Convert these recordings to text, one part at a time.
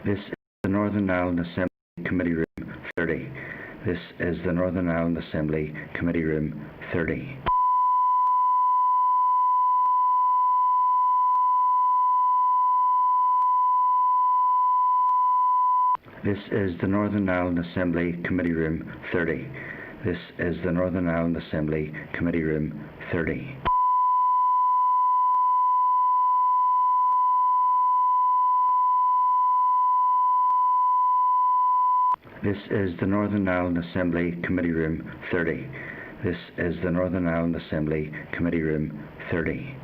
This is the Northern Ireland Assembly Committee Room 30. This is the Northern Ireland Assembly Committee Room 30. This is the Northern Ireland Assembly Committee Room 30. This is the Northern Ireland Assembly Committee Room 30. This is the Northern Ireland Assembly Committee Room 30. This is the Northern Ireland Assembly Committee Room 30.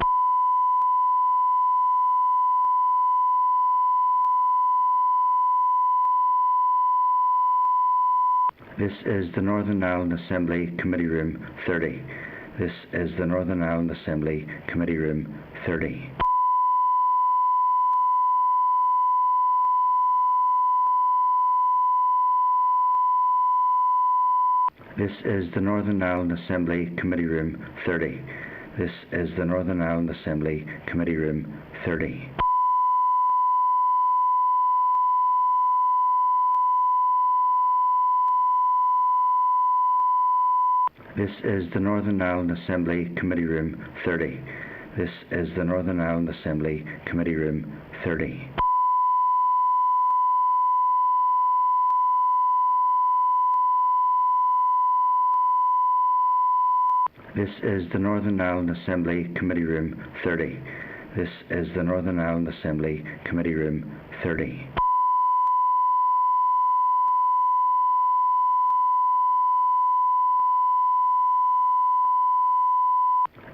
This is the Northern Ireland Assembly Committee Room 30. This is the Northern Ireland Assembly Committee Room 30. This is the Northern Ireland Assembly Committee Room 30. This is the Northern Ireland Assembly Committee Room 30. This is the Northern Ireland Assembly Committee Room 30. This is the Northern Ireland Assembly Committee Room 30. This is the Northern Ireland Assembly Committee Room 30. This is the Northern Ireland Assembly Committee Room 30.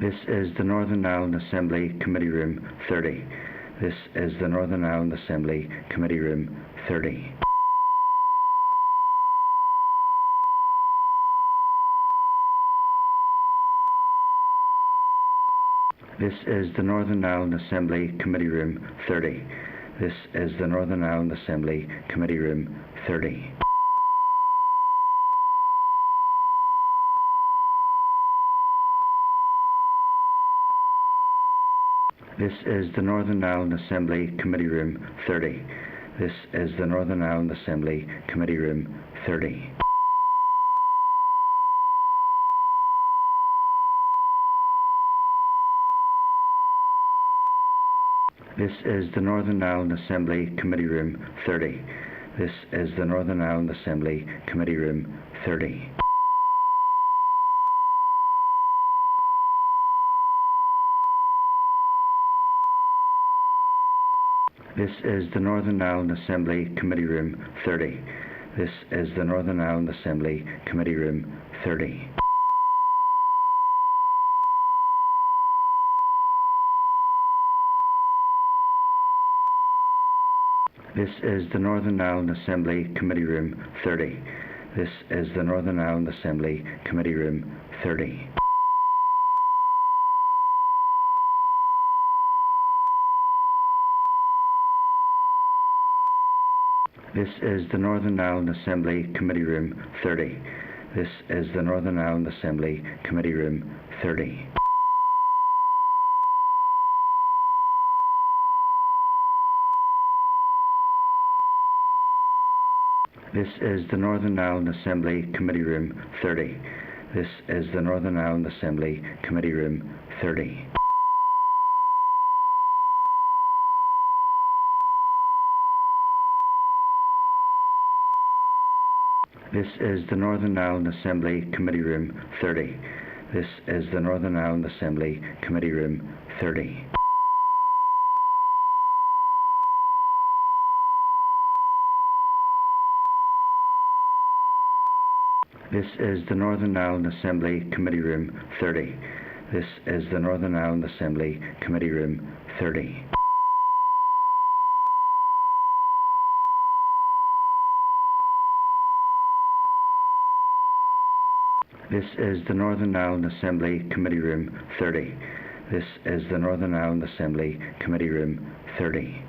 This is the Northern Ireland Assembly Committee Room 30. This is the Northern Ireland Assembly Committee Room 30. This is the Northern Ireland Assembly Committee Room 30. This is the Northern Ireland Assembly Committee Room 30. This is the Northern Ireland Assembly Committee Room 30. This is the Northern Ireland Assembly Committee Room 30. This is the Northern Ireland Assembly Committee Room 30. This is the Northern Ireland Assembly Committee Room 30. This is the Northern Ireland Assembly Committee Room 30. This is the Northern Ireland Assembly Committee Room 30. This is the Northern Ireland Assembly Committee Room 30. This is the Northern Ireland Assembly Committee Room 30. This is the Northern Ireland Assembly Committee Room 30. This is the Northern Ireland Assembly Committee Room 30. This is the Northern Ireland Assembly Committee Room 30. This is the Northern Ireland Assembly Committee Room 30. This is the Northern Ireland Assembly Committee Room 30. This is the Northern Ireland Assembly Committee Room 30. This is the Northern Ireland Assembly Committee Room 30. This is the Northern Ireland Assembly Committee Room 30. This is the Northern Ireland Assembly Committee Room 30. This is the Northern Ireland Assembly Committee Room 30.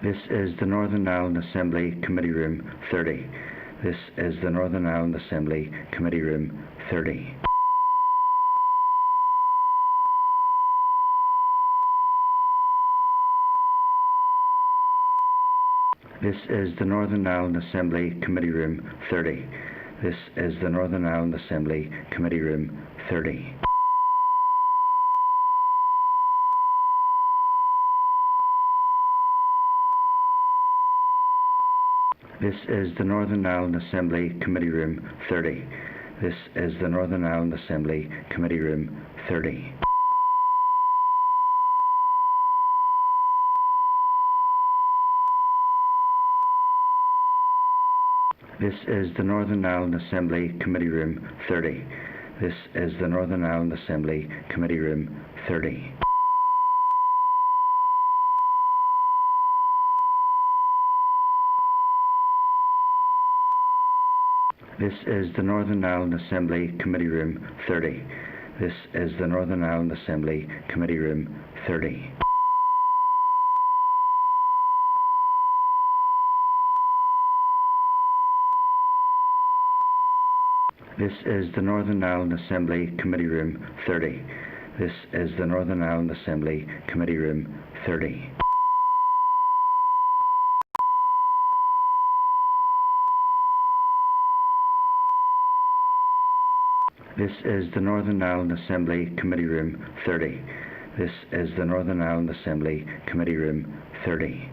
This is the Northern Ireland Assembly Committee Room 30. This is the Northern Ireland Assembly Committee Room 30. This is the Northern Ireland Assembly Committee Room 30. This is the Northern Ireland Assembly Committee Room 30. This is the Northern Ireland Assembly Committee Room 30. This is the Northern Ireland Assembly Committee Room 30. This is the Northern Ireland Assembly Committee Room 30. This is the Northern Ireland Assembly Committee Room 30. This is the Northern Ireland Assembly Committee Room 30. This is the Northern Ireland Assembly Committee Room 30. This is the Northern Ireland Assembly Committee Room 30. This is the Northern Ireland Assembly Committee Room 30. This is the Northern Ireland Assembly Committee Room 30. This is the Northern Ireland Assembly Committee Room 30.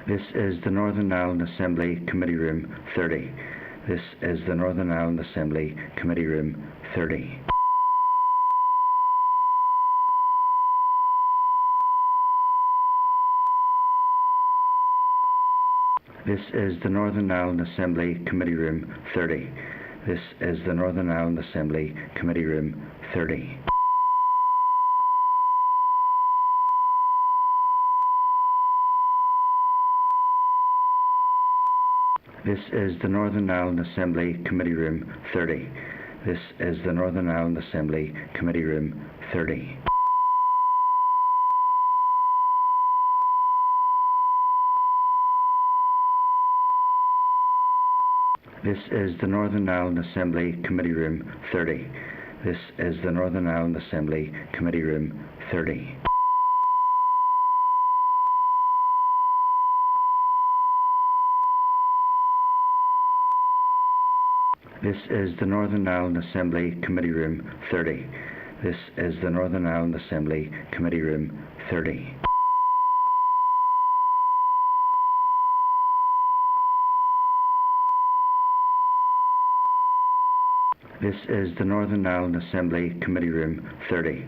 This is the Northern Ireland Assembly Committee Room 30. This is the Northern Ireland Assembly Committee Room 30. This is the Northern Ireland Assembly Committee Room 30. This is the Northern Ireland Assembly Committee Room 30. This is the Northern Ireland Assembly Committee Room 30. This is the Northern Ireland Assembly Committee Room 30. This is the Northern Ireland Assembly Committee Room 30. This is the Northern Ireland Assembly Committee Room 30. This is the Northern Ireland Assembly Committee Room 30. This is the Northern Ireland Assembly Committee Room 30. This is the Northern Ireland Assembly Committee Room 30.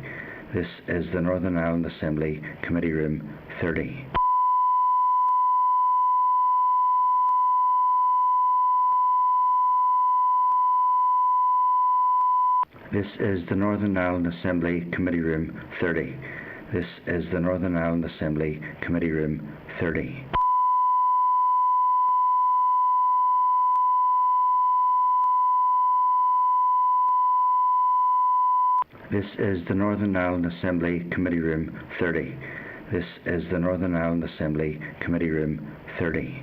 This is the Northern Ireland Assembly Committee Room 30. This is the Northern Ireland Assembly Committee Room 30. This is the Northern Ireland Assembly Committee Room 30. This is the Northern Ireland Assembly Committee Room 30. This is the Northern Ireland Assembly Committee Room 30.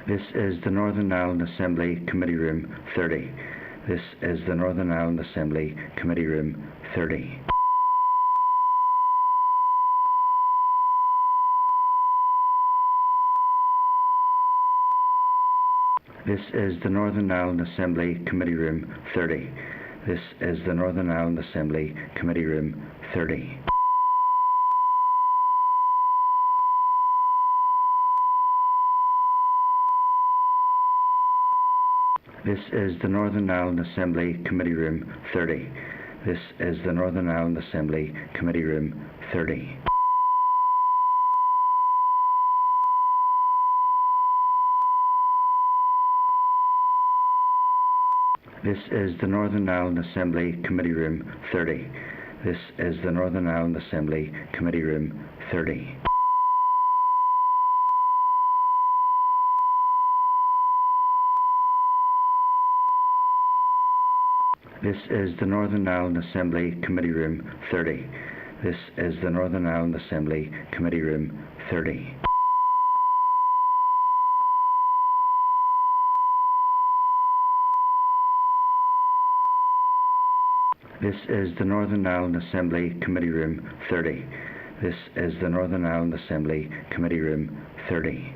This is the Northern Ireland Assembly Committee Room 30. This is the Northern Ireland Assembly Committee Room 30. This is the Northern Ireland Assembly Committee Room 30. This is the Northern Ireland Assembly Committee Room 30. This is the Northern Ireland Assembly Committee Room 30. This is the Northern Ireland Assembly Committee Room 30. This is the Northern Ireland Assembly Committee Room 30. This is the Northern Ireland Assembly Committee Room 30. This is the Northern Ireland Assembly Committee Room 30. This is the Northern Ireland Assembly Committee Room 30. This is the Northern Ireland Assembly Committee Room 30. This is the Northern Ireland Assembly Committee Room 30.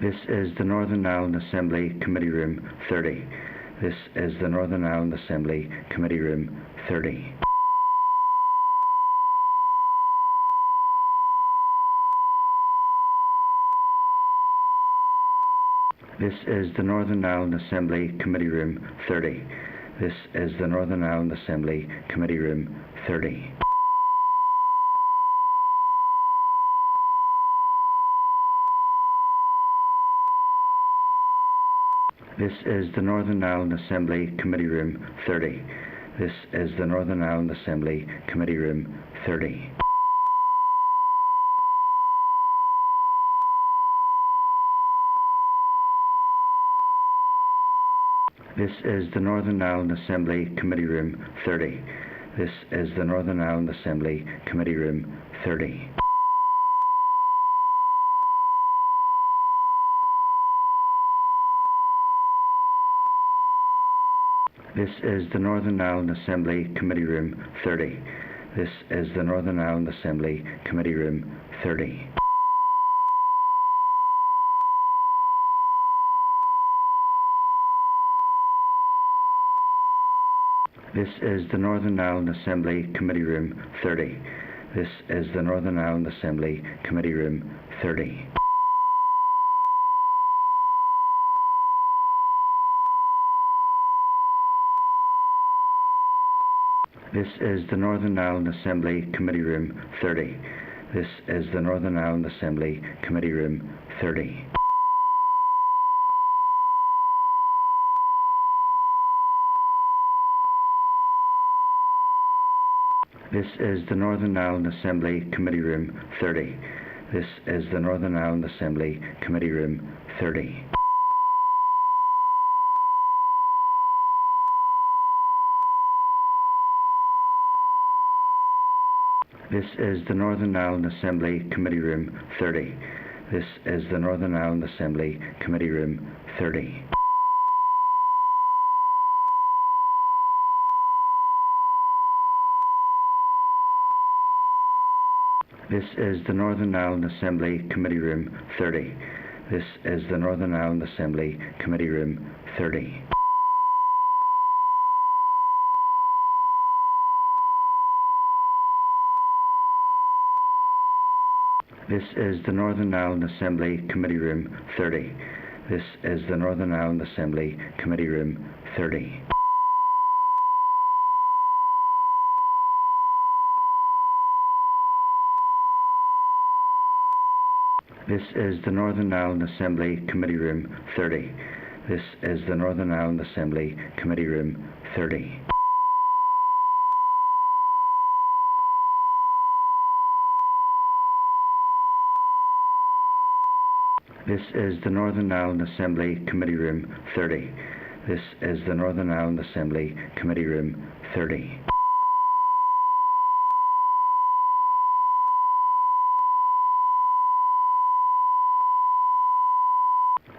This is the Northern Ireland Assembly Committee Room 30. This is the Northern Ireland Assembly Committee Room 30. This is the Northern Ireland Assembly Committee Room 30. This is the Northern Ireland Assembly Committee Room 30. This is the Northern Ireland Assembly Committee Room 30. This is the Northern Ireland Assembly Committee Room 30. This is the Northern Ireland Assembly Committee Room 30. This is the Northern Ireland Assembly Committee Room 30. This is the Northern Ireland Assembly Committee Room 30. This is the Northern Ireland Assembly Committee Room 30. This is the Northern Ireland Assembly Committee Room 30. This is the Northern Ireland Assembly Committee Room 30. This is the Northern Ireland Assembly Committee Room 30. This is the Northern Ireland Assembly Committee Room 30. This is the Northern Ireland Assembly Committee Room 30. This is the Northern Ireland Assembly Committee Room 30. This is the Northern Ireland Assembly Committee Room 30. This is the Northern Ireland Assembly Committee Room 30. This is the Northern Ireland Assembly Committee Room 30. This is the Northern Ireland Assembly Committee Room 30. This is the Northern Ireland Assembly Committee Room 30. This is the Northern Ireland Assembly Committee Room 30. This is the Northern Ireland Assembly Committee Room 30. This is the Northern Ireland Assembly Committee Room 30. This is the Northern Ireland Assembly Committee Room 30. This is the Northern Ireland Assembly Committee Room 30.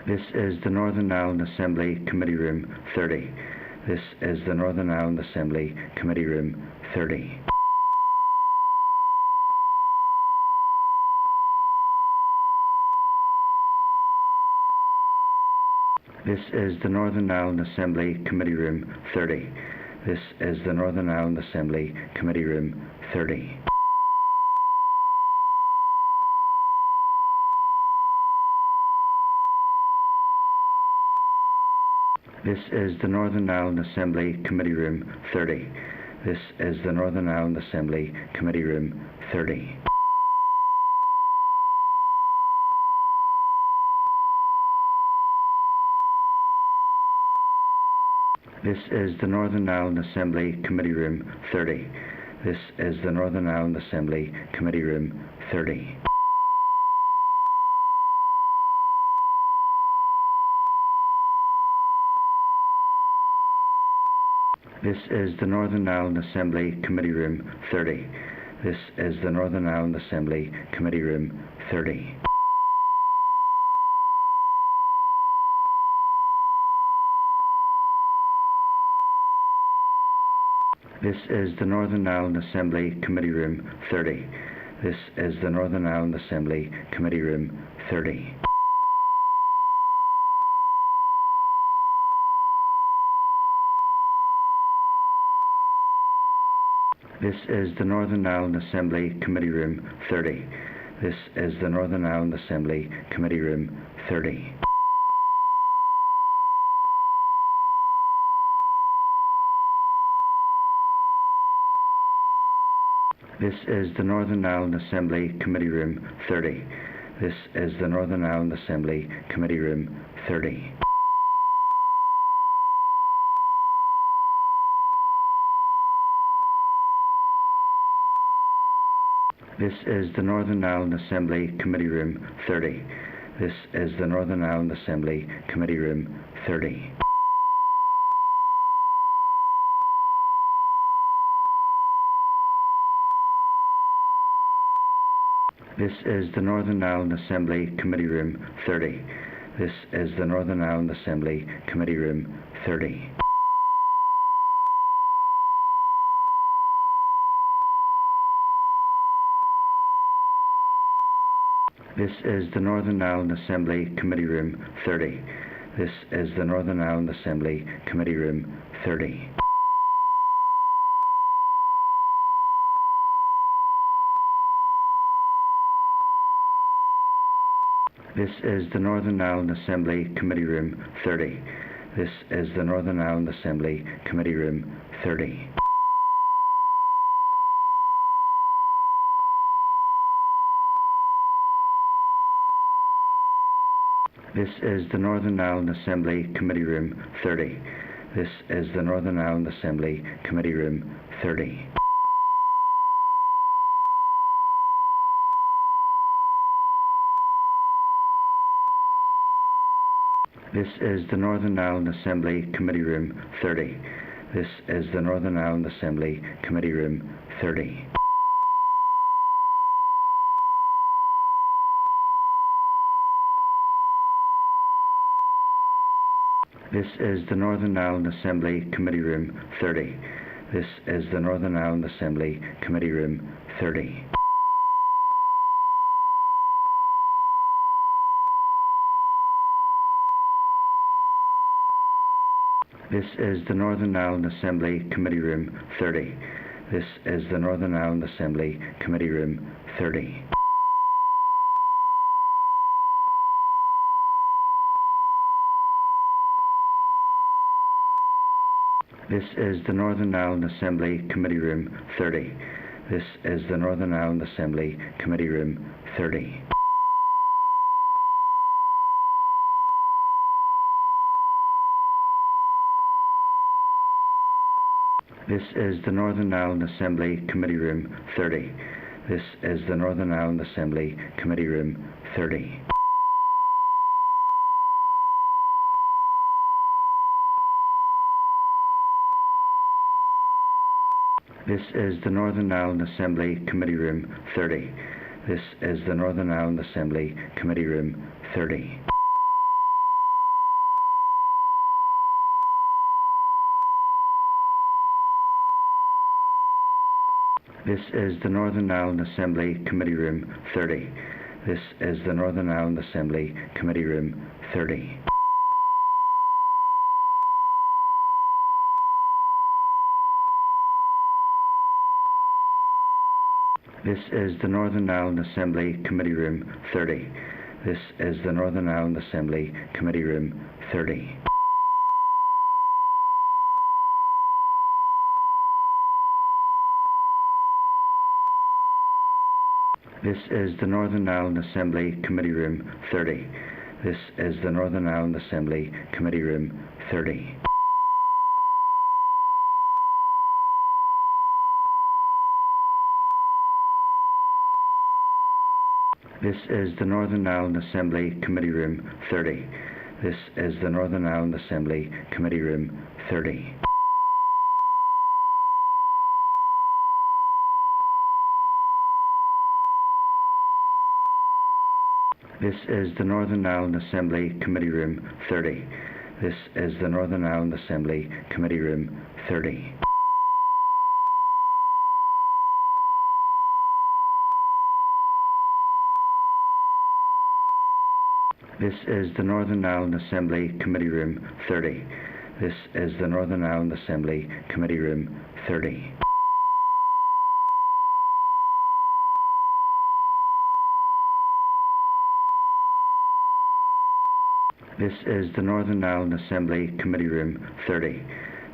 This is the Northern Ireland Assembly Committee Room 30. This is the Northern Ireland Assembly Committee Room 30. This is the Northern Ireland Assembly Committee Room 30. This is the Northern Ireland Assembly Committee Room 30. This is the Northern Ireland Assembly Committee Room 30. This is the Northern Ireland Assembly Committee Room 30. This is the Northern Ireland Assembly Committee Room 30. This is the Northern Ireland Assembly Committee Room 30. This is the Northern Ireland Assembly Committee Room 30. This is the Northern Ireland Assembly Committee Room 30. This is the Northern Ireland Assembly Committee Room 30. This is the Northern Ireland Assembly Committee Room 30. This is the Northern Ireland Assembly Committee Room 30. This is the Northern Ireland Assembly Committee Room 30. This is the Northern Ireland Assembly Committee Room 30. This is the Northern Ireland Assembly Committee Room 30. This is the Northern Ireland Assembly Committee Room 30. This is the Northern Ireland Assembly Committee Room 30. This is the Northern Ireland Assembly Committee Room 30. This is the Northern Ireland Assembly Committee Room 30. This is the Northern Ireland Assembly Committee Room 30. This is the Northern Ireland Assembly Committee Room 30. This is the Northern Ireland Assembly Committee Room 30. This is the Northern Ireland Assembly Committee Room 30. This is the Northern Ireland Assembly Committee Room 30. This is the Northern Ireland Assembly Committee Room 30. This is the Northern Ireland Assembly Committee Room 30. This is the Northern Ireland Assembly Committee Room 30. This is the Northern Ireland Assembly Committee Room 30. This is the Northern Ireland Assembly Committee Room 30. This is the Northern Ireland Assembly Committee Room 30. This is the Northern Ireland Assembly Committee Room 30. This is the Northern Ireland Assembly Committee Room 30. This is the Northern Ireland Assembly Committee Room 30. This is the Northern Ireland Assembly Committee Room 30. This is the Northern Ireland Assembly Committee Room 30. This is the Northern Ireland Assembly Committee Room 30. This is the Northern Ireland Assembly Committee Room 30. This is the Northern Ireland Assembly Committee Room 30. This is the Northern Ireland Assembly Committee Room 30. This is the Northern Ireland Assembly Committee Room 30. This is the Northern Ireland Assembly Committee Room 30. This is the Northern Ireland Assembly Committee Room 30. This is the Northern Ireland Assembly Committee Room 30. This is the Northern Ireland Assembly Committee Room 30. This is the Northern Ireland Assembly Committee Room 30. This is the Northern Ireland Assembly Committee Room 30. This is the Northern Ireland Assembly Committee Room 30. This is the Northern Ireland Assembly Committee Room 30. This is the Northern Ireland Assembly Committee Room 30. This is the Northern Ireland Assembly Committee Room 30.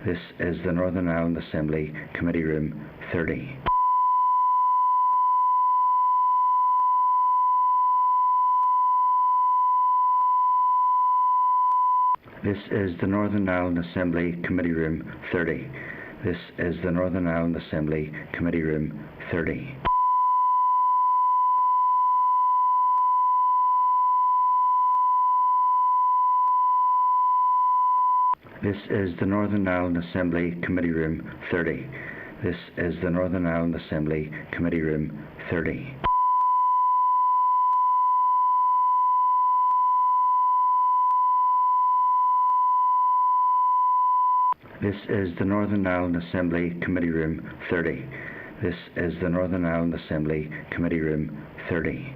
This is the Northern Ireland Assembly Committee Room 30. This is the Northern Ireland Assembly Committee Room 30. This is the Northern Ireland Assembly Committee Room 30. This is the Northern Ireland Assembly Committee Room 30. This is the Northern Ireland Assembly Committee Room 30. This is the Northern Ireland Assembly Committee Room 30. This is the Northern Ireland Assembly Committee Room 30.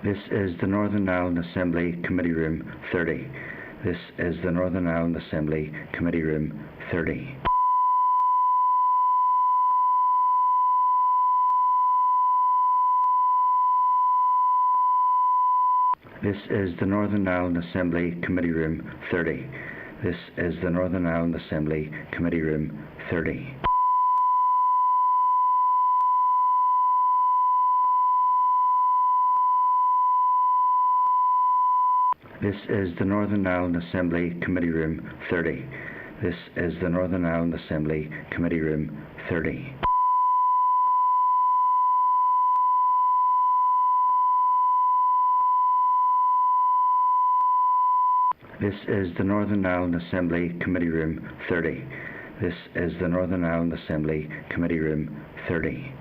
This is the Northern Ireland Assembly Committee Room 30. This is the Northern Ireland Assembly Committee Room 30. This is the Northern Ireland Assembly Committee Room 30. This is the Northern Ireland Assembly Committee Room 30. This is the Northern Ireland Assembly Committee Room 30. This is the Northern Ireland Assembly Committee Room 30. This is the Northern Ireland Assembly Committee Room 30. This is the Northern Ireland Assembly Committee Room 30.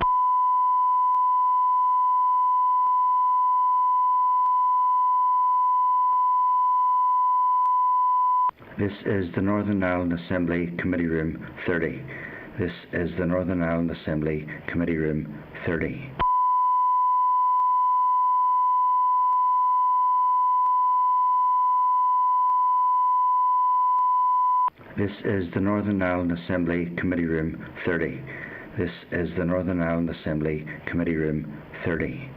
This is the Northern Ireland Assembly Committee Room 30. This is the Northern Ireland Assembly Committee Room 30. This is the Northern Ireland Assembly Committee Room 30. This is the Northern Ireland Assembly Committee Room 30.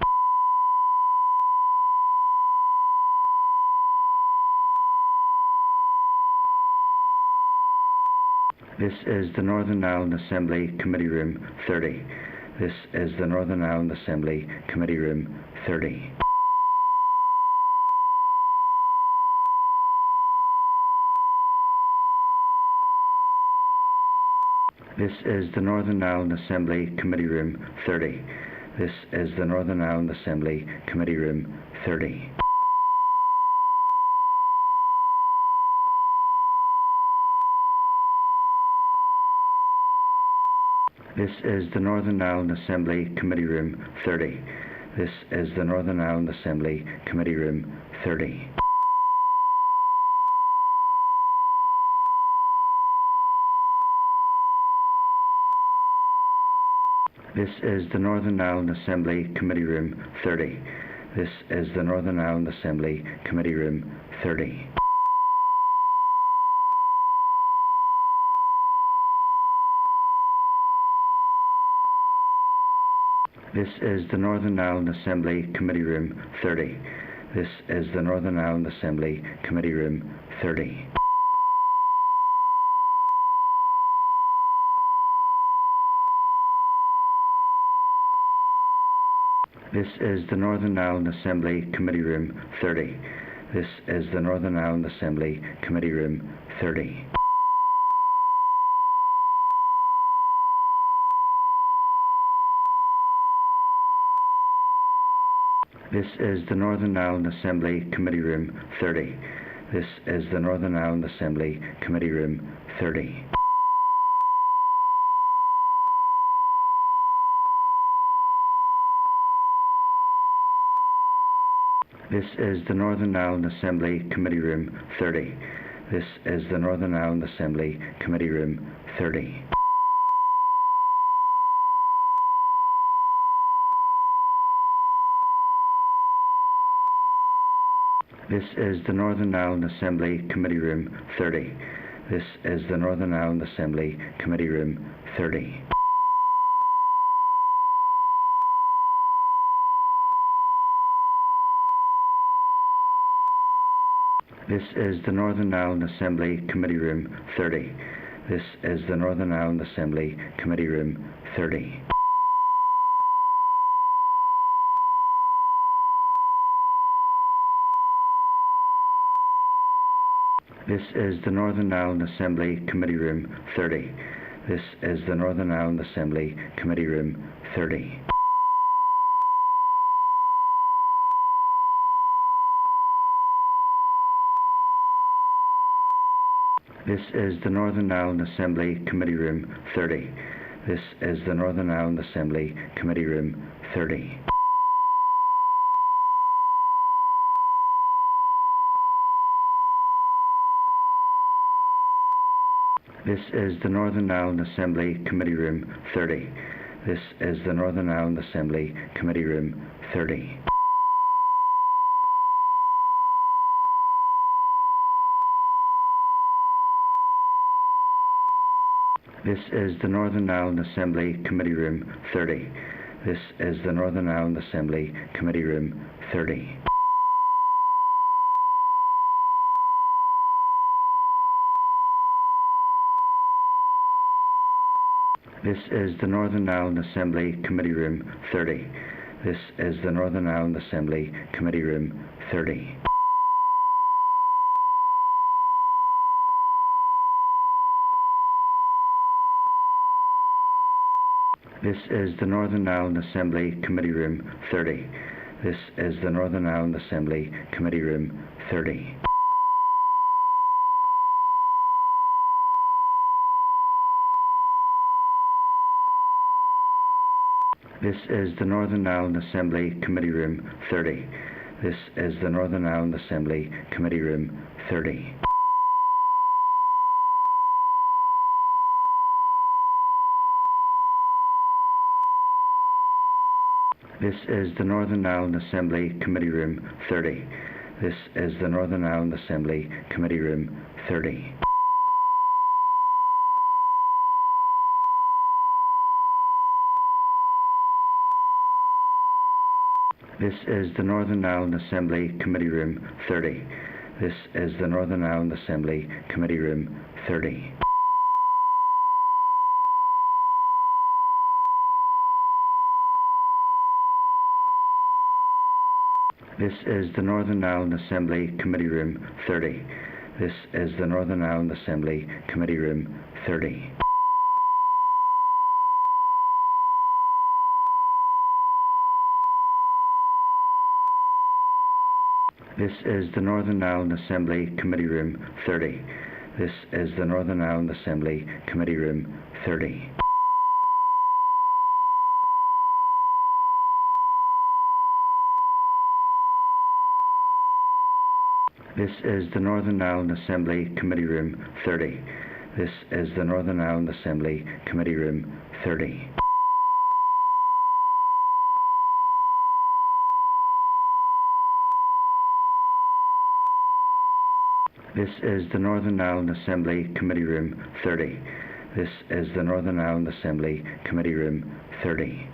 This is the Northern Ireland Assembly Committee Room 30. This is the Northern Ireland Assembly Committee Room 30. This is the Northern Ireland Assembly Committee Room 30. This is the Northern Ireland Assembly Committee Room 30. This is the Northern Ireland Assembly Committee Room 30. This is the Northern Ireland Assembly Committee Room 30. This is the Northern Ireland Assembly Committee Room 30. This is the Northern Ireland Assembly Committee Room 30. This is the Northern Ireland Assembly Committee Room 30. This is the Northern Ireland Assembly Committee Room 30. This is the Northern Ireland Assembly Committee Room 30. This is the Northern Ireland Assembly Committee Room 30. This is the Northern Ireland Assembly Committee Room 30. This is the Northern Ireland Assembly Committee Room 30. This is the Northern Ireland Assembly Committee Room 30. This is the Northern Ireland Assembly Committee Room 30. This is the Northern Ireland Assembly Committee Room 30. This is the Northern Ireland Assembly Committee Room 30. This is the Northern Ireland Assembly Committee Room 30. This is the Northern Ireland Assembly Committee Room 30. This is the Northern Ireland Assembly Committee Room 30. This is the Northern Ireland Assembly Committee Room 30. This is the Northern Ireland Assembly Committee Room 30. This is the Northern Ireland Assembly Committee Room 30. This is the Northern Ireland Assembly Committee Room 30. This is the Northern Ireland Assembly Committee Room 30. This is the Northern Ireland Assembly Committee Room 30. This is the Northern Ireland Assembly Committee Room 30. This is the Northern Ireland Assembly Committee Room 30. This is the Northern Ireland Assembly Committee Room 30. This is the Northern Ireland Assembly Committee Room 30. This is the Northern Ireland Assembly Committee Room 30. This is the Northern Ireland Assembly Committee Room 30. This is the Northern Ireland Assembly Committee Room 30. This is the Northern Ireland Assembly Committee Room 30. This is the Northern Ireland Assembly Committee Room 30. This is the Northern Ireland Assembly Committee Room 30. This is the Northern Ireland Assembly Committee Room 30. This is the Northern Ireland Assembly Committee Room 30. This is the Northern Ireland Assembly Committee Room 30. This is the Northern Ireland Assembly Committee Room 30. This is the Northern Ireland Assembly Committee Room 30. This is the Northern Ireland Assembly Committee Room 30. This is the Northern Ireland Assembly Committee Room 30. This is the Northern Ireland Assembly Committee Room 30. This is the Northern Ireland Assembly Committee Room 30.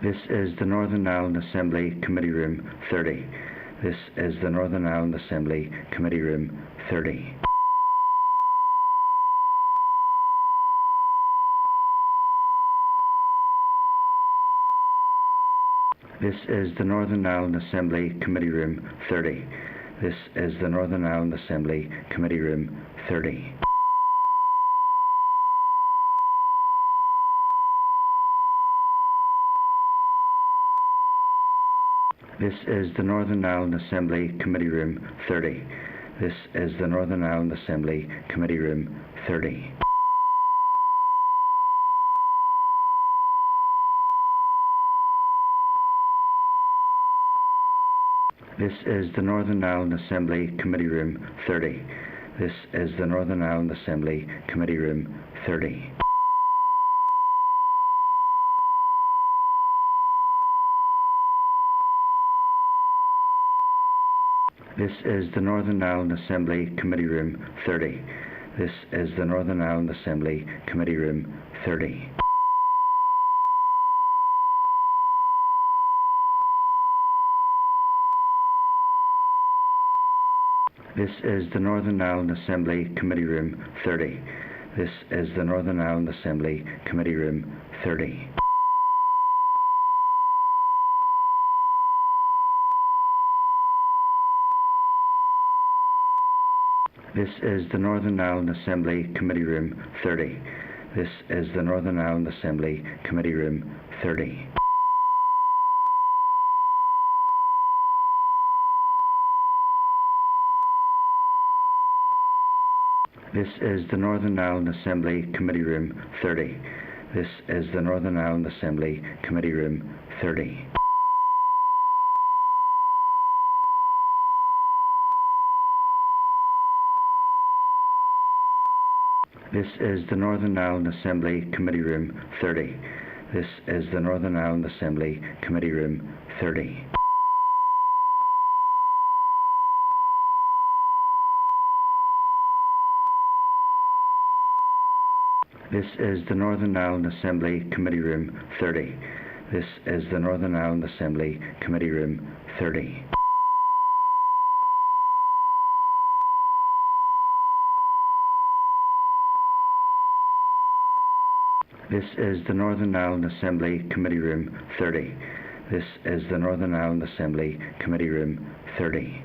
This is the Northern Ireland Assembly Committee Room 30. This is the Northern Ireland Assembly Committee Room 30. This is the Northern Ireland Assembly Committee Room 30. This is the Northern Ireland Assembly Committee Room 30. This is the Northern Ireland Assembly Committee Room 30. This is the Northern Ireland Assembly Committee Room 30. This is the Northern Ireland Assembly Committee Room 30. This is the Northern Ireland Assembly Committee Room 30. This is the Northern Ireland Assembly Committee Room 30. This is the Northern Ireland Assembly Committee Room 30. This is the Northern Ireland Assembly Committee Room 30. This is the Northern Ireland Assembly Committee Room 30. This is the Northern Ireland Assembly Committee Room 30. This is the Northern Ireland Assembly Committee Room 30. This is the Northern Ireland Assembly Committee Room 30. This is the Northern Ireland Assembly Committee Room 30. This is the Northern Ireland Assembly Committee Room 30. This is the Northern Ireland Assembly Committee Room 30. This is the Northern Ireland Assembly Committee Room 30. This is the Northern Ireland Assembly Committee Room 30. This is the Northern Ireland Assembly Committee Room 30. This is the Northern Ireland Assembly Committee Room 30.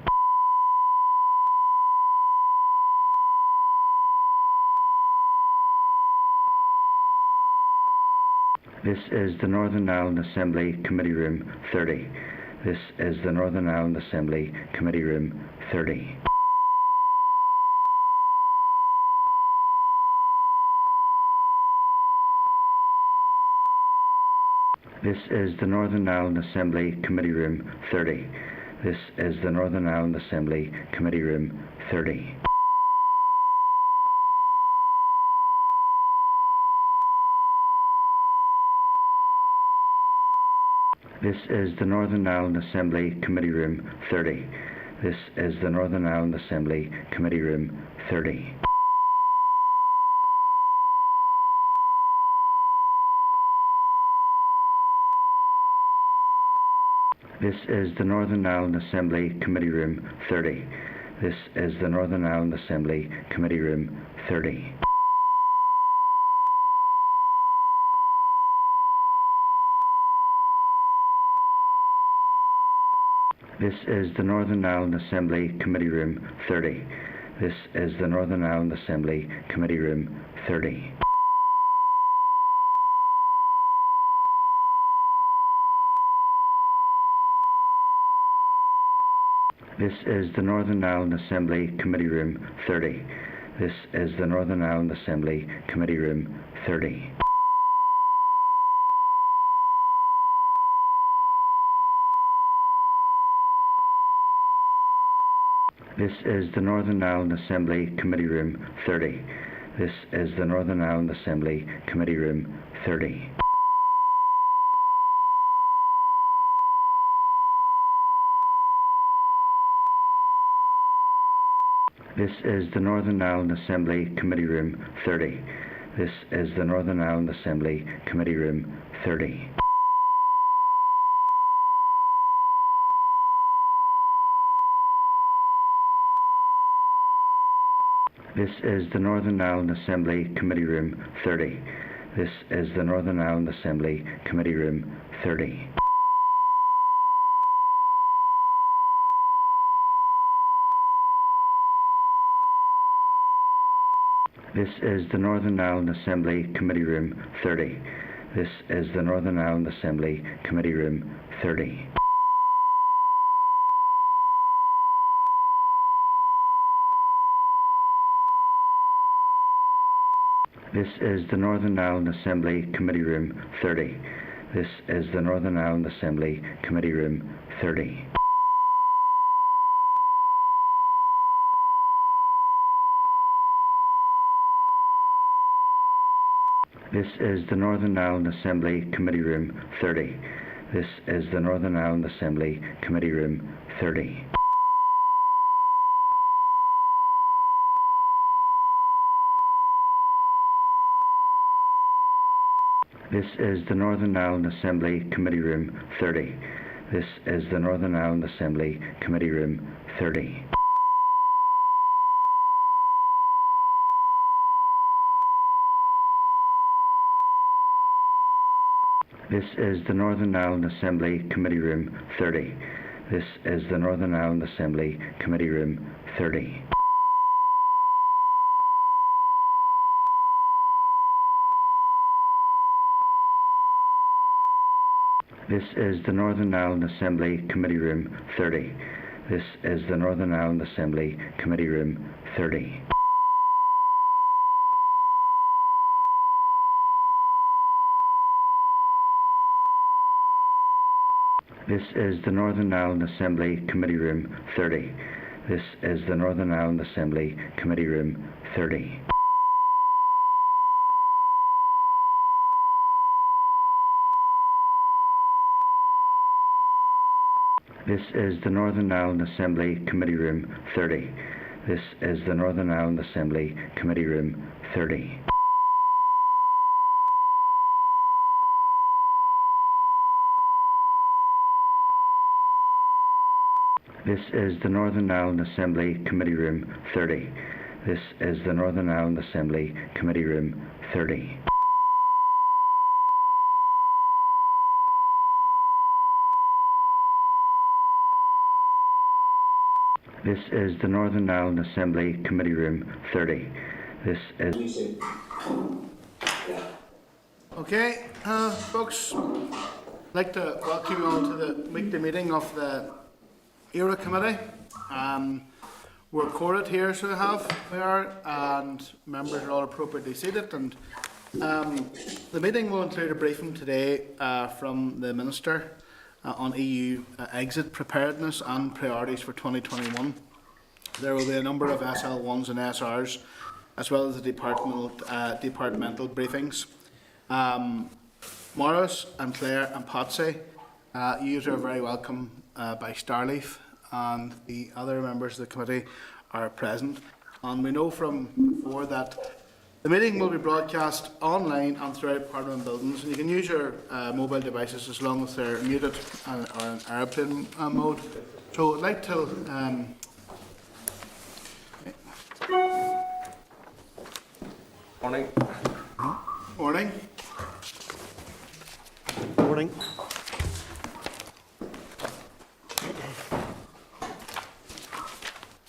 This is the Northern Ireland Assembly Committee Room 30. This is the Northern Ireland Assembly Committee Room 30. This is the Northern Ireland Assembly Committee Room 30. This is the Northern Ireland Assembly Committee Room 30. This is the Northern Ireland Assembly Committee Room 30. This is the Northern Ireland Assembly Committee Room 30. This is the Northern Ireland Assembly Committee Room 30. This is the Northern Ireland Assembly Committee Room 30. This is the Northern Ireland Assembly Committee Room 30. This is the Northern Ireland Assembly Committee Room 30. This is the Northern Ireland Assembly Committee Room 30. This is the Northern Ireland Assembly Committee Room 30. This is the Northern Ireland Assembly Committee Room 30. This is the Northern Ireland Assembly Committee Room 30. This is the Northern Ireland Assembly Committee Room 30. This is the Northern Ireland Assembly Committee Room 30. This is the Northern Ireland Assembly Committee Room 30. This is the Northern Ireland Assembly Committee Room 30. This is the Northern Ireland Assembly Committee Room 30. This is the Northern Ireland Assembly Committee Room 30. This is the Northern Ireland Assembly Committee Room 30. This is the Northern Ireland Assembly Committee Room 30. This is the Northern Ireland Assembly Committee Room 30. This is the Northern Ireland Assembly Committee Room 30. This is the Northern Ireland Assembly Committee Room 30. This is the Northern Ireland Assembly Committee Room 30. This is the Northern Ireland Assembly Committee Room 30. This is the Northern Ireland Assembly Committee Room 30. This is the Northern Ireland Assembly Committee Room 30. This is the Northern Ireland Assembly Committee Room 30. This is the Northern Ireland Assembly Committee Room 30. This is the Northern Ireland Assembly Committee Room 30. This is the Northern Ireland Assembly Committee Room 30. This is the Northern Ireland Assembly Committee Room 30. This is the Northern Ireland Assembly Committee Room 30. This is the Northern Ireland Assembly Committee Room 30. This is the Northern Ireland Assembly Committee Room 30. This is... Okay, folks, I'd like to welcome you all to the weekly meeting of the DAERA committee. We're recorded here, so we are, and members are all appropriately seated. And the meeting will include a briefing today from the Minister on EU exit preparedness and priorities for 2021. There will be a number of SL1s and SRs, as well as the departmental briefings. Morris and Claire and Patsy, you are very welcome by Starleaf, and the other members of the committee are present. And we know from before that the meeting will be broadcast online and throughout Parliament buildings, and you can use your mobile devices as long as they're muted or in airplane mode. So I'd like to Morning. Morning. Morning.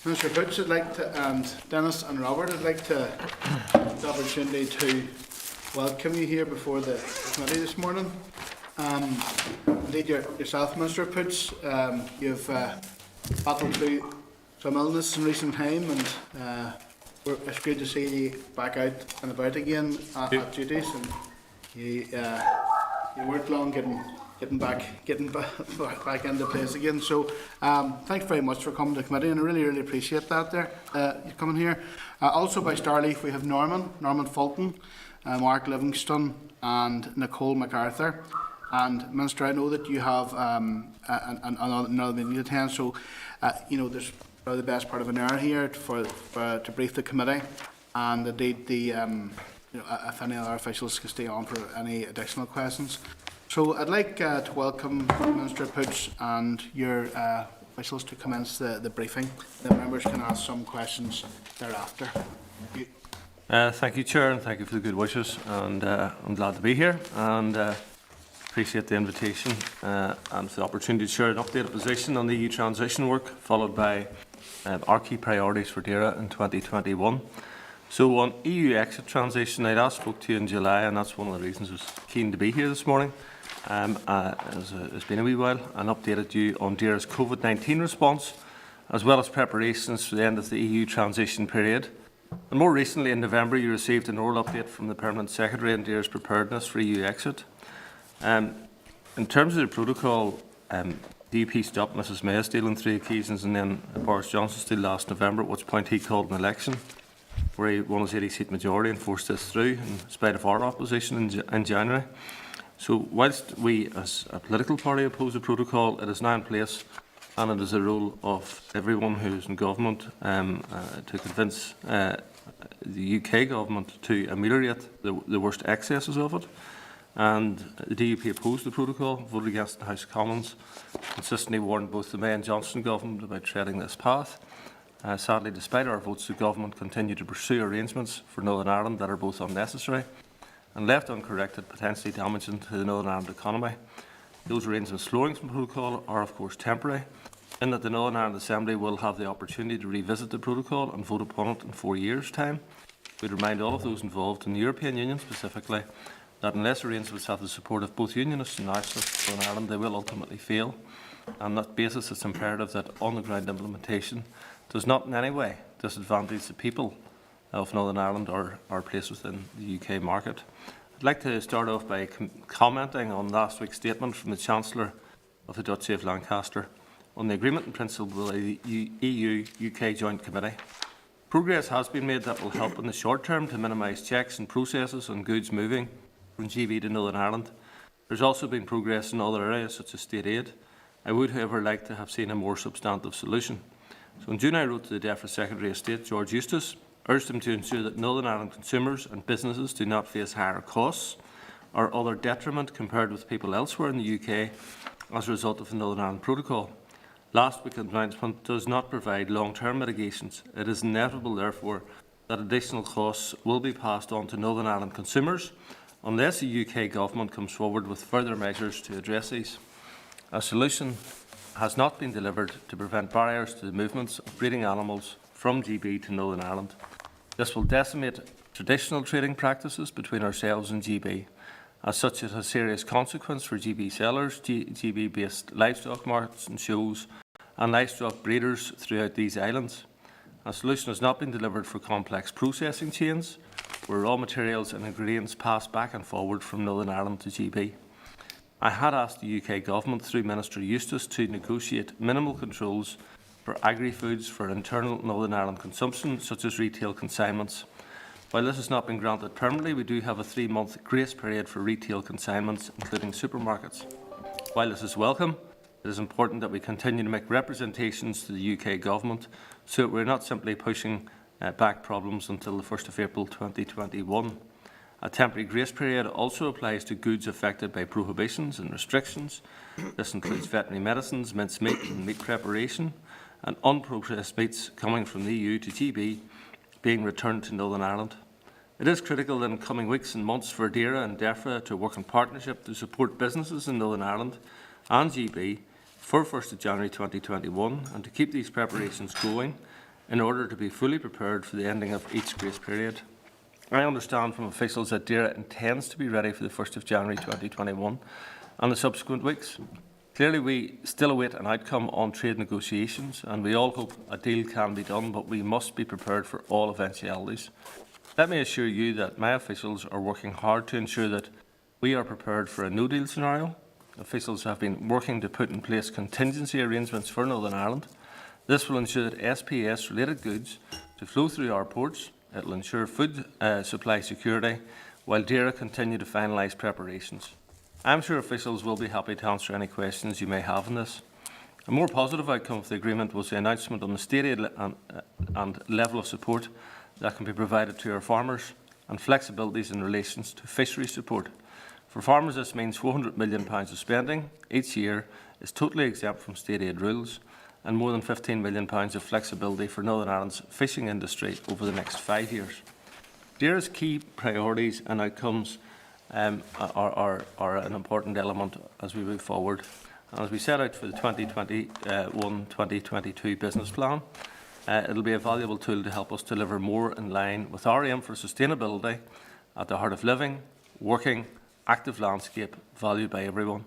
Mr. Poots, I'd like to, and Dennis and Robert, I'd like to have the opportunity to welcome you here before the committee this morning. Indeed, yourself, Mr. Poots, you've battled through some illness in recent time, and it's good to see you back out and about again at duties, and you weren't long getting back into place again. So thanks very much for coming to the committee, and I really appreciate that there, you coming here. Also by Starleaf we have Norman Fulton, Mark Livingston and Nicole MacArthur. And Minister, I know that you have another meeting to attend, so there's probably the best part of an hour here to brief the committee, and indeed if any other officials can stay on for any additional questions. So I'd like to welcome Minister Poots and your officials to commence the briefing. The members can ask some questions thereafter. Thank you, Chair, and thank you for the good wishes. And I'm glad to be here, and appreciate the invitation and the opportunity to share an updated position on the EU transition work, followed by our key priorities for DAERA in 2021. So on EU exit transition, I last spoke to you in July, and that's one of the reasons I was keen to be here this morning. It's been a wee while, and updated you on DAERA's COVID-19 response, as well as preparations for the end of the EU transition period. And more recently, in November, you received an oral update from the Permanent Secretary on DAERA's preparedness for EU exit. In terms of the protocol, DUP stopped Mrs May's deal on 3 occasions, and then Boris Johnson's deal last November, at which point he called an election where he won his 80-seat majority and forced this through in spite of our opposition in January. So whilst we as a political party oppose the protocol, it is now in place, and it is the role of everyone who is in government to convince the UK government to ameliorate the worst excesses of it. and the DUP opposed the protocol, voted against the House of Commons, consistently warned both the May and Johnson government about treading this path. Sadly, despite our votes, the government continued to pursue arrangements for Northern Ireland that are both unnecessary and left uncorrected, potentially damaging to the Northern Ireland economy. Those arrangements flowing from the protocol are, of course, temporary, in that the Northern Ireland Assembly will have the opportunity to revisit the protocol and vote upon it in 4 years' time. We would remind all of those involved in the European Union specifically that unless arrangements have the support of both Unionists and Nationalists in Ireland, they will ultimately fail. On that basis, it's imperative that on-the-ground implementation does not in any way disadvantage the people of Northern Ireland or our place within the UK market. I'd like to start off by commenting on last week's statement from the Chancellor of the Duchy of Lancaster on the agreement in principle of the EU-UK Joint Committee. Progress has been made that will help in the short term to minimise checks and processes on goods moving from GB to Northern Ireland. There's also been progress in other areas such as state aid. I would, however, like to have seen a more substantive solution. So in June I wrote to the DAERA Secretary of State, George Eustace, urged him to ensure that Northern Ireland consumers and businesses do not face higher costs or other detriment compared with people elsewhere in the UK as a result of the Northern Ireland Protocol. Last week's announcement does not provide long-term mitigations. It is inevitable, therefore, that additional costs will be passed on to Northern Ireland consumers unless the UK Government comes forward with further measures to address these. A solution has not been delivered to prevent barriers to the movements of breeding animals from GB to Northern Ireland. This will decimate traditional trading practices between ourselves and GB. As such, it has serious consequence for GB sellers, GB-based livestock markets and shows, and livestock breeders throughout these islands. A solution has not been delivered for complex processing chains, where raw materials and ingredients pass back and forward from Northern Ireland to GB. I had asked the UK Government through Minister Eustace to negotiate minimal controls for agri-foods for internal Northern Ireland consumption, such as retail consignments. While this has not been granted permanently, we do have a 3-month grace period for retail consignments, including supermarkets. While this is welcome, it is important that we continue to make representations to the UK Government so that we are not simply pushing back problems until the 1st of April 2021. A temporary grace period also applies to goods affected by prohibitions and restrictions. This includes veterinary medicines, minced meat and meat preparation, and unprocessed meats coming from the EU to GB being returned to Northern Ireland. It is critical in coming weeks and months for DAERA and DEFRA to work in partnership to support businesses in Northern Ireland and GB for 1st of January 2021 and to keep these preparations going in order to be fully prepared for the ending of each grace period. I understand from officials that DAERA intends to be ready for the 1st of January 2021 and the subsequent weeks. Clearly, we still await an outcome on trade negotiations, and we all hope a deal can be done, but we must be prepared for all eventualities. Let me assure you that my officials are working hard to ensure that we are prepared for a no-deal scenario. Officials have been working to put in place contingency arrangements for Northern Ireland. This will ensure that SPS-related goods to flow through our ports. It will ensure food supply security, while DAERA continue to finalise preparations. I am sure officials will be happy to answer any questions you may have on this. A more positive outcome of the agreement was the announcement on the state aid and level of support that can be provided to our farmers and flexibilities in relation to fishery support. For farmers, this means £400 million of spending each year is totally exempt from state aid rules, and more than £15 million of flexibility for Northern Ireland's fishing industry over the next 5 years. DAERA's key priorities and outcomes are an important element as we move forward. And as we set out for the 2021-2022 business plan, it will be a valuable tool to help us deliver more in line with our aim for sustainability at the heart of living, working, active landscape valued by everyone.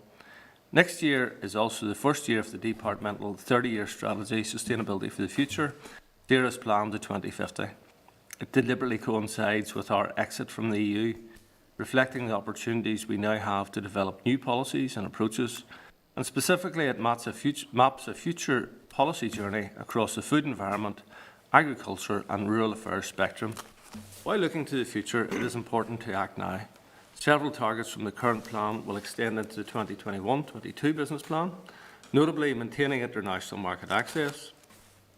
Next year is also the first year of the departmental 30-year strategy, Sustainability for the Future, DAERA's plan to 2050. It deliberately coincides with our exit from the EU, reflecting the opportunities we now have to develop new policies and approaches, and specifically it maps a future policy journey across the food environment, agriculture and rural affairs spectrum. While looking to the future, it is important to act now. Several targets from the current plan will extend into the 2021-22 business plan, notably maintaining international market access,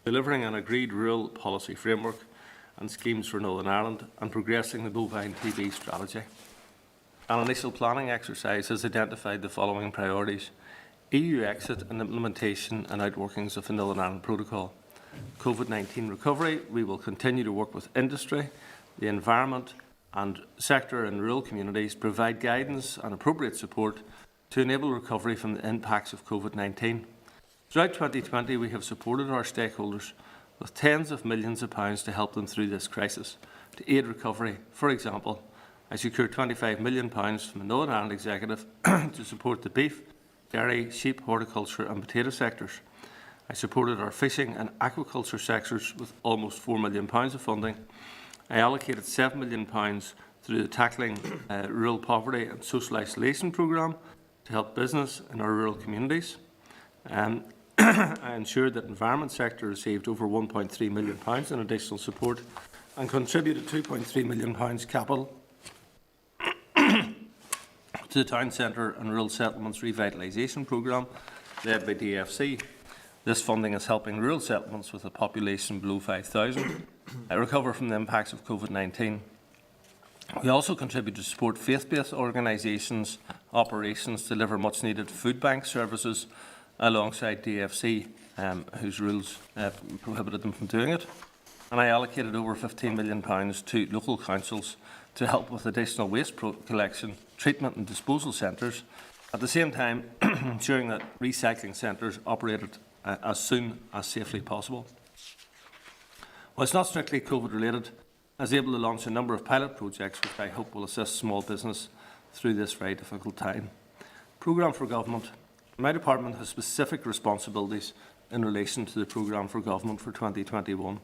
delivering an agreed rural policy framework and schemes for Northern Ireland, and progressing the bovine TB strategy. An initial planning exercise has identified the following priorities: EU exit and implementation and outworkings of the Northern Ireland Protocol. COVID-19 recovery, we will continue to work with industry, the environment and sector and rural communities, provide guidance and appropriate support to enable recovery from the impacts of COVID-19. Throughout 2020, we have supported our stakeholders with tens of millions of pounds to help them through this crisis, to aid recovery. For example, I secured £25 million from the Northern Ireland Executive to support the beef, dairy, sheep, horticulture and potato sectors. I supported our fishing and aquaculture sectors with almost £4 million of funding. I allocated £7 million through the Tackling Rural Poverty and Social Isolation programme to help business in our rural communities. I ensured that the environment sector received over £1.3 million in additional support and contributed £2.3 million capital to the Town Centre and Rural Settlements Revitalisation Programme led by DFC. This funding is helping rural settlements with a population below 5,000 recover from the impacts of COVID-19. We also contribute to support faith-based organisations' operations to deliver much-needed food bank services alongside DFC, whose rules prohibited them from doing it. And I allocated over £15 million to local councils to help with additional waste collection, treatment and disposal centres, at the same time ensuring that recycling centres operated as soon as safely possible. While it's not strictly COVID related, I was able to launch a number of pilot projects which I hope will assist small business through this very difficult time. Programme for Government. My department has specific responsibilities in relation to the Programme for Government for 2021.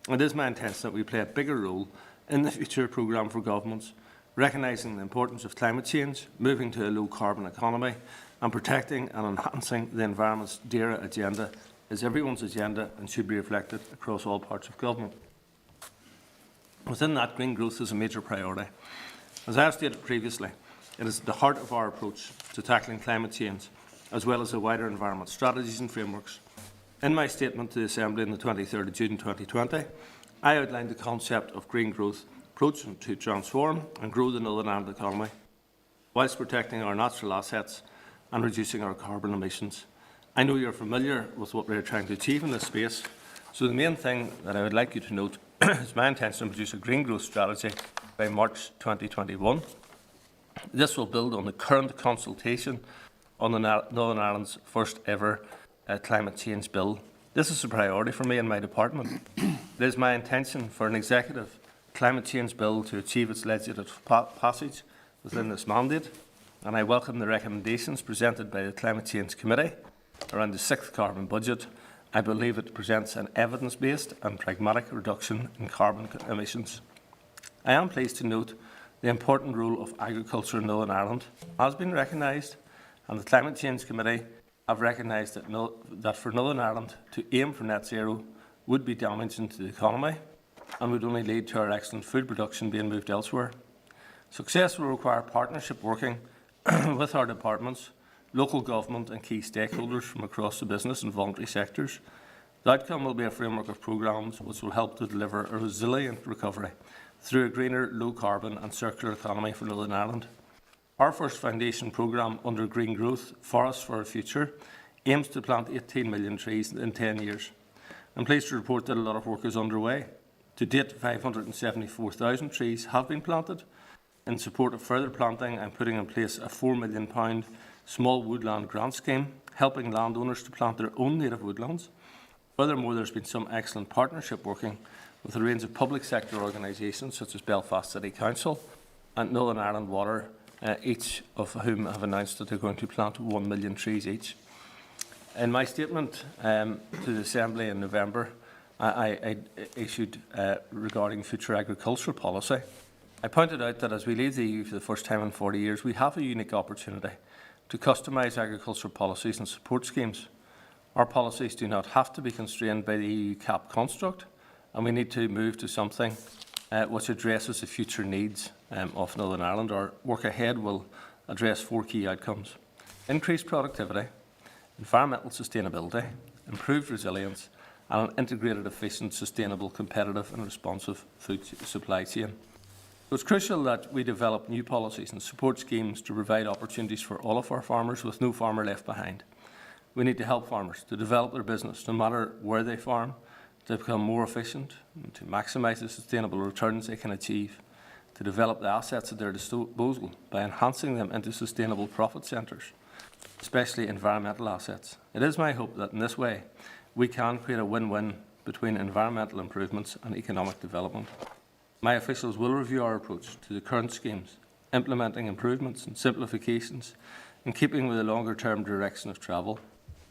It is my intention that we play a bigger role in the future Programme for Governments, recognising the importance of climate change, moving to a low-carbon economy, and protecting and enhancing the environment's DAERA agenda is everyone's agenda and should be reflected across all parts of government. Within that, green growth is a major priority. As I have stated previously, it is at the heart of our approach to tackling climate change, as well as the wider environment strategies and frameworks. In my statement to the Assembly on the 23rd of June 2020, I outlined the concept of green growth approach to transform and grow the Northern Ireland economy, whilst protecting our natural assets and reducing our carbon emissions. I know you are familiar with what we are trying to achieve in this space, so the main thing that I would like you to note is my intention to produce a green growth strategy by March 2021. This will build on the current consultation on the Northern Ireland's first ever climate change bill. This is a priority for me and my department. It is my intention for an executive climate change bill to achieve its legislative passage within this mandate, and I welcome the recommendations presented by the Climate Change Committee around the 6th carbon budget. I believe it presents an evidence-based and pragmatic reduction in carbon emissions. I am pleased to note the important role of agriculture in Northern Ireland has been recognised, and the Climate Change Committee have recognised that for Northern Ireland to aim for net zero would be damaging to the economy and would only lead to our excellent food production being moved elsewhere. Success will require partnership working with our departments, local government and key stakeholders from across the business and voluntary sectors. The outcome will be a framework of programmes which will help to deliver a resilient recovery through a greener, low-carbon and circular economy for Northern Ireland. Our first foundation programme under Green Growth, Forests for a Future, aims to plant 18 million trees in 10 years. I'm pleased to report that a lot of work is underway. To date, 574,000 trees have been planted. In support of further planting, I'm putting in place a £4 million small woodland grant scheme, helping landowners to plant their own native woodlands. Furthermore, there's been some excellent partnership working with a range of public sector organisations such as Belfast City Council and Northern Ireland Water, each of whom have announced that they're going to plant 1 million trees each. In my statement to the Assembly in November, I issued regarding future agricultural policy. I pointed out that as we leave the EU for the first time in 40 years, we have a unique opportunity to customise agricultural policies and support schemes. Our policies do not have to be constrained by the EU CAP construct, and we need to move to something which addresses the future needs of Northern Ireland. Our work ahead will address 4 key outcomes: increased productivity, environmental sustainability, improved resilience, and an integrated, efficient, sustainable, competitive and responsive food supply chain. So it's crucial that we develop new policies and support schemes to provide opportunities for all of our farmers with no farmer left behind. We need to help farmers to develop their business no matter where they farm, to become more efficient, and to maximise the sustainable returns they can achieve, to develop the assets at their disposal by enhancing them into sustainable profit centres, especially environmental assets. It is my hope that in this way we can create a win-win between environmental improvements and economic development. My officials will review our approach to the current schemes, implementing improvements and simplifications in keeping with the longer-term direction of travel.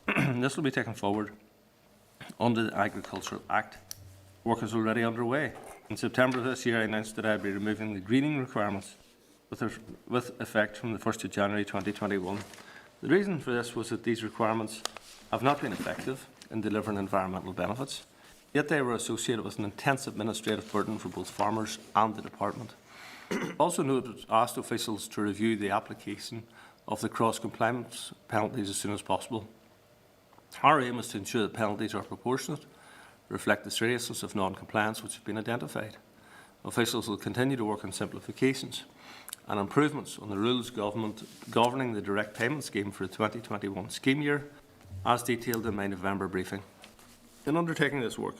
This will be taken forward under the Agricultural Act. Work is already underway. In September this year, I announced that I would be removing the greening requirements with effect from the 1st of January 2021. The reason for this was that these requirements have not been effective in delivering environmental benefits, yet they were associated with an intense administrative burden for both farmers and the department. Also noted, asked officials to review the application of the cross-compliance penalties as soon as possible. Our aim is to ensure that penalties are proportionate, reflect the seriousness of non-compliance which have been identified. Officials will continue to work on simplifications and improvements on the rules governing the direct payment scheme for the 2021 scheme year, as detailed in my November briefing. In undertaking this work,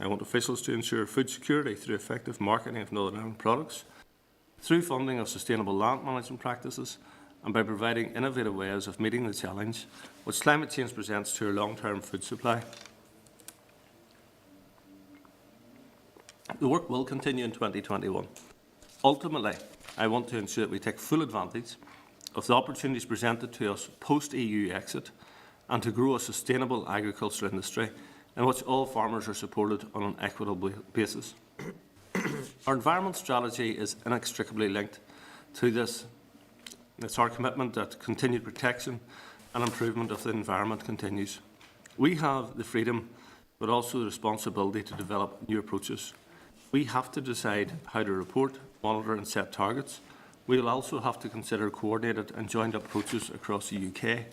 I want officials to ensure food security through effective marketing of Northern Ireland products, through funding of sustainable land management practices, and by providing innovative ways of meeting the challenge which climate change presents to our long-term food supply. The work will continue in 2021. Ultimately, I want to ensure that we take full advantage of the opportunities presented to us post-EU exit and to grow a sustainable agricultural industry in which all farmers are supported on an equitable basis. Our environment strategy is inextricably linked to this. It's our commitment that continued protection and improvement of the environment continues. We have the freedom but also the responsibility to develop new approaches. We have to decide how to report, monitor and set targets. We will also have to consider coordinated and joined up approaches across the UK.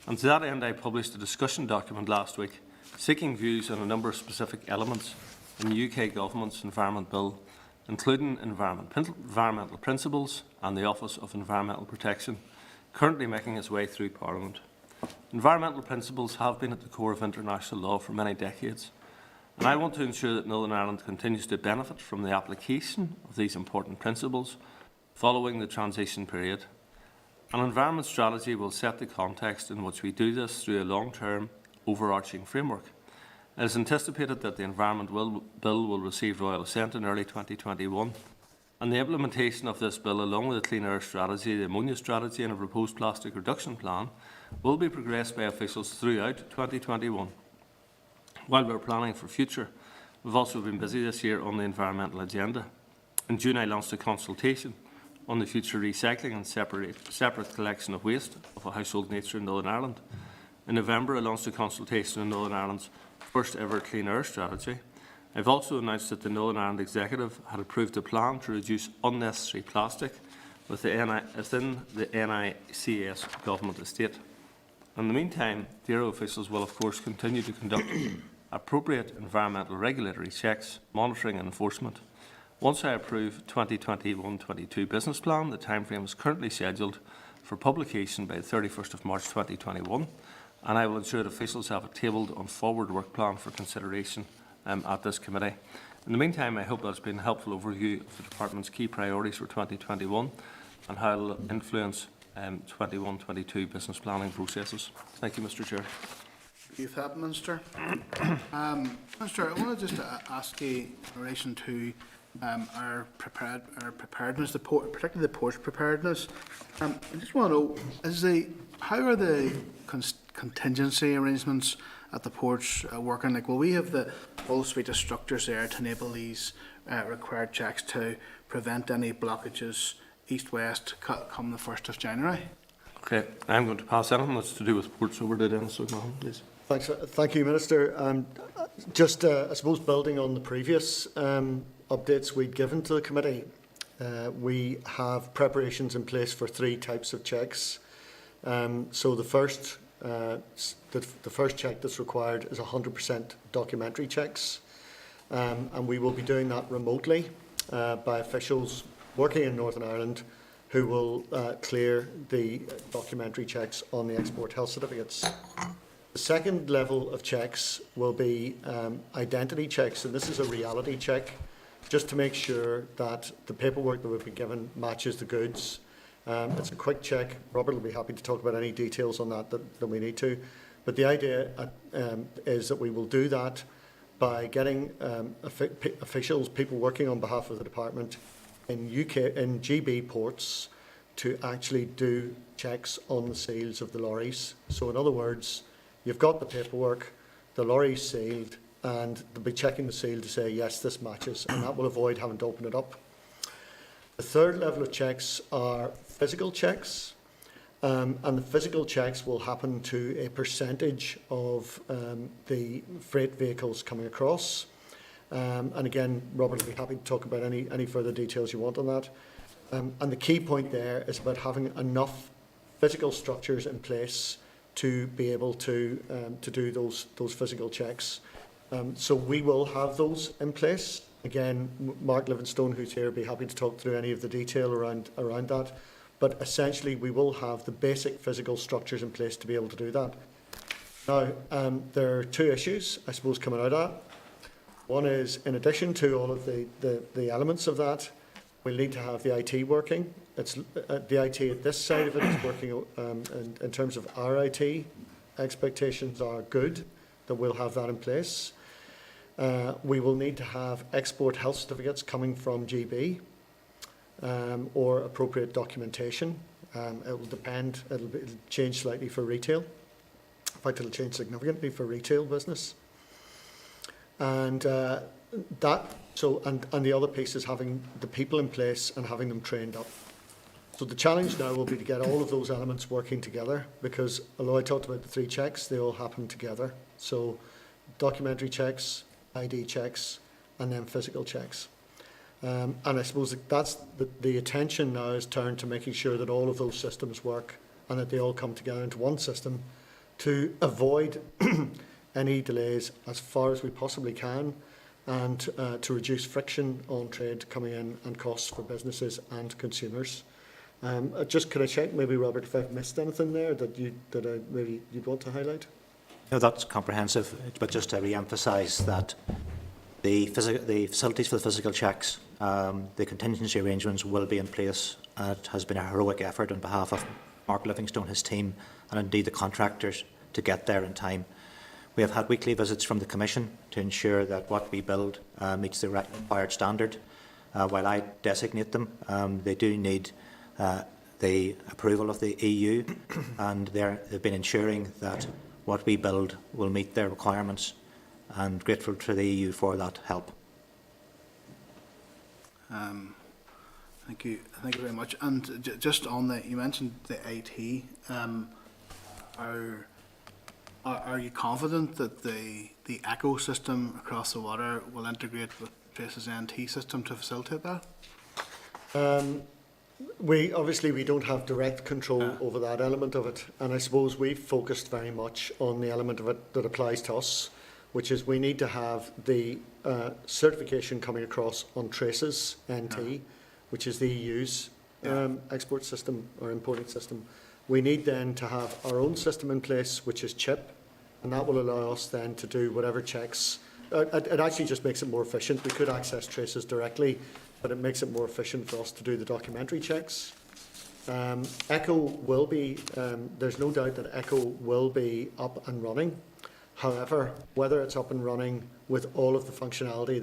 And to that end, I published a discussion document last week seeking views on a number of specific elements in the UK Government's Environment Bill, including environmental principles and the Office of Environmental Protection, currently making its way through Parliament. Environmental principles have been at the core of international law for many decades, and I want to ensure that Northern Ireland continues to benefit from the application of these important principles following the transition period. An environment strategy will set the context in which we do this through a long-term, overarching framework. It is anticipated that the Environment Bill will receive Royal Assent in early 2021, and the implementation of this bill, along with the Clean Air Strategy, the Ammonia Strategy and a proposed plastic reduction plan, will be progressed by officials throughout 2021. While we are planning for future, we have also been busy this year on the environmental agenda. In June, I launched a consultation on the future recycling and separate collection of waste of a household nature in Northern Ireland. In November, I launched a consultation on Northern Ireland's first ever Clean Air Strategy. I have also announced that the Northern Ireland Executive had approved a plan to reduce unnecessary plastic within the NICS government estate. In the meantime, DAERA officials will of course continue to conduct appropriate environmental regulatory checks, monitoring and enforcement. Once I approve 2021-22 business plan, the timeframe is currently scheduled for publication by the 31st of March 2021, and I will ensure that officials have it tabled on forward work plan for consideration at this committee. In the meantime, I hope that has been a helpful overview of the Department's key priorities for 2021 and how it will influence 21-22 business planning processes. Thank you, Mr. Chair. You for that, Minister. Minister, I want to just ask you in relation to our preparedness, particularly the ports preparedness. I just want to know, how are the contingency arrangements at the ports working? Like, will we have the whole suite of structures there to enable these required checks to prevent any blockages east-west come the 1st of January? Okay, I'm going to pass anything that's to do with ports over to Dennis O'Connell, please. Thanks. Thank you, Minister. Just, I suppose, building on the previous updates we'd given to the committee, we have preparations in place for 3 types of checks. So the first check that's required is 100% documentary checks, and we will be doing that remotely by officials working in Northern Ireland who will clear the documentary checks on the export health certificates. The second level of checks will be identity checks, and this is a reality check, just to make sure that the paperwork that we've been given matches the goods. It's a quick check. Robert will be happy to talk about any details on that we need to. But the idea is that we will do that by getting officials, people working on behalf of the department in GB ports to actually do checks on the seals of the lorries. So in other words, you've got the paperwork, the lorry's sealed, and they'll be checking the seal to say, yes, this matches, and that will avoid having to open it up. The third level of checks are physical checks, and the physical checks will happen to a percentage of the freight vehicles coming across. And again, Robert will be happy to talk about any further details you want on that. And the key point there is about having enough physical structures in place to be able to do those physical checks. So we will have those in place. Again, Mark Livingstone, who's here, will be happy to talk through any of the detail around that. But essentially, we will have the basic physical structures in place to be able to do that. Now, there are two issues, I suppose, coming out of that. One is, in addition to all of the elements of that, we'll need to have the IT working. It's the IT at this side of it is working in terms of our IT. Expectations are good that we'll have that in place. We will need to have export health certificates coming from GB or appropriate documentation. It will depend, it'll change slightly for retail. In fact, it'll change significantly for retail business. And the other piece is having the people in place and having them trained up. So the challenge now will be to get all of those elements working together, because although I talked about the three checks, they all happen together. So documentary checks, ID checks, and then physical checks. And I suppose that's the attention now is turned to making sure that all of those systems work and that they all come together into one system to avoid any delays as far as we possibly can, and to reduce friction on trade coming in and costs for businesses and consumers. Just could I check, maybe Robert, if I've missed anything there that maybe you'd want to highlight? No, that's comprehensive, but just to re-emphasise that the facilities for the physical checks, the contingency arrangements will be in place. It has been a heroic effort on behalf of Mark Livingstone, his team, and indeed the contractors to get there in time. We have had weekly visits from the Commission to ensure that what we build meets the required standard. While I designate them, they do need the approval of the EU, and they've been ensuring that what we build will meet their requirements, and grateful to the EU for that help. Thank you very much. And just on you mentioned the IT. Are you confident that the ECHO system across the water will integrate with Trace's NT system to facilitate that? We don't have direct control over that element of it, and I suppose we've focused very much on the element of it that applies to us, which is we need to have the certification coming across on Trace's NT, which is the EU's export system or importing system. We need then to have our own system in place, which is CHIP, and that will allow us then to do whatever checks. It actually just makes it more efficient. We could access Traces directly, but it makes it more efficient for us to do the documentary checks. ECHO will be, there's no doubt that ECHO will be up and running. However, whether it's up and running with all of the functionality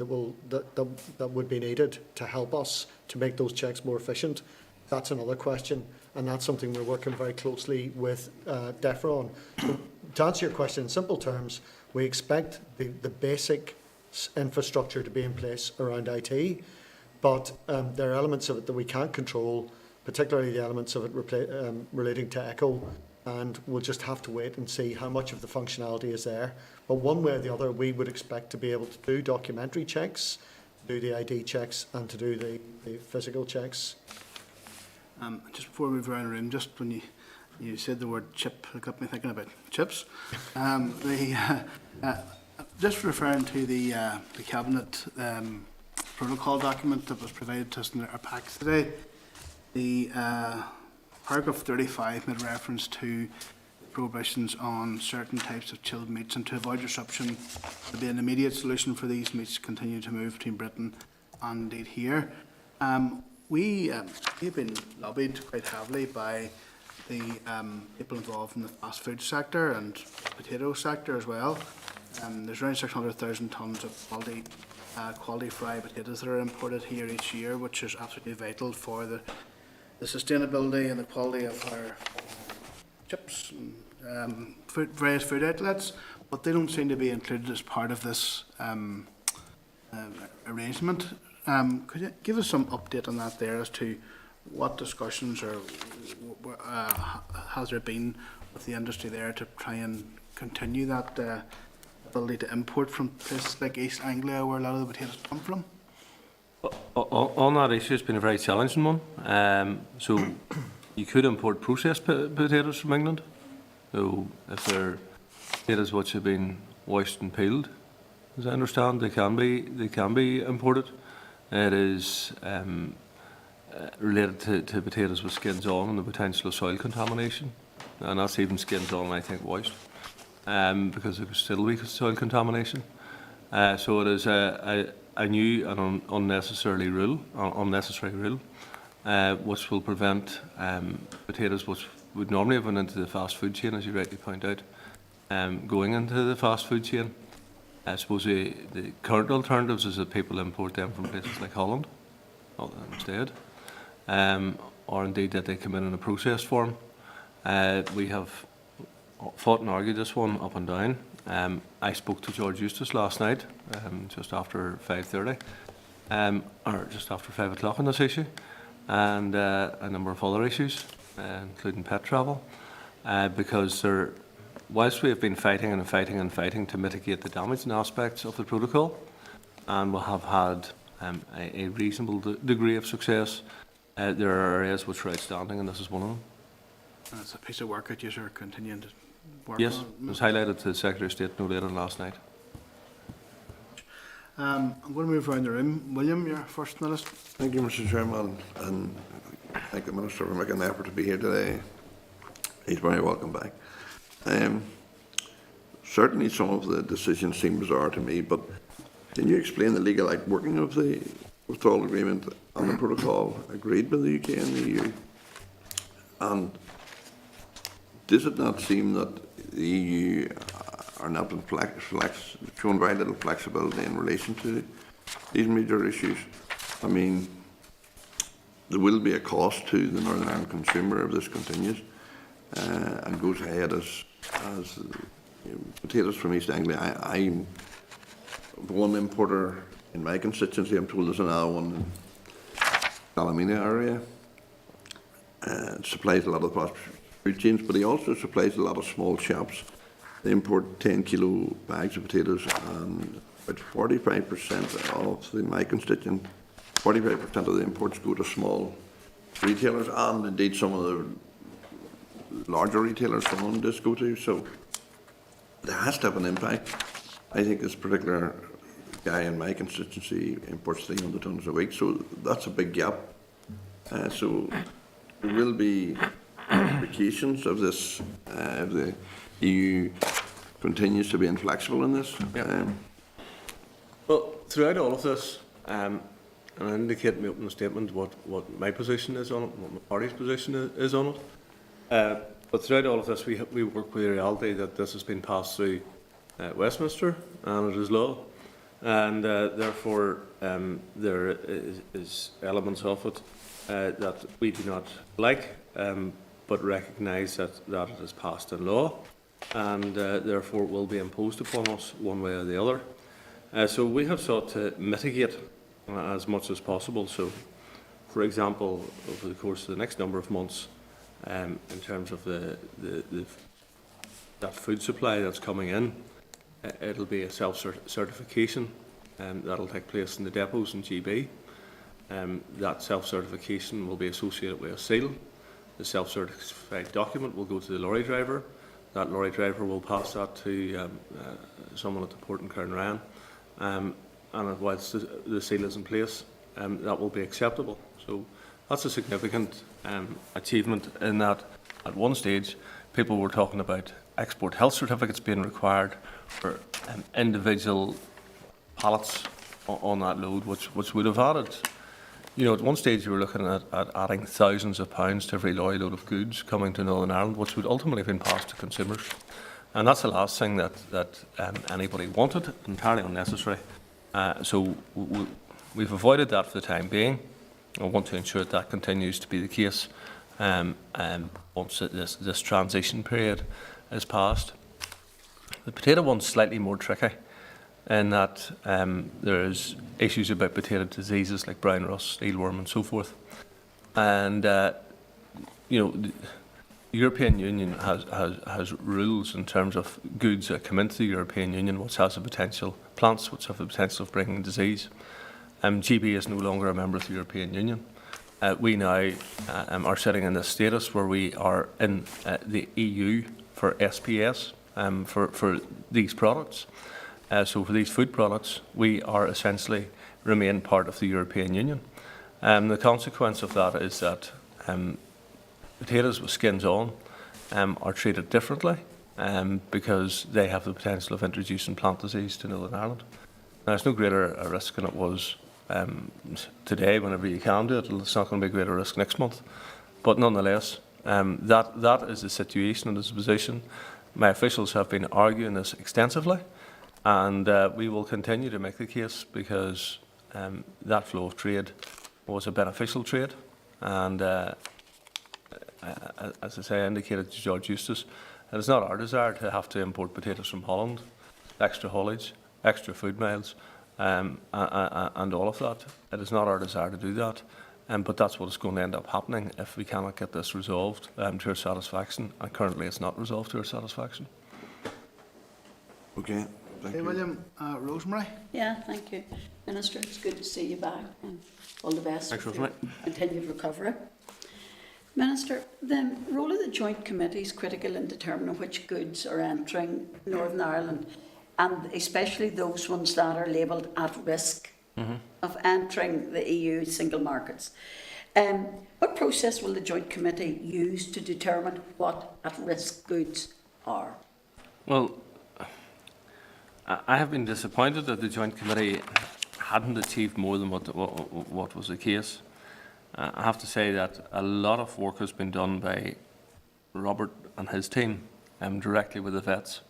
that would be needed to help us to make those checks more efficient, that's another question, and that's something we're working very closely with DAERA on. So to answer your question in simple terms, we expect the basic infrastructure to be in place around IT, but there are elements of it that we can't control, particularly the elements of it relating to ECHO, and we'll just have to wait and see how much of the functionality is there. But one way or the other, we would expect to be able to do documentary checks, do the ID checks, and to do the physical checks. Just before we move around the room, just when you said the word chip, it got me thinking about chips. Just referring to the cabinet protocol document that was provided to us in our packs today. The paragraph 35 made reference to prohibitions on certain types of chilled meats, and to avoid disruption, there will be an immediate solution for these meats to continue to move between Britain and indeed here. We've been lobbied quite heavily by the people involved in the fast food sector and potato sector as well. There's around 600,000 tonnes of quality fried potatoes that are imported here each year, which is absolutely vital for the sustainability and the quality of our chips and various food outlets, but they don't seem to be included as part of this arrangement. Could you give us some update on that there as to what discussions or has there been with the industry there to try and continue that ability to import from places like East Anglia, where a lot of the potatoes come from? On that issue, it's been a very challenging one. So you could import processed potatoes from England. So if they're potatoes which have been washed and peeled, as I understand, they can be imported. It is related to potatoes with skins on and the potential of soil contamination, and that's even skins on, I think, washed, because there could still be soil contamination. So it is a new and unnecessary rule, which will prevent potatoes which would normally have went into the fast food chain, as you rightly point out, going into the fast food chain. I suppose the current alternatives is that people import them from places like Holland instead, or indeed that they come in a processed form. We have fought and argued this one up and down. I spoke to George Eustace last night, just after 5:30, or just after 5 o'clock on this issue, and a number of other issues, including pet travel, because whilst we have been fighting and fighting and fighting to mitigate the damaging aspects of the protocol, and we have had a reasonable degree of success, there are areas which are outstanding, and this is one of them. And it's a piece of work that you are continuing to work Yes, on. it was highlighted to the Secretary of State no later than last night. I'm going to move around the room. William, you're first on the list. Thank you, Mr. Chairman, and thank the Minister for making the effort to be here today. He's very welcome back. Certainly some of the decisions seem bizarre to me, but can you explain the legal working of the withdrawal agreement and the protocol agreed by the UK and the EU? And does it not seem that the EU are not showing very little flexibility in relation to these major issues? I mean, there will be a cost to the Northern Ireland consumer if this continues and goes ahead as potatoes from East Anglia. I'm one importer in my constituency. I'm told there's another one in Ballymena area. It supplies a lot of fast food chains, but he also supplies a lot of small shops. They import 10-kilo bags of potatoes, and about 45% of my constituent, 45% of the imports go to small retailers, and indeed some of the larger retailers some of them just go to. So there has to have an impact. I think this particular guy in my constituency imports 300 tonnes a week, so that's a big gap. So there will be implications of this if the EU continues to be inflexible in this. Yeah. Well, throughout all of this, and I indicate in my opening statement what my position is on it, what my party's position is on it. But throughout all of this, we work with the reality that this has been passed through Westminster, and it is law, and therefore there is elements of it that we do not like, but recognise that it is passed in law, and therefore will be imposed upon us one way or the other. So we have sought to mitigate as much as possible. So, for example, over the course of the next number of months, in terms of that food supply that's coming in, it'll be a self-certification that'll take place in the depots in GB. That self-certification will be associated with a seal. The self-certified document will go to the lorry driver. That lorry driver will pass that to someone at the port in Cairnryan. and whilst the seal is in place, that will be acceptable. So that's a significant achievement in that at one stage people were talking about export health certificates being required for individual pallets on that load, which would have added, you know, at one stage you were looking at adding thousands of pounds to every lorry load of goods coming to Northern Ireland, which would ultimately have been passed to consumers. And that's the last thing that anybody wanted, entirely unnecessary. So we've avoided that for the time being. I want to ensure that continues to be the case once this transition period is passed. The potato one's slightly more tricky in that there's issues about potato diseases like brown rust, eelworm and so forth. And, you know, the European Union has rules in terms of goods that come into the European Union which has the potential, plants which have the potential of bringing disease. GB is no longer a member of the European Union. We now are sitting in this status where we are in the EU for SPS for these products. So for these food products, we are essentially remain part of the European Union. The consequence of that is that potatoes with skins on are treated differently because they have the potential of introducing plant disease to Northern Ireland. Now, there's no greater a risk than it was today, whenever you can do it. It's not going to be a greater risk next month. But nonetheless, that is the situation and is the position. My officials have been arguing this extensively, and we will continue to make the case because that flow of trade was a beneficial trade. And as I say, I indicated to George Eustace, it is not our desire to have to import potatoes from Holland, extra haulage, extra food miles, and all of that. It is not our desire to do that, but that's what is going to end up happening if we cannot get this resolved to our satisfaction, and currently it's not resolved to our satisfaction. Okay, thank Hey, you. William, Rosemary. Yeah, thank you. Minister, it's good to see you back, and all the best Thanks, for your Rosemary. continued recovery. Minister, the role of the joint committee is critical in determining which goods are entering Northern Ireland, and especially those ones that are labelled at risk of entering the EU single markets. What process will the joint committee use to determine what at-risk goods are? Well, I have been disappointed that the joint committee hadn't achieved more than what was the case. I have to say that a lot of work has been done by Robert and his team directly with the vets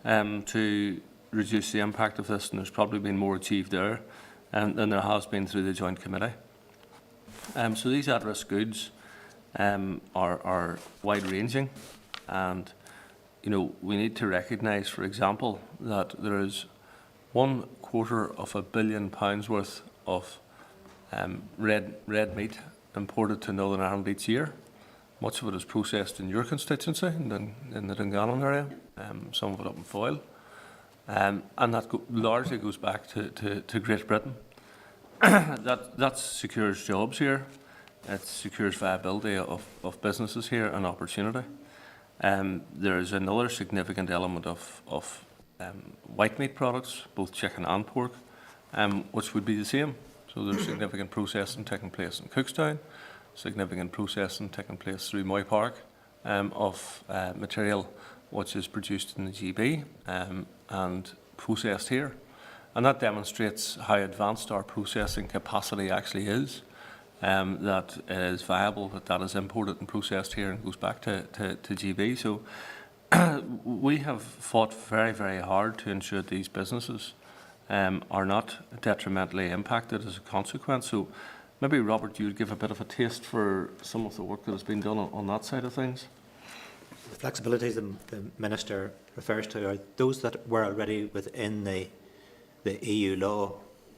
to reduce the impact of this, and there's probably been more achieved there than there has been through the joint committee. So these at-risk goods are wide-ranging, and you know, we need to recognise, for example, that there is £250 million worth of red meat imported to Northern Ireland each year. Much of it is processed in your constituency, in the Dungannon area, some of it up in Foyle. And that largely goes back to Great Britain. that secures jobs here. It secures viability of businesses here and opportunity. There is another significant element of white meat products, both chicken and pork, which would be the same. So there's significant processing taking place in Cookstown, significant processing taking place through Moy Park of material which is produced in the GB and processed here. And that demonstrates how advanced our processing capacity actually is, that it is viable, that is imported and processed here and goes back to GB. So we have fought very, very hard to ensure that these businesses are not detrimentally impacted as a consequence. So maybe, Robert, you would give a bit of a taste for some of the work that has been done on that side of things. The flexibilities the Minister refers to are those that were already within the EU law,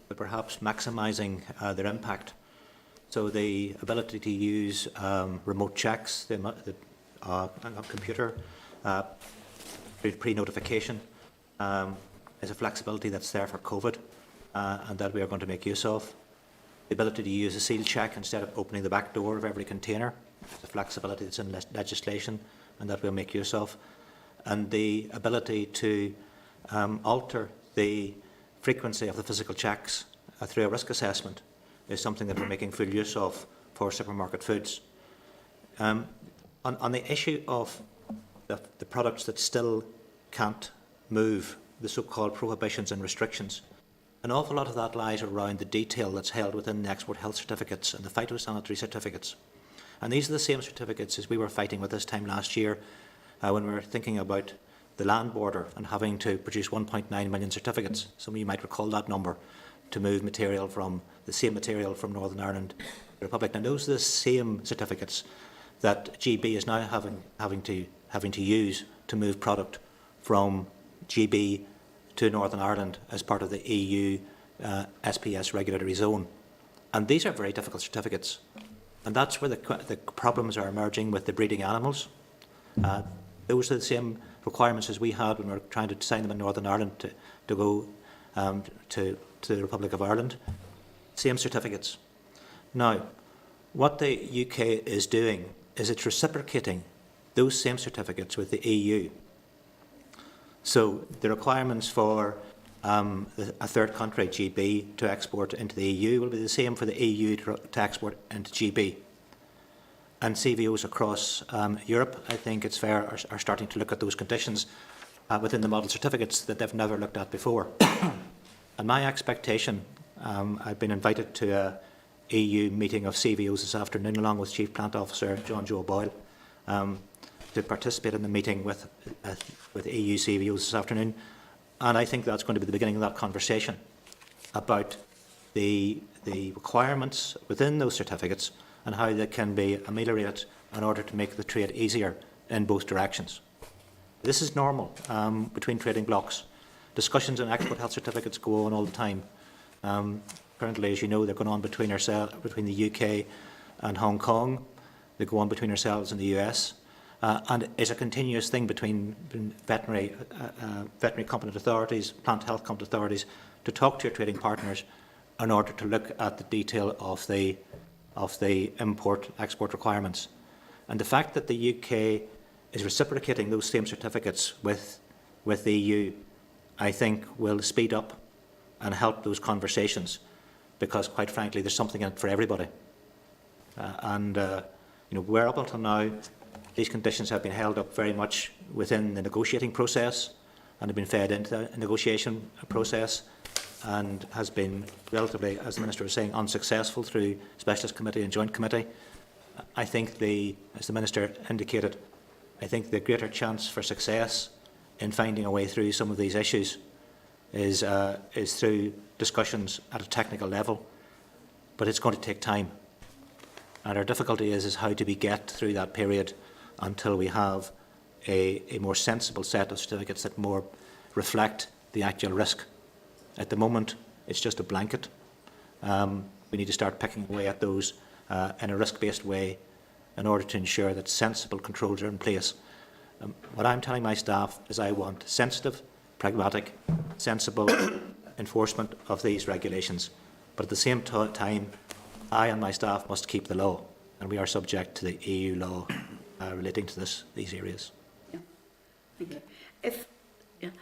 but perhaps maximising their impact. So the ability to use remote checks, the computer, pre-notification, is a flexibility that's there for COVID and that we are going to make use of. The ability to use a seal check instead of opening the back door of every container is a flexibility that's in legislation and that we'll make use of. And the ability to alter the frequency of the physical checks through a risk assessment is something that we're making full use of for supermarket foods. On the issue of the products that still can't move, the so-called prohibitions and restrictions, an awful lot of that lies around the detail that's held within the export health certificates and the phytosanitary certificates. And these are the same certificates as we were fighting with this time last year when we were thinking about the land border and having to produce 1.9 million certificates. Some of you might recall that number, to move material from the same material from Northern Ireland to the Republic. And those are the same certificates that GB is now having to use to move product from GB to Northern Ireland as part of the EU SPS regulatory zone. And these are very difficult certificates. And that's where the problems are emerging with the breeding animals. Those are the same requirements as we had when we were trying to sign them in Northern Ireland to go to the Republic of Ireland. Same certificates. Now, what the UK is doing is it's reciprocating those same certificates with the EU. So the requirements for a third country, GB, to export into the EU will be the same for the EU to export into GB. And CVOs across Europe, I think it's fair, are starting to look at those conditions within the model certificates that they've never looked at before. And my expectation, I've been invited to a EU meeting of CVOs this afternoon, along with Chief Plant Officer John Joe Boyle, to participate in the meeting with EU CVOs this afternoon. And I think that's going to be the beginning of that conversation about the requirements within those certificates and how they can be ameliorated in order to make the trade easier in both directions. This is normal between trading blocs. Discussions on export health certificates go on all the time. Currently, as you know, they're going on between the UK and Hong Kong. They go on between ourselves and the US. And it's a continuous thing between veterinary competent authorities, plant health competent authorities, to talk to your trading partners in order to look at the detail of the import-export requirements. And the fact that the UK is reciprocating those same certificates with the EU, I think, will speed up and help those conversations, because, quite frankly, there's something in it for everybody. Where up until now, these conditions have been held up very much within the negotiating process and have been fed into the negotiation process, and has been relatively, as the Minister was saying, unsuccessful through Specialist Committee and Joint Committee. I think as the Minister indicated, I think the greater chance for success in finding a way through some of these issues is through discussions at a technical level, but it's going to take time. And our difficulty is how do we get through that period until we have a more sensible set of certificates that more reflect the actual risk. At the moment, it's just a blanket. We need to start picking away at those in a risk-based way in order to ensure that sensible controls are in place. What I'm telling my staff is I want sensitive, pragmatic, sensible enforcement of these regulations. But at the same time, I and my staff must keep the law, and we are subject to the EU law relating to these areas. Yeah. Thank you.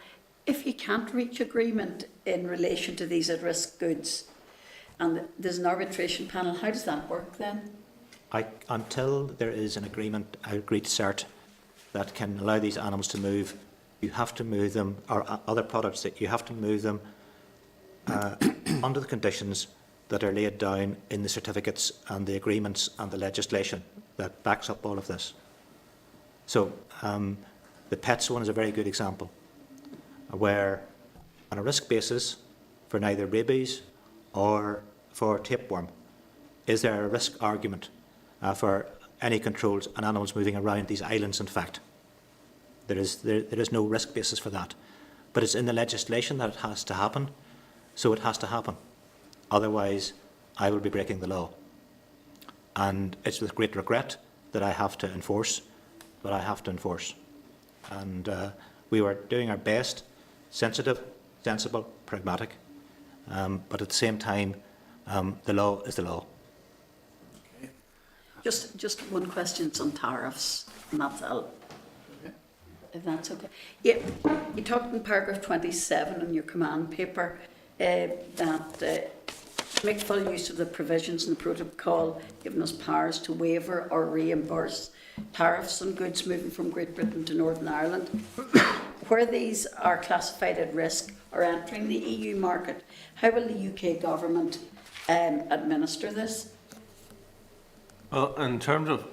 If you can't reach agreement in relation to these at-risk goods, and there's an arbitration panel, how does that work then? Until there is an agreement, agreed cert, that can allow these animals to move, you have to move them, or other products, that you have to move them under the conditions that are laid down in the certificates and the agreements and the legislation that backs up all of this. So the pets one is a very good example, where on a risk basis for neither rabies or for tapeworm, is there a risk argument for any controls on animals moving around these islands? In fact, there is no risk basis for that. But it's in the legislation that it has to happen, so it has to happen. Otherwise, I will be breaking the law. And it's with great regret that I have to enforce, but I have to enforce. And we were doing our best, sensitive, sensible, pragmatic, but at the same time, the law is the law. Okay. Just one question on tariffs, and that's all. Okay. If that's okay. Yeah, you talked in paragraph 27 on your command paper that make full use of the provisions in the protocol, giving us powers to waiver or reimburse tariffs on goods moving from Great Britain to Northern Ireland, where these are classified at risk or entering the EU market. How will the UK government administer this? Well, in terms of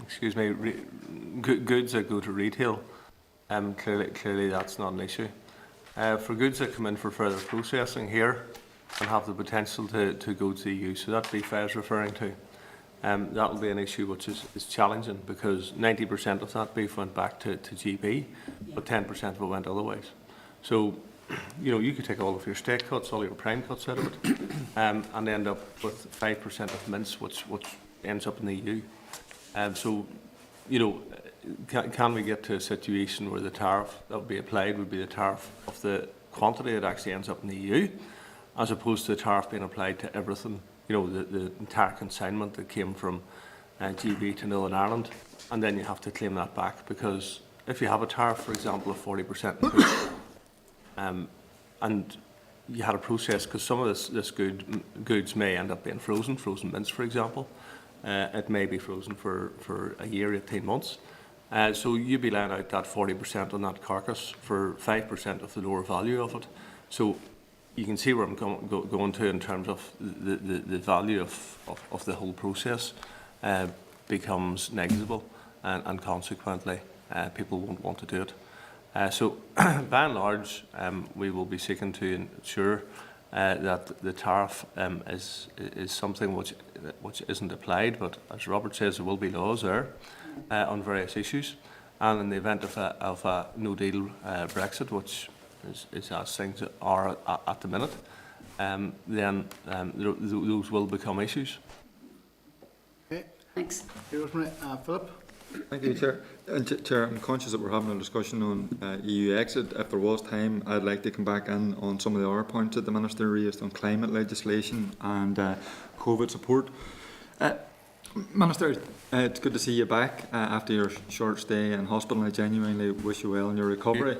excuse me, goods that go to retail, clearly that's not an issue. For goods that come in for further processing here and have the potential to go to the EU, so that beef I was referring to, that will be an issue which is challenging, because 90% of that beef went back to GB, but 10% of it went otherwise. So, you could take all of your steak cuts, all your prime cuts out of it, and end up with 5% of mince, which ends up in the EU. So, can we get to a situation where the tariff that would be applied would be the tariff of the quantity that actually ends up in the EU, as opposed to the tariff being applied to everything, the entire consignment that came from GB to Northern Ireland, and then you have to claim that back, because if you have a tariff, for example, of 40%, and you had a process, because some of this goods may end up being frozen mince, for example. It may be frozen for a year, 18 months. So you'd be laying out that 40% on that carcass for 5% of the lower value of it. So you can see where I'm going to in terms of the value of the whole process becomes negligible, and consequently people won't want to do it. So by and large, we will be seeking to ensure that the tariff is something which isn't applied, but as Robert says, there will be laws there on various issues, and in the event of a no-deal Brexit, which is as things are at the minute, then those will become issues. Okay. Thanks. Philip. Thank you, Chair. Chair, I'm conscious that we're having a discussion on EU exit. If there was time, I'd like to come back in on some of the other points that the Minister raised on climate legislation and COVID support. Minister, it's good to see you back after your short stay in hospital, and I genuinely wish you well in your recovery.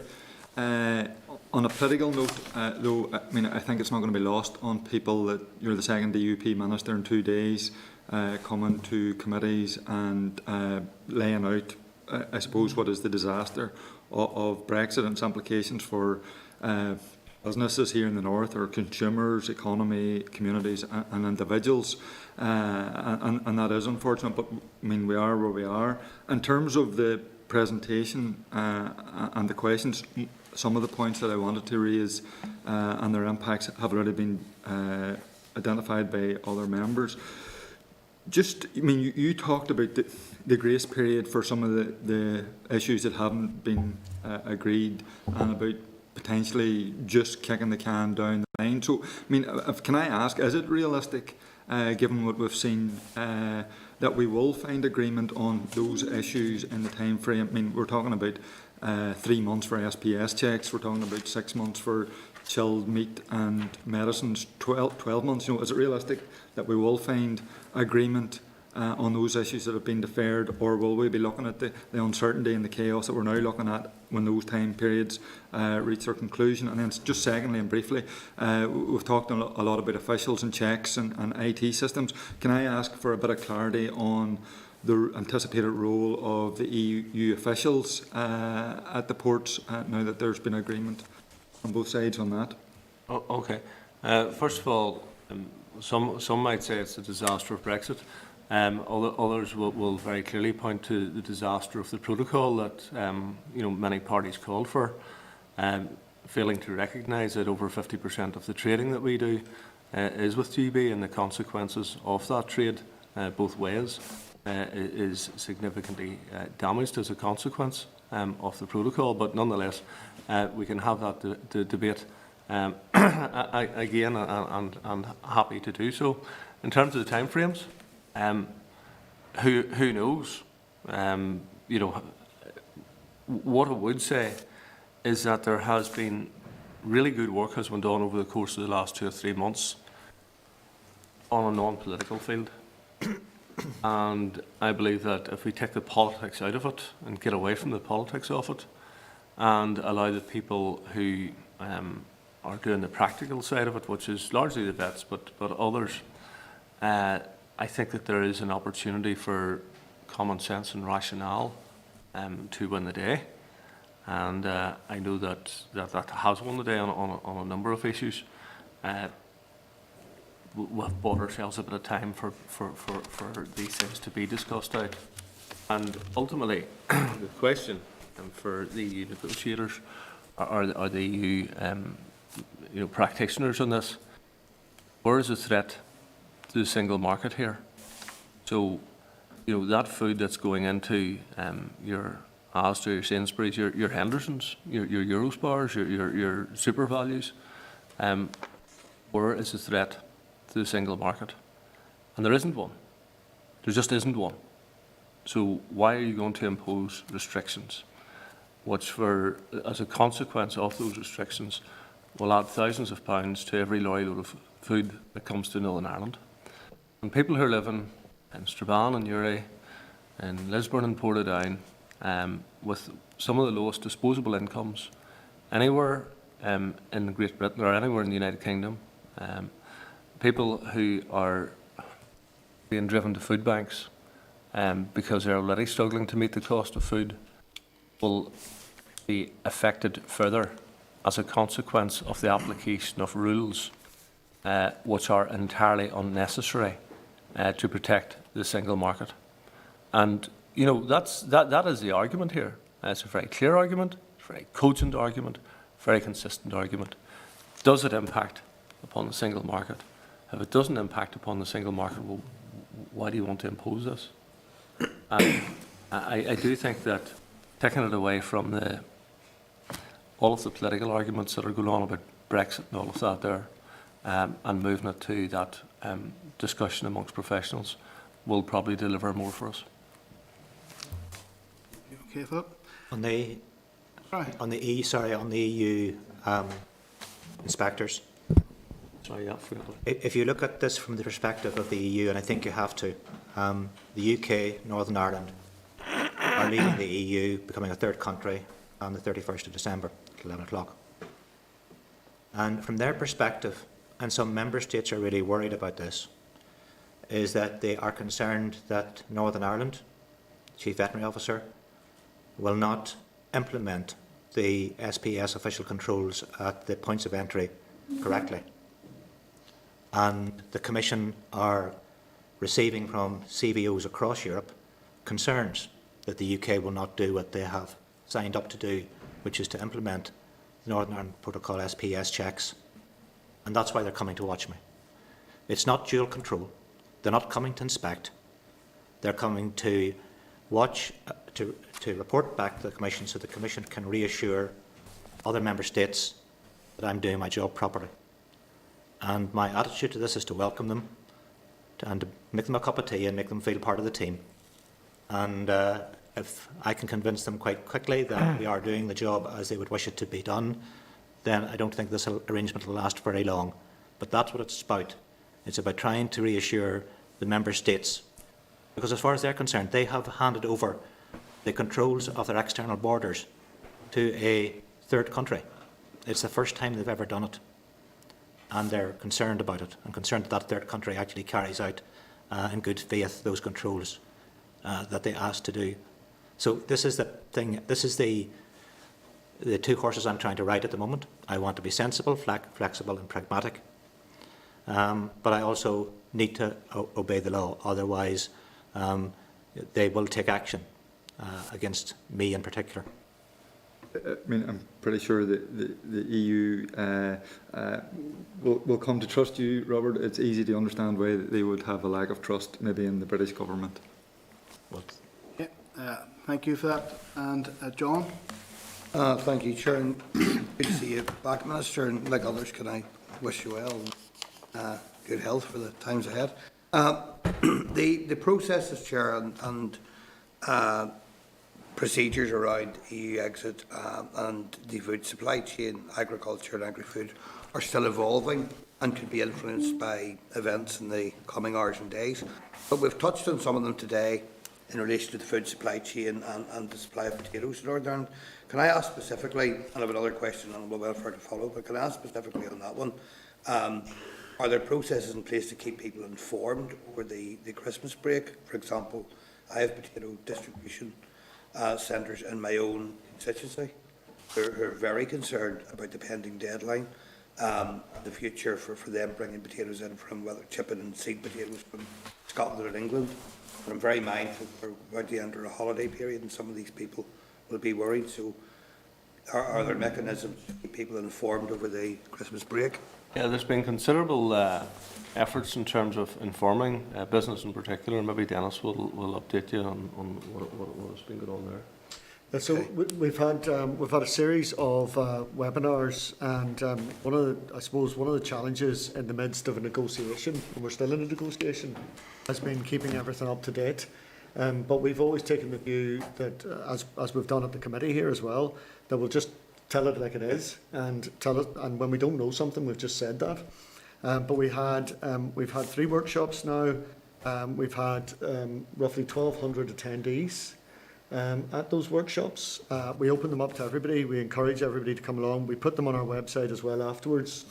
On a political note, though, I think it's not going to be lost on people that you're the second DUP Minister in 2 days, coming to committees and laying out, I suppose, what is the disaster of Brexit and its implications for businesses here in the north, or consumers, economy, communities and individuals. And that is unfortunate, but we are where we are. In terms of the presentation and the questions, some of the points that I wanted to raise and their impacts have already been identified by other members. Just, you talked about the grace period for some of the issues that haven't been agreed, and about potentially just kicking the can down the line. So, can I ask, is it realistic, given what we've seen, that we will find agreement on those issues in the time frame? We're talking about 3 months for SPS checks, we're talking about 6 months for chilled meat and medicines, 12 months. Is it realistic that we will find agreement on those issues that have been deferred, or will we be looking at the uncertainty and the chaos that we're now looking at when those time periods reach their conclusion? And then just secondly and briefly, we've talked a lot about officials and checks and IT systems. Can I ask for a bit of clarity on the anticipated role of the EU officials at the ports now that there's been agreement on both sides on that? Oh, okay. First of all, some might say it's a disaster of Brexit. Others will very clearly point to the disaster of the protocol that many parties called for, failing to recognise that over 50% of the trading that we do is with GB, and the consequences of that trade both ways is significantly damaged as a consequence of the protocol. But nonetheless, we can have that debate again, and happy to do so. In terms of the timeframes, who knows? What I would say is that there has been really good work has been done over the course of the last 2 or 3 months on a non-political field. And I believe that if we take the politics out of it and get away from the politics of it, and allow the people who are doing the practical side of it, which is largely the vets, but others, I think that there is an opportunity for common sense and rationale to win the day. And I know that has won the day on a number of issues. We've bought ourselves a bit of time for these things to be discussed out. And ultimately, the question for the EU negotiators or the EU practitioners on this, where is the threat to the single market here? So, that food that's going into your Asda, your Sainsbury's, your Hendersons, your Eurospars, your Super Values, where is the threat to the single market? And there isn't one. There just isn't one. So why are you going to impose restrictions, which as a consequence of those restrictions, will add thousands of pounds to every lorry load of food that comes to Northern Ireland? And people who are living in Strabane and Uri, in Lisburn and Portadown, with some of the lowest disposable incomes anywhere in Great Britain or anywhere in the United Kingdom, people who are being driven to food banks because they're already struggling to meet the cost of food, will be affected further as a consequence of the application of rules which are entirely unnecessary to protect the single market. And that is the argument here. It's a very clear argument, a very cogent argument, very consistent argument. Does it impact upon the single market? If it doesn't impact upon the single market, well, why do you want to impose this? And I do think that taking it away from all of the political arguments that are going on about Brexit and all of that there, and moving it to that discussion amongst professionals will probably deliver more for us. You okay, Philip? On the EU inspectors. Sorry, yeah, forgot that. If you look at this from the perspective of the EU, and I think you have to, the UK, Northern Ireland, are leaving the EU, becoming a third country on the 31st of December at 11 o'clock. And from their perspective, and some member states are really worried about this, is that they are concerned that Northern Ireland, Chief Veterinary Officer, will not implement the SPS official controls at the points of entry correctly. And the Commission are receiving from CVOs across Europe concerns that the UK will not do what they have signed up to do, which is to implement the Northern Ireland Protocol SPS checks. And that's why they're coming to watch me. It's not dual control. They're not coming to inspect. They're coming to watch, to report back to the Commission so the Commission can reassure other member states that I'm doing my job properly. And my attitude to this is to welcome them and to make them a cup of tea and make them feel part of the team. And if I can convince them quite quickly that we are doing the job as they would wish it to be done, then I don't think this arrangement will last very long. But that's what it's about. It's about trying to reassure the member states. Because as far as they're concerned, they have handed over the controls of their external borders to a third country. It's the first time they've ever done it. And they're concerned about it, and concerned that that third country actually carries out in good faith those controls that they asked to do. So this is the thing, this is the two horses I'm trying to ride at the moment. I want to be sensible, flexible and pragmatic. But I also need to obey the law, otherwise they will take action against me in particular. I mean, I'm pretty sure that the EU will come to trust you, Robert. It's easy to understand why they would have a lack of trust maybe in the British government. Yeah, thank you for that. And John? Thank you, Chair, and good to see you back, Minister, and like others, can I wish you well and good health for the times ahead. The processes, Chair, and procedures around EU exit and the food supply chain, agriculture and agri-food are still evolving and could be influenced by events in the coming hours and days. But we've touched on some of them today in relation to the food supply chain and the supply of potatoes in Northern Ireland. Can I ask specifically, and I have another question on animal welfare to follow, but can I ask specifically on that one, are there processes in place to keep people informed over the Christmas break? For example, I have potato distribution centres in my own constituency who are very concerned about the pending deadline, the future for them bringing potatoes in from whether chipping and seed potatoes from Scotland or England. But I'm very mindful we're about to enter a holiday period and some of these people will be worried. So are there mechanisms to keep people informed over the Christmas break? Yeah, there's been considerable efforts in terms of informing business in particular. Maybe Dennis will update you on what has been going on there. So we've had a series of webinars, and one of the challenges in the midst of a negotiation, and we're still in a negotiation, has been keeping everything up to date. But we've always taken the view that, as we've done at the committee here as well, that we'll just tell it like it is, and tell it. And when we don't know something, we've just said that. But we've had 3 workshops now. We've had roughly 1,200 attendees at those workshops. We open them up to everybody. We encourage everybody to come along. We put them on our website as well afterwards,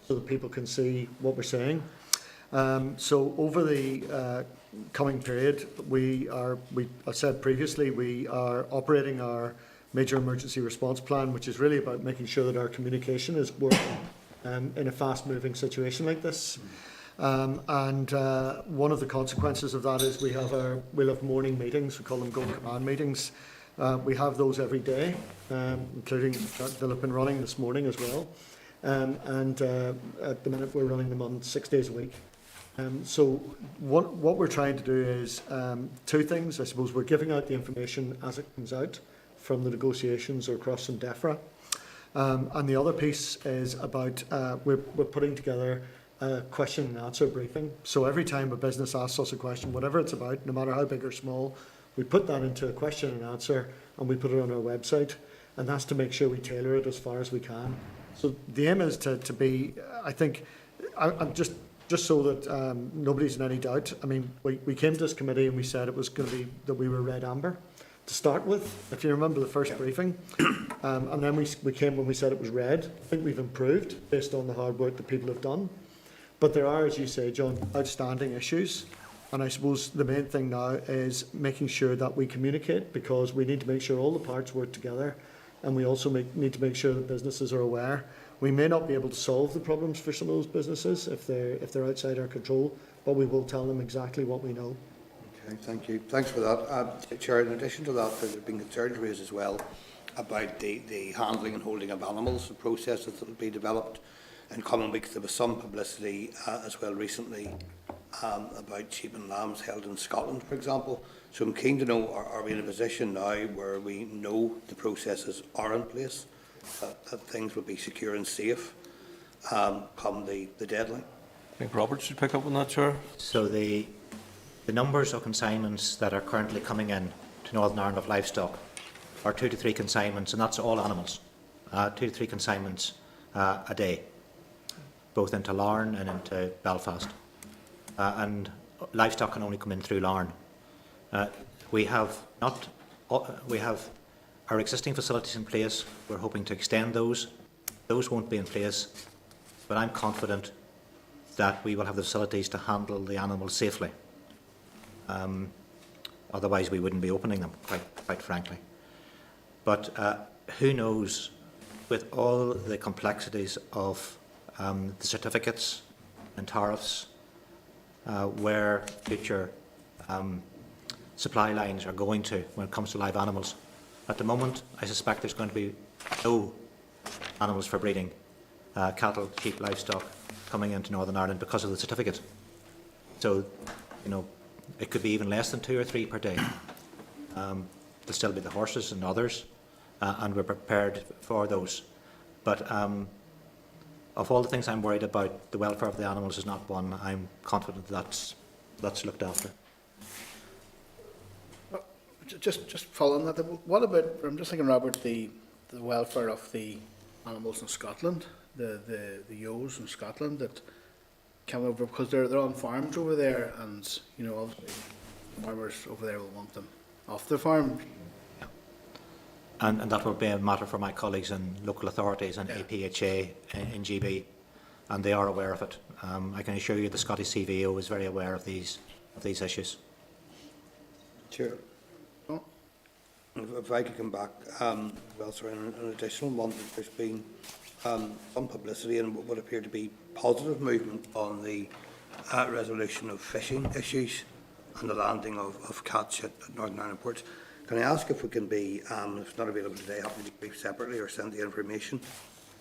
so that people can see what we're saying. So over the coming period, I said previously, we are operating our major emergency response plan, which is really about making sure that our communication is working in a fast-moving situation like this. And one of the consequences of that is we'll have morning meetings. We call them Go Command meetings. We have those every day, including they'll have been running this morning as well. And at the minute we're running them on 6 days a week. So what we're trying to do is 2 things. I suppose we're giving out the information as it comes out from the negotiations or across from DEFRA. And the other piece is about we're putting together a question and answer briefing. So every time a business asks us a question, whatever it's about, no matter how big or small, we put that into a question and answer and we put it on our website. And that's to make sure we tailor it as far as we can. So the aim is to be, I think, I'm just so that nobody's in any doubt. I mean, we came to this committee and we said it was going to be that we were red amber to start with, if you remember the first briefing. And then we came when we said it was red. I think we've improved based on the hard work that people have done. But there are, as you say, John, outstanding issues. And I suppose the main thing now is making sure that we communicate, because we need to make sure all the parts work together. And we also need to make sure that businesses are aware. We may not be able to solve the problems for some of those businesses if they're outside our control, but we will tell them exactly what we know. Okay, thank you. Thanks for that. Chair, in addition to that, there have been concerns raised as well about the handling and holding of animals, the processes that will be developed. In coming weeks, there was some publicity as well recently about sheep and lambs held in Scotland, for example. So I'm keen to know, are we in a position now where we know the processes are in place, that things will be secure and safe come the deadline? I think Robert should pick up on that, Chair. So the numbers of consignments that are currently coming in to Northern Ireland of livestock are 2 to 3 consignments, and that's all animals. 2 to 3 consignments a day, both into Larne and into Belfast. And livestock can only come in through Larne. We have our existing facilities in place. We're hoping to extend those. Those won't be in place, but I'm confident that we will have the facilities to handle the animals safely. Otherwise, we wouldn't be opening them, quite frankly. But who knows, with all the complexities of the certificates and tariffs, where future supply lines are going to when it comes to live animals. At the moment, I suspect there's going to be no animals for breeding, cattle, sheep, livestock, coming into Northern Ireland because of the certificate. So, it could be even less than 2 or 3 per day. There'll still be the horses and others, and we're prepared for those. But of all the things I'm worried about, the welfare of the animals is not one. I'm confident that's looked after. Just following that, what about, I'm just thinking, Robert, the welfare of the animals in Scotland, the ewes in Scotland that come over, because they're on farms over there, and obviously farmers over there will want them off their farm. And that will be a matter for my colleagues in local authorities and APHA in GB, and they are aware of it. I can assure you the Scottish CVO is very aware of these issues. Chair. If I could come back, well, sorry, an additional one, there's been some publicity and what would appear to be positive movement on the resolution of fishing issues and the landing of catch at Northern Ireland ports. Can I ask if we can be, if it's not available today, have to be briefed separately or send the information?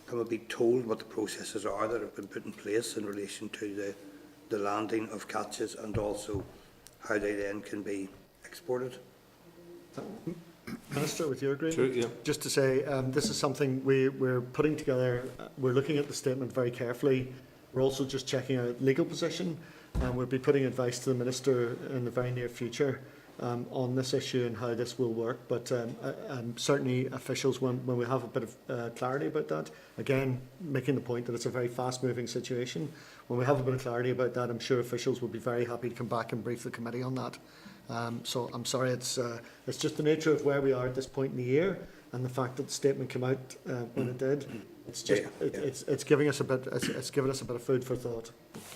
Can we be told what the processes are that have been put in place in relation to the landing of catches and also how they then can be exported? Minister, with your agreement, Sure, yeah. just to say, this is something we're putting together. We're looking at the statement very carefully. We're also just checking out legal position, and we'll be putting advice to the Minister in the very near future on this issue and how this will work. But certainly officials, when we have a bit of clarity about that, again, making the point that it's a very fast-moving situation, when we have a bit of clarity about that, I'm sure officials will be very happy to come back and brief the committee on that. So I'm sorry, it's just the nature of where we are at this point in the year, and the fact that the statement came out when it did. It's just it's giving us a bit of food for thought.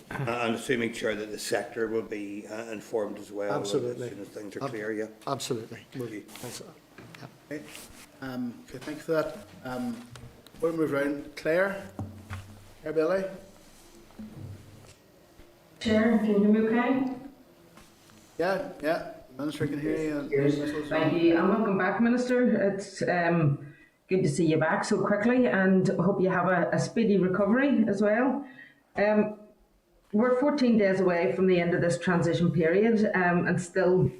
And assuming, Chair, that the sector will be informed as well. Absolutely. As soon as things are clear, yeah. Absolutely. Thank you. Okay, okay, thank you for that. We'll move around. Claire Bailey. Chair, can you hear me okay? Yeah, Minister can hear you. Cheers. Thank you, and welcome back, Minister. It's good to see you back so quickly, and hope you have a speedy recovery as well. We're 14 days away from the end of this transition period, and still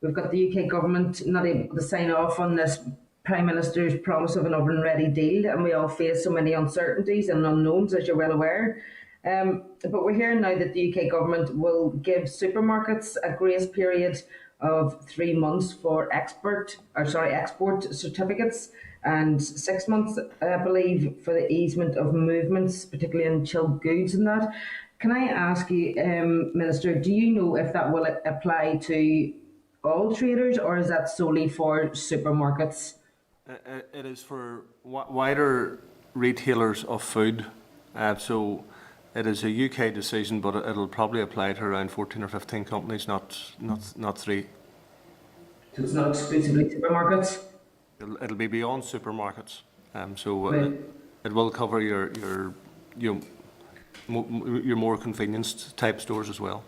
we've got the UK government not able to sign off on this Prime Minister's promise of an oven-ready deal, and we all face so many uncertainties and unknowns, as you're well aware. But we're hearing now that the UK government will give supermarkets a grace period of 3 months for export certificates, and 6 months, I believe, for the easement of movements, particularly in chilled goods and that. Can I ask you, Minister, do you know if that will apply to all traders, or is that solely for supermarkets? It is for wider retailers of food. So it is a UK decision, but it'll probably apply to around 14 or 15 companies, not 3. So it's not exclusively supermarkets? It'll be beyond supermarkets. So Right. it will cover your more convenience type stores as well.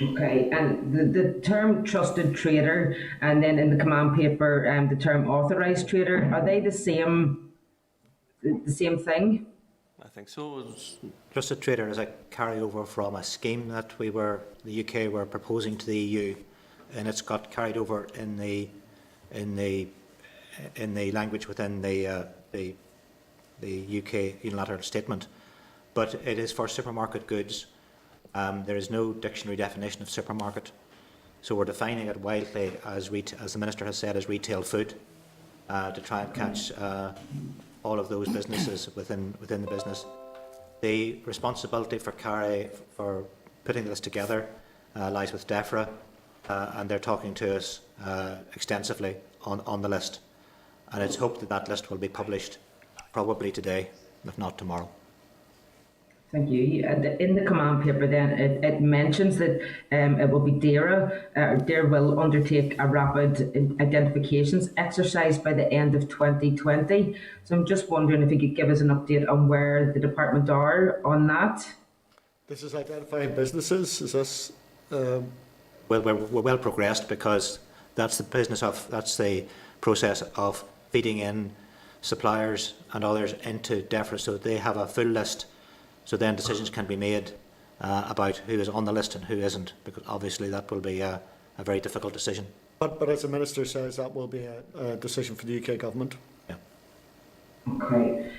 Okay, and the term trusted trader, and then in the command paper, the term authorised trader, are they the same thing? I think so. Trusted trader is a carryover from a scheme that the UK were proposing to the EU, and it's got carried over in the language within the UK unilateral statement. But it is for supermarket goods. There is no dictionary definition of supermarket, so we're defining it widely as the Minister has said, as retail food, to try and catch all of those businesses within the business. The responsibility for putting this together lies with DAERA, and they're talking to us extensively on the list. And it's hoped that list will be published probably today, if not tomorrow. Thank you. In the command paper then, it mentions that it will be DAERA. DAERA will undertake a rapid identifications exercise by the end of 2020. So I'm just wondering if you could give us an update on where the department are on that. This is identifying businesses. Is this? Well, we're well progressed, because that's the process of feeding in suppliers and others into DAERA, so they have a full list. So then decisions can be made about who is on the list and who isn't, because obviously that will be a very difficult decision. But as the Minister says, that will be a decision for the UK government. Yeah. Okay.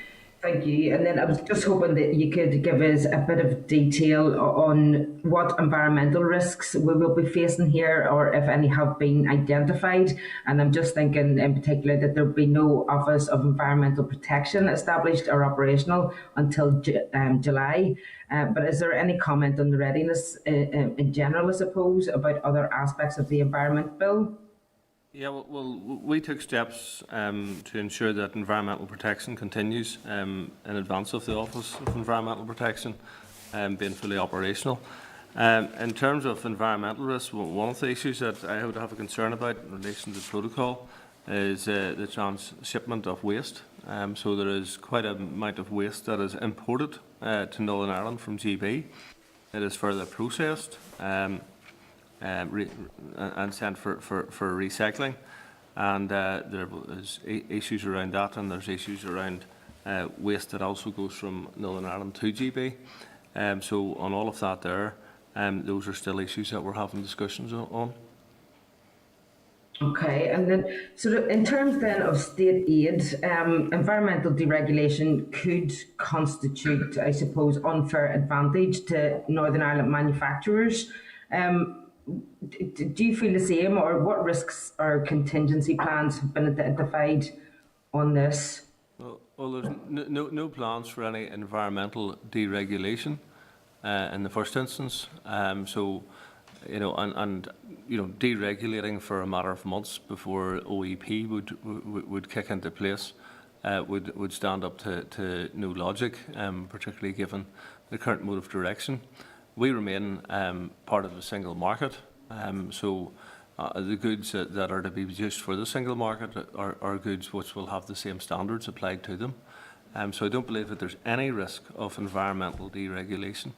Thank you. And then I was just hoping that you could give us a bit of detail on what environmental risks we will be facing here, or if any have been identified. And I'm just thinking in particular that there will be no Office of Environmental Protection established or operational until July. But is there any comment on the readiness in general, I suppose, about other aspects of the Environment Bill? Yeah, well, we took steps to ensure that environmental protection continues in advance of the Office of Environmental Protection being fully operational. In terms of environmental risk, one of the issues that I would have a concern about in relation to the protocol is the transshipment of waste. So there is quite an amount of waste that is imported to Northern Ireland from GB. It is further processed and sent for recycling, and there is issues around that, and there's issues around waste that also goes from Northern Ireland to GB. So on all of that there, those are still issues that we're having discussions on. Okay, and then sort of in terms then of state aid, environmental deregulation could constitute, I suppose, unfair advantage to Northern Ireland manufacturers. Do you feel the same, or what risks or contingency plans have been identified on this? Well, there's no plans for any environmental deregulation in the first instance. So, you know, and you know, deregulating for a matter of months before OEP would kick into place would stand up to no logic, particularly given the current mode of direction. We remain part of the single market, so the goods that are to be produced for the single market are goods which will have the same standards applied to them. So I don't believe that there's any risk of environmental deregulation.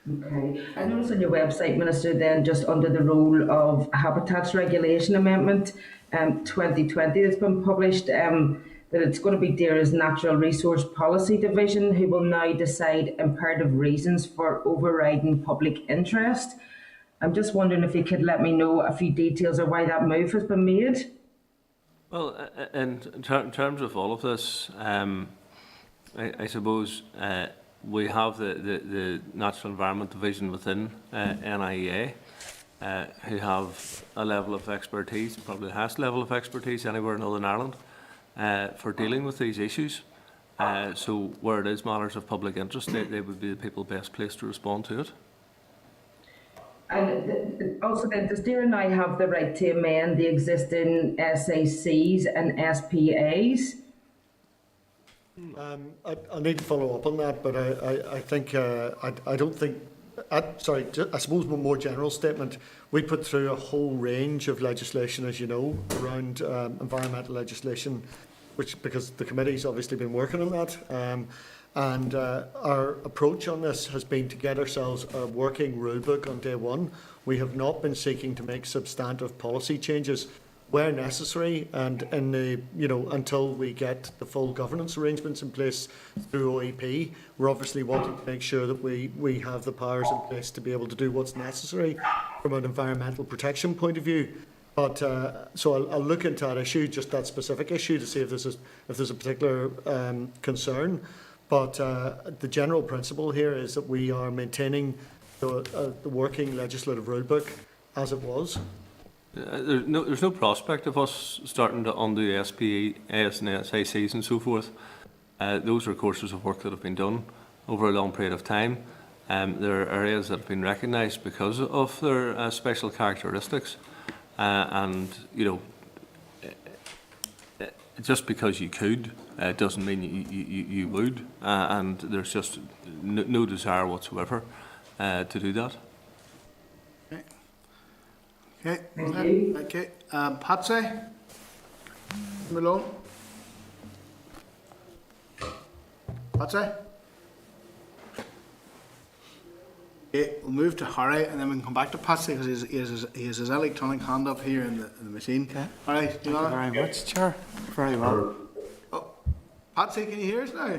Okay. I noticed on your website, Minister, then just under the role of Habitats Regulation Amendment 2020 that's been published, that it's going to be DAERA's Natural Resource Policy Division who will now decide imperative reasons for overriding public interest. I'm just wondering if you could let me know a few details of why that move has been made. Well, in terms of all of this, I suppose we have the Natural Environment Division within NIEA who have a level of expertise, probably the highest level of expertise anywhere in Northern Ireland, for dealing with these issues. So where it is matters of public interest, they would be the people best placed to respond to it. And also then, does DAERA now have the right to amend the existing SACs and SPAs? I need to follow up on that, but I think, I don't think, sorry, I suppose one more general statement. We put through a whole range of legislation, as you know, around environmental legislation, which, because the committee's obviously been working on that. And our approach on this has been to get ourselves a working rulebook on day one. We have not been seeking to make substantive policy changes where necessary, and in the, you know, until we get the full governance arrangements in place through OEP, we're obviously wanting to make sure that we have the powers in place to be able to do what's necessary from an environmental protection point of view. But so I'll look into that issue, just that specific issue, to see if there's a particular concern. But the general principle here is that we are maintaining the working legislative rulebook as it was. There's no prospect of us starting to undo SPAs and SACs and so forth. Those are courses of work that have been done over a long period of time. There are areas that have been recognised because of their special characteristics, and you know, just because you could doesn't mean you would, and there's just no desire whatsoever to do that. Okay, okay. Patsy Malone. Patsy. Okay, we'll move to Harry, and then we can come back to Patsy because he has his electronic hand up here in the machine. Okay. All right. Thank you very much, Chair. Very well. Oh, Patsy, can you hear us now? I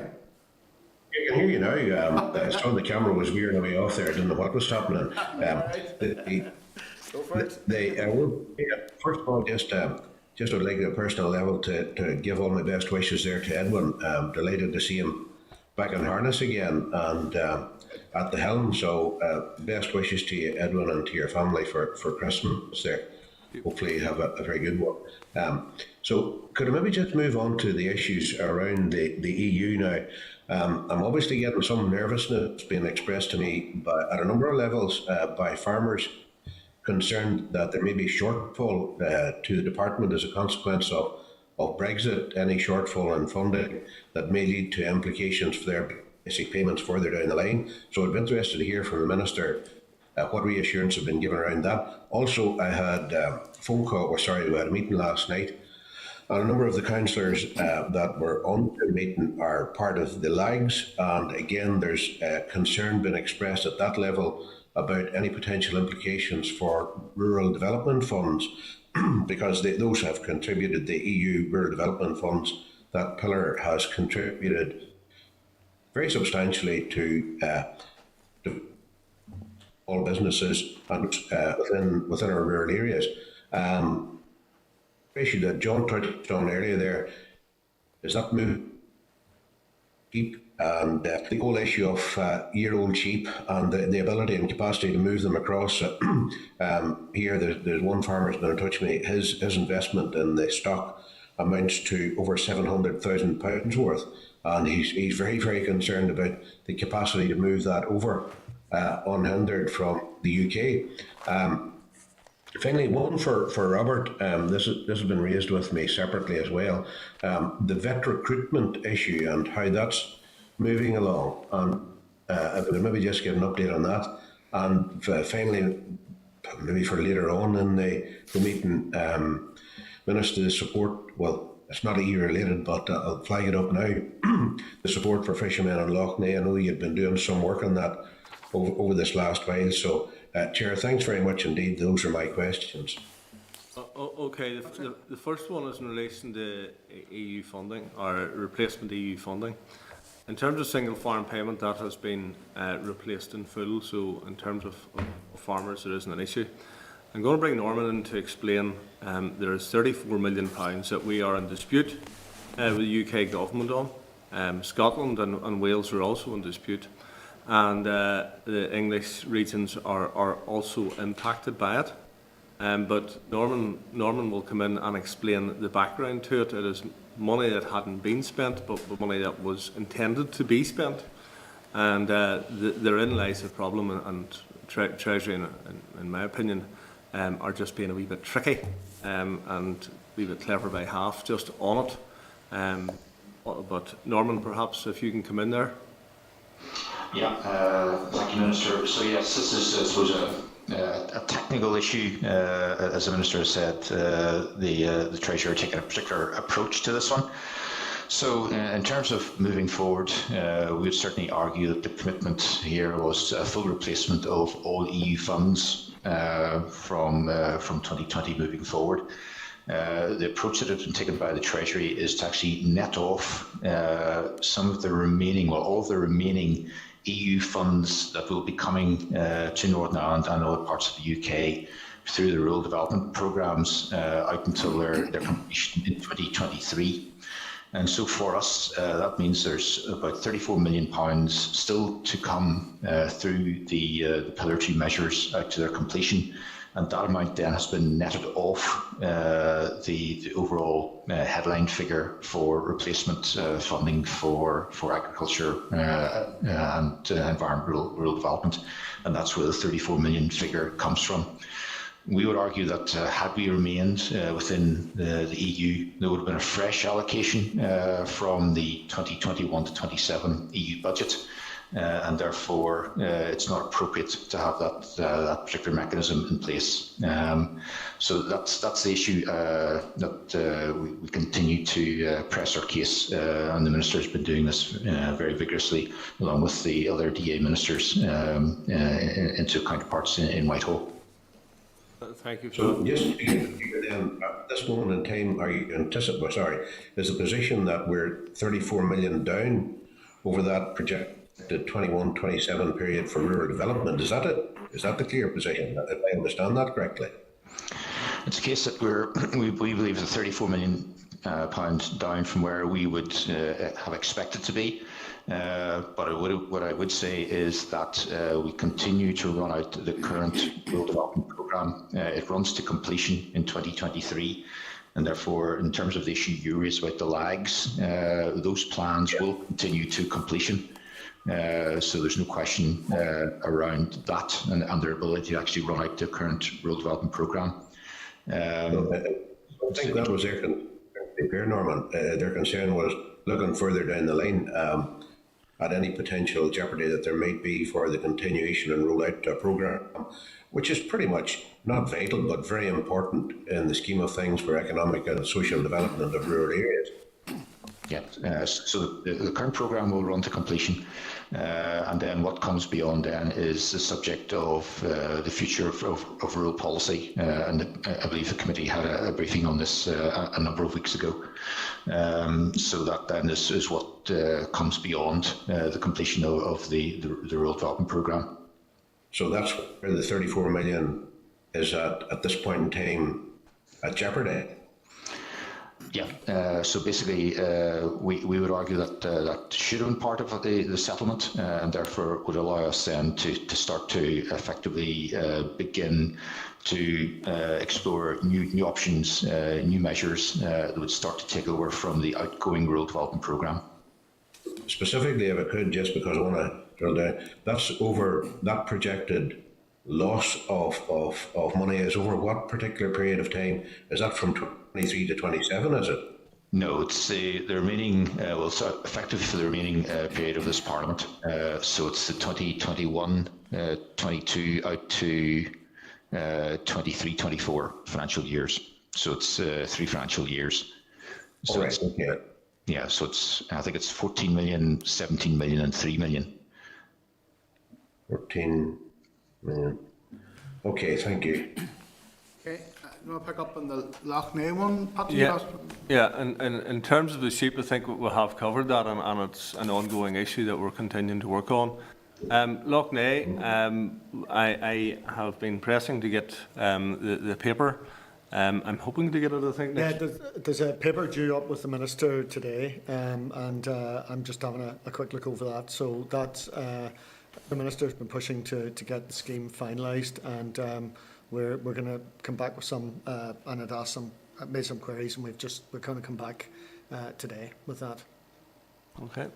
can hear you now. Some of the camera was veering away off there. I didn't know what was happening. Go for it. First of all, just just would like at a personal level to give all my best wishes there to Edwin. Delighted to see him back in harness again and at the helm. So best wishes to you, Edwin, and to your family for Christmas there. Hopefully you have a very good one. So could I maybe just move on to the issues around the EU now? I'm obviously getting some nervousness being expressed to me at a number of levels by farmers concerned that there may be shortfall to the department as a consequence of Brexit, any shortfall in funding that may lead to implications for their basic payments further down the line. So I'd be interested to hear from the Minister what reassurance have been given around that. Also, I had we had a meeting last night, and a number of the councillors that were on the meeting are part of the LAGs, and again, there's concern been expressed at that level about any potential implications for rural development funds, because those have contributed, the EU rural development funds, that pillar has contributed very substantially to all businesses and within our rural areas. Issue that John touched on earlier there is that move sheep and the whole issue of year-old sheep and the ability and capacity to move them across. Here, there's one farmer who's going to touch me. His investment in the stock amounts to over £700,000 worth, and he's very, very concerned about the capacity to move that over unhindered from the UK. Finally, one for Robert. This has been raised with me separately as well. The vet recruitment issue and how that's moving along, and if we could maybe just get an update on that. And finally, maybe for later on in the meeting, Minister's support. Well, it's not EU related, but I'll flag it up now. The support for fishermen in Lough Neagh. I know you've been doing some work on that over this last while. So, Chair, thanks very much indeed. Those are my questions. Okay, the first one is in relation to EU funding, or replacement EU funding. In terms of single farm payment, that has been replaced in full, so in terms of farmers, there isn't an issue. I'm going to bring Norman in to explain there is £34 million that we are in dispute with the UK government on. Scotland and Wales are also in dispute, and the English regions are also impacted by it. But Norman will come in and explain the background to it. It is money that hadn't been spent, but money that was intended to be spent. And therein lies the problem, and Treasury, in my opinion, are just being a wee bit tricky and a wee bit clever by half just on it. But Norman, perhaps if you can come in there. Yeah, thank you, Minister. So yes, this is, I suppose, a technical issue. As the Minister has said, the Treasurer taking a particular approach to this one. So in terms of moving forward, we would certainly argue that the commitment here was a full replacement of all EU funds from 2020 moving forward. The approach that has been taken by the Treasury is to actually net off some of the remaining, well, all of the remaining EU funds that will be coming to Northern Ireland and other parts of the UK through the rural development programmes out until their completion in 2023. And so for us, that means there's about £34 million still to come through the Pillar 2 measures out to their completion. And that amount then has been netted off the overall headline figure for replacement funding for agriculture and environmental rural development. And that's where the 34 million figure comes from. We would argue that had we remained within the EU, there would have been a fresh allocation from the 2021 to 27 EU budget. And therefore, it's not appropriate to have that particular mechanism in place. So that's the issue that we continue to press our case, and the Minister has been doing this very vigorously, along with the other DA ministers into counterparts in Whitehall. Thank you. So, yes, then at this moment in time, are you is the position that we're 34 million down over that projected 21-27 period for rural development? Is that it? Is that the clear position, if I understand that correctly? It's a case that we believe the £34 million down from where we would have expected to be. But what I would say is that we continue to run out the current rural development programme. It runs to completion in 2023, and therefore, in terms of the issue you raised about the lags, those plans will continue to completion. So there's no question around that and their ability to actually run out the current rural development programme. I think that was their concern, Norman. Their concern was looking further down the line at any potential jeopardy that there might be for the continuation and rollout programme, which is pretty much not vital but very important in the scheme of things for economic and social development of rural areas. Yeah, so the current programme will run to completion, and then what comes beyond then is the subject of the future of rural policy, and I believe the committee had a briefing on this a number of weeks ago. So that then is what comes beyond the completion of the rural development programme. So that's where the 34 million is at this point in time at jeopardy. Yeah, so basically we would argue that that should have been part of the settlement, and therefore would allow us then to start to effectively begin to explore new options, new measures that would start to take over from the outgoing rural development programme. Specifically, if I could, just because I want to drill down, that's over that projected loss of money is over what particular period of time? Is that from 23 to 27, is it? No, it's the remaining, well, it's effectively for the remaining period of this Parliament. So it's the 2021, 22 out to 23, 24 financial years. So it's 3 financial years. So right, okay. Yeah, so it's, I think it's 14 million, 17 million and 3 million. 14 million. Okay, thank you. Okay, you want to pick up on the Loch Ness one, Pat? Yeah, and in terms of the sheep, I think we have covered that, and it's an ongoing issue that we're continuing to work on. Loch Ness, I have been pressing to get the paper. I'm hoping to get it, I think, next. Yeah, there's a paper due up with the Minister today, and I'm just having a quick look over that. So that's, the Minister's been pushing to get the scheme finalised, and we're going to come back with some, and I'd asked some, I've made some queries, and we're going to come back today with that. Okay.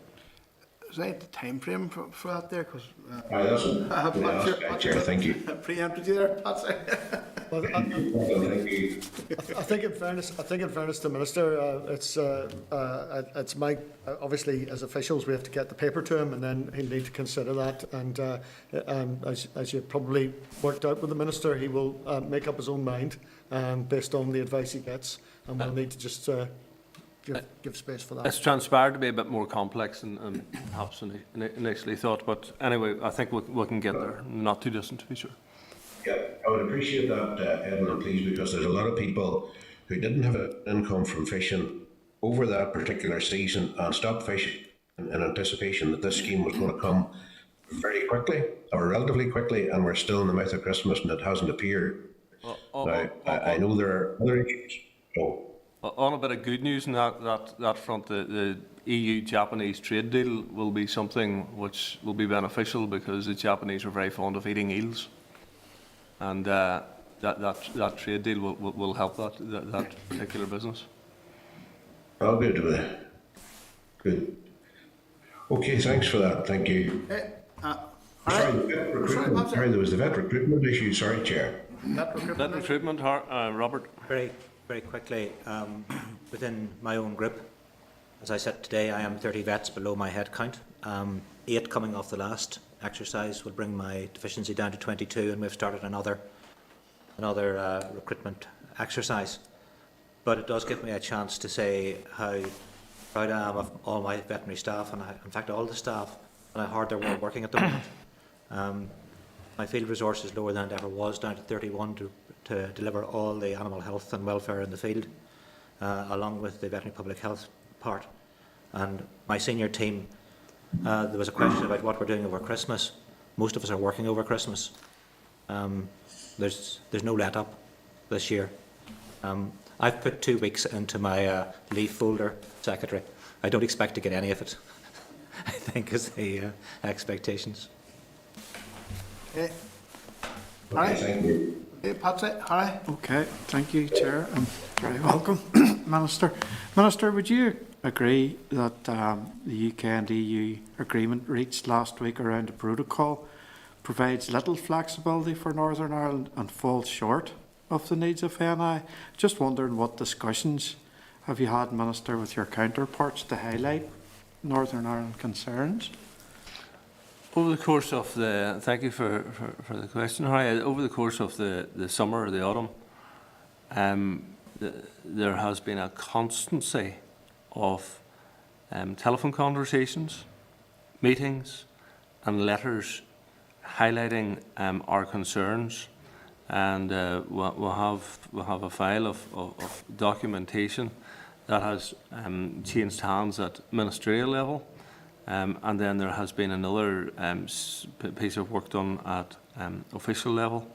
Is that the time frame for that there? Because Chair, thank you. Preempted you there, Patsy. Well, I think in fairness to the Minister, it's my, obviously as officials we have to get the paper to him, and then he'll need to consider that, and as you probably worked out with the Minister, he will make up his own mind based on the advice he gets, and we'll need to just give space for that. It's transpired to be a bit more complex than perhaps initially thought, but anyway, I think we can get there, not too distant future. Yeah, I would appreciate that, Edwin, please, because there's a lot of people who didn't have an income from fishing over that particular season and stopped fishing in anticipation that this scheme was going to come very quickly, or relatively quickly, and we're still in the mouth of Christmas and it hasn't appeared. I know there are other issues. So, on a bit of good news in that front, the EU-Japanese trade deal will be something which will be beneficial, because the Japanese are very fond of eating eels, and that trade deal will help that particular business. Oh, good. Good. Okay, thanks for that. Thank you. Sorry, there was the vet recruitment issue. Sorry, Chair. Vet recruitment, Robert. Very quickly, within my own group, as I said today, I am 30 vets below my head count. 8 coming off the last exercise will bring my deficiency down to 22, and we've started another recruitment exercise. But it does give me a chance to say how proud I am of all my veterinary staff, and in fact all the staff, and how hard they're working at the moment. My field resource is lower than it ever was, down to 31 to deliver all the animal health and welfare in the field, along with the veterinary public health part. And my senior team, there was a question about what we're doing over Christmas. Most of us are working over Christmas. There's no let up this year. I've put 2 weeks into my leave folder, Secretary. I don't expect to get any of it, I think, is the expectations. Okay. Okay, thank you. Okay, Patsy, Harry. Okay, thank you, Chair. Very welcome, Minister. Minister, would you agree that the UK and EU agreement reached last week around the protocol provides little flexibility for Northern Ireland and falls short of the needs of NI? Just wondering what discussions have you had, Minister, with your counterparts to highlight Northern Ireland concerns? Over the course of the, thank you for the question, Harry. Over the course of the summer or the autumn, there has been a constancy of telephone conversations, meetings and letters highlighting our concerns, and we'll have a file of documentation that has changed hands at ministerial level. And then there has been another piece of work done at official level.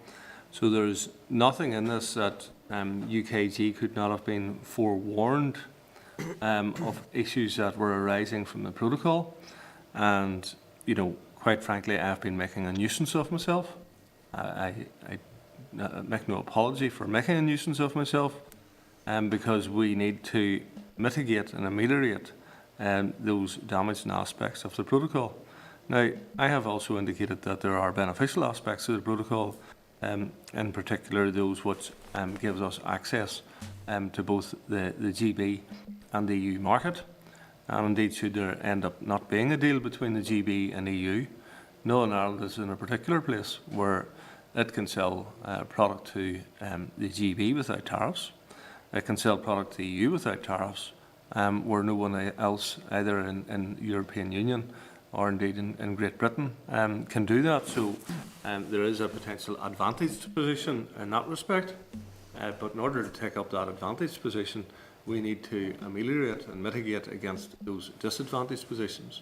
So there's nothing in this that UKG could not have been forewarned of issues that were arising from the protocol. And, you know, quite frankly, I've been making a nuisance of myself. I make no apology for making a nuisance of myself, because we need to mitigate and ameliorate those damaging aspects of the protocol. Now, I have also indicated that there are beneficial aspects of the protocol, in particular those which gives us access to both the GB and the EU market. And indeed, should there end up not being a deal between the GB and EU, Northern Ireland is in a particular place where it can sell product to the GB without tariffs. It can sell product to the EU without tariffs, where no one else, either in European Union or indeed in Great Britain, can do that. So there is a potential advantaged position in that respect. But in order to take up that advantaged position, we need to ameliorate and mitigate against those disadvantaged positions.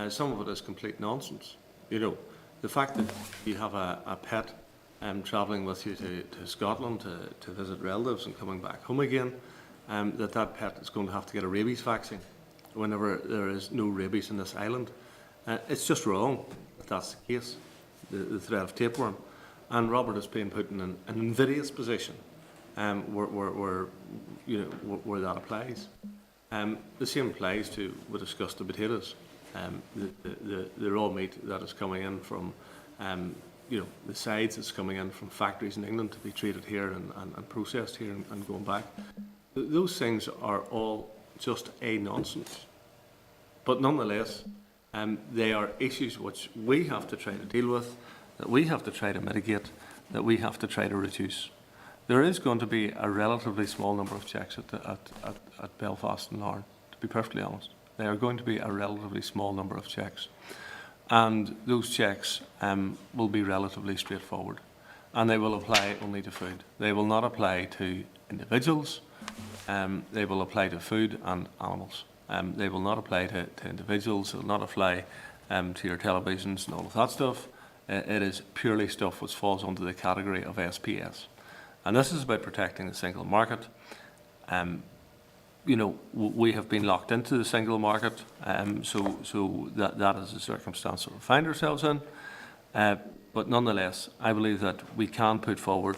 Some of it is complete nonsense. You know, the fact that you have a pet travelling with you to Scotland to visit relatives and coming back home again, that pet is going to have to get a rabies vaccine whenever there is no rabies in this island. It's just wrong if that's the case, the threat of tapeworm. And Robert is being put in an invidious position where that applies. The same applies to, we discussed the potatoes, the raw meat that is coming in from the sides that's coming in from factories in England to be treated here and processed here and going back. Those things are all just a nonsense. But nonetheless, they are issues which we have to try to deal with, that we have to try to mitigate, that we have to try to reduce. There is going to be a relatively small number of checks at Belfast and Larne, to be perfectly honest. They are going to be a relatively small number of checks. And those checks will be relatively straightforward. And they will apply only to food. They will not apply to individuals. They will apply to food and animals. They will not apply to individuals. They will not apply to your televisions and all of that stuff. It is purely stuff which falls under the category of SPS. And this is about protecting the single market. We have been locked into the single market, so that is the circumstance that we find ourselves in. But nonetheless, I believe that we can put forward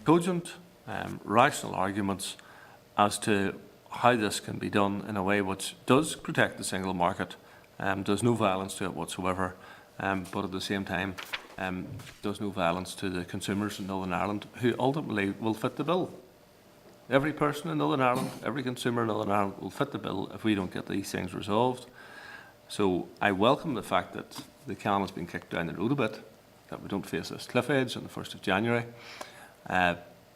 cogent, rational arguments as to how this can be done in a way which does protect the single market, does no violence to it whatsoever, but at the same time does no violence to the consumers in Northern Ireland, who ultimately will fit the bill. Every person in Northern Ireland, every consumer in Northern Ireland will fit the bill if we don't get these things resolved. So I welcome the fact that the can has been kicked down the road a bit, that we don't face this cliff edge on the 1st of January.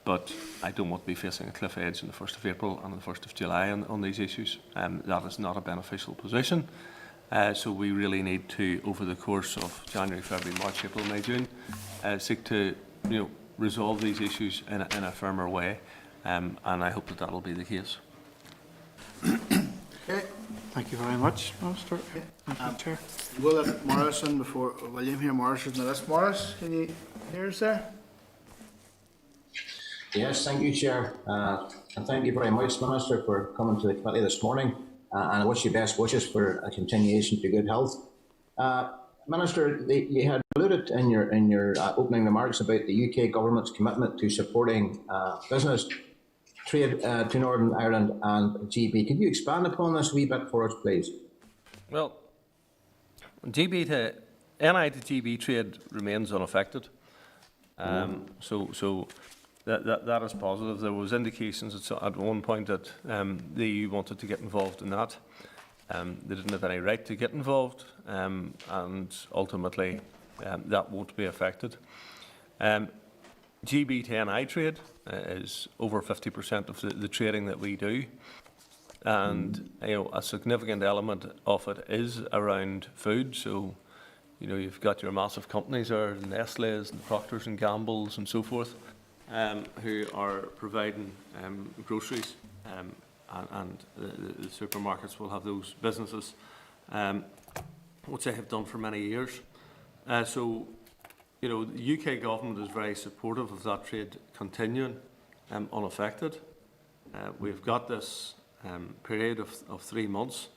But I don't want to be facing a cliff edge on the 1st of April and the 1st of July on these issues. That is not a beneficial position. So we really need to, over the course of January, February, March, April, May, June, seek to resolve these issues in a firmer way. And I hope that will be the case. Okay. Thank you very much, Minister. Okay. Thank you, Chair. We'll let Morrison before William here. Morrison's on the list. Morris, can you hear us there? Yes, thank you, Chair. And thank you very much, Minister, for coming to the committee this morning. And I wish you best wishes for a continuation to good health. Minister, you had alluded in your opening remarks about the UK government's commitment to supporting business trade to Northern Ireland and GB. Could you expand upon this a wee bit for us, please? Well, GB to NI to GB trade remains unaffected. So that is positive. There was indications at one point that the EU wanted to get involved in that. They didn't have any right to get involved, and ultimately that won't be affected. GB to NI trade is over 50% of the trading that we do, and a significant element of it is around food. So, you've got your massive companies there, the Nestle's, and Procters and Gamble's, and so forth, who are providing groceries, and the supermarkets will have those businesses, which they have done for many years. So, the UK government is very supportive of that trade continuing unaffected. We've got this period of 3 months,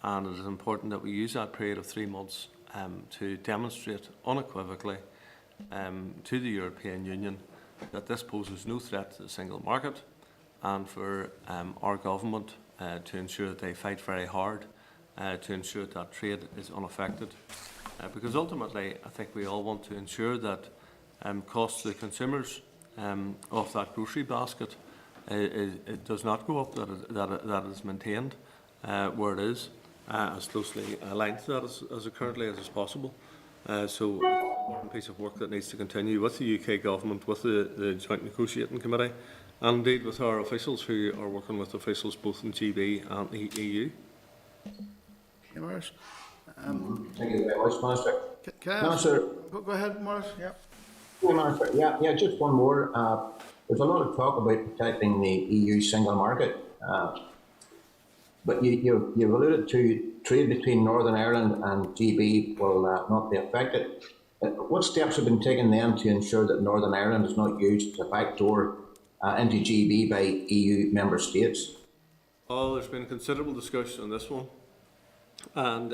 and it is important that we use that period of 3 months to demonstrate unequivocally to the European Union that this poses no threat to the single market, and for our government to ensure that they fight very hard to ensure that trade is unaffected. Because ultimately, I think we all want to ensure that costs to the consumers of that grocery basket it does not go up, that it is maintained where it is, as closely aligned to that as currently as is possible. So, an important piece of work that needs to continue with the UK government, with the Joint Negotiating Committee, and indeed with our officials who are working with officials both in GB and the EU. Morris? Thank you very much, Minister. Can I ask, Minister, go ahead, Morris. Yeah. Minister, yeah, just one more. There's a lot of talk about protecting the EU single market, but you've alluded to trade between Northern Ireland and GB will not be affected. What steps have been taken then to ensure that Northern Ireland is not used as a backdoor into GB by EU member states? Oh, there's been considerable discussion on this one, and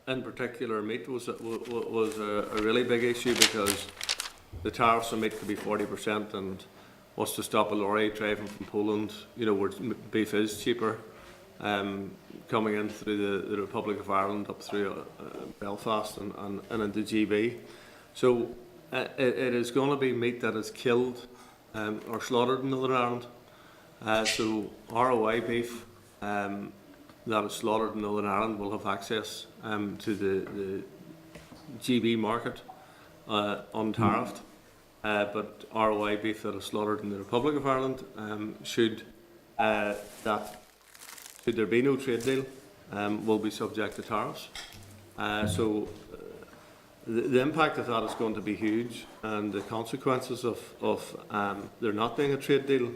in particular, meat was a really big issue, because the tariffs on meat could be 40%, and what's to stop a lorry driving from Poland, where beef is cheaper, coming in through the Republic of Ireland up through Belfast and into GB. So it is going to be meat that is killed or slaughtered in Northern Ireland. So ROI beef that is slaughtered in Northern Ireland will have access to the GB market untariffed. But ROI beef that is slaughtered in the Republic of Ireland, should there be no trade deal, will be subject to tariffs. So the impact of that is going to be huge, and the consequences of there not being a trade deal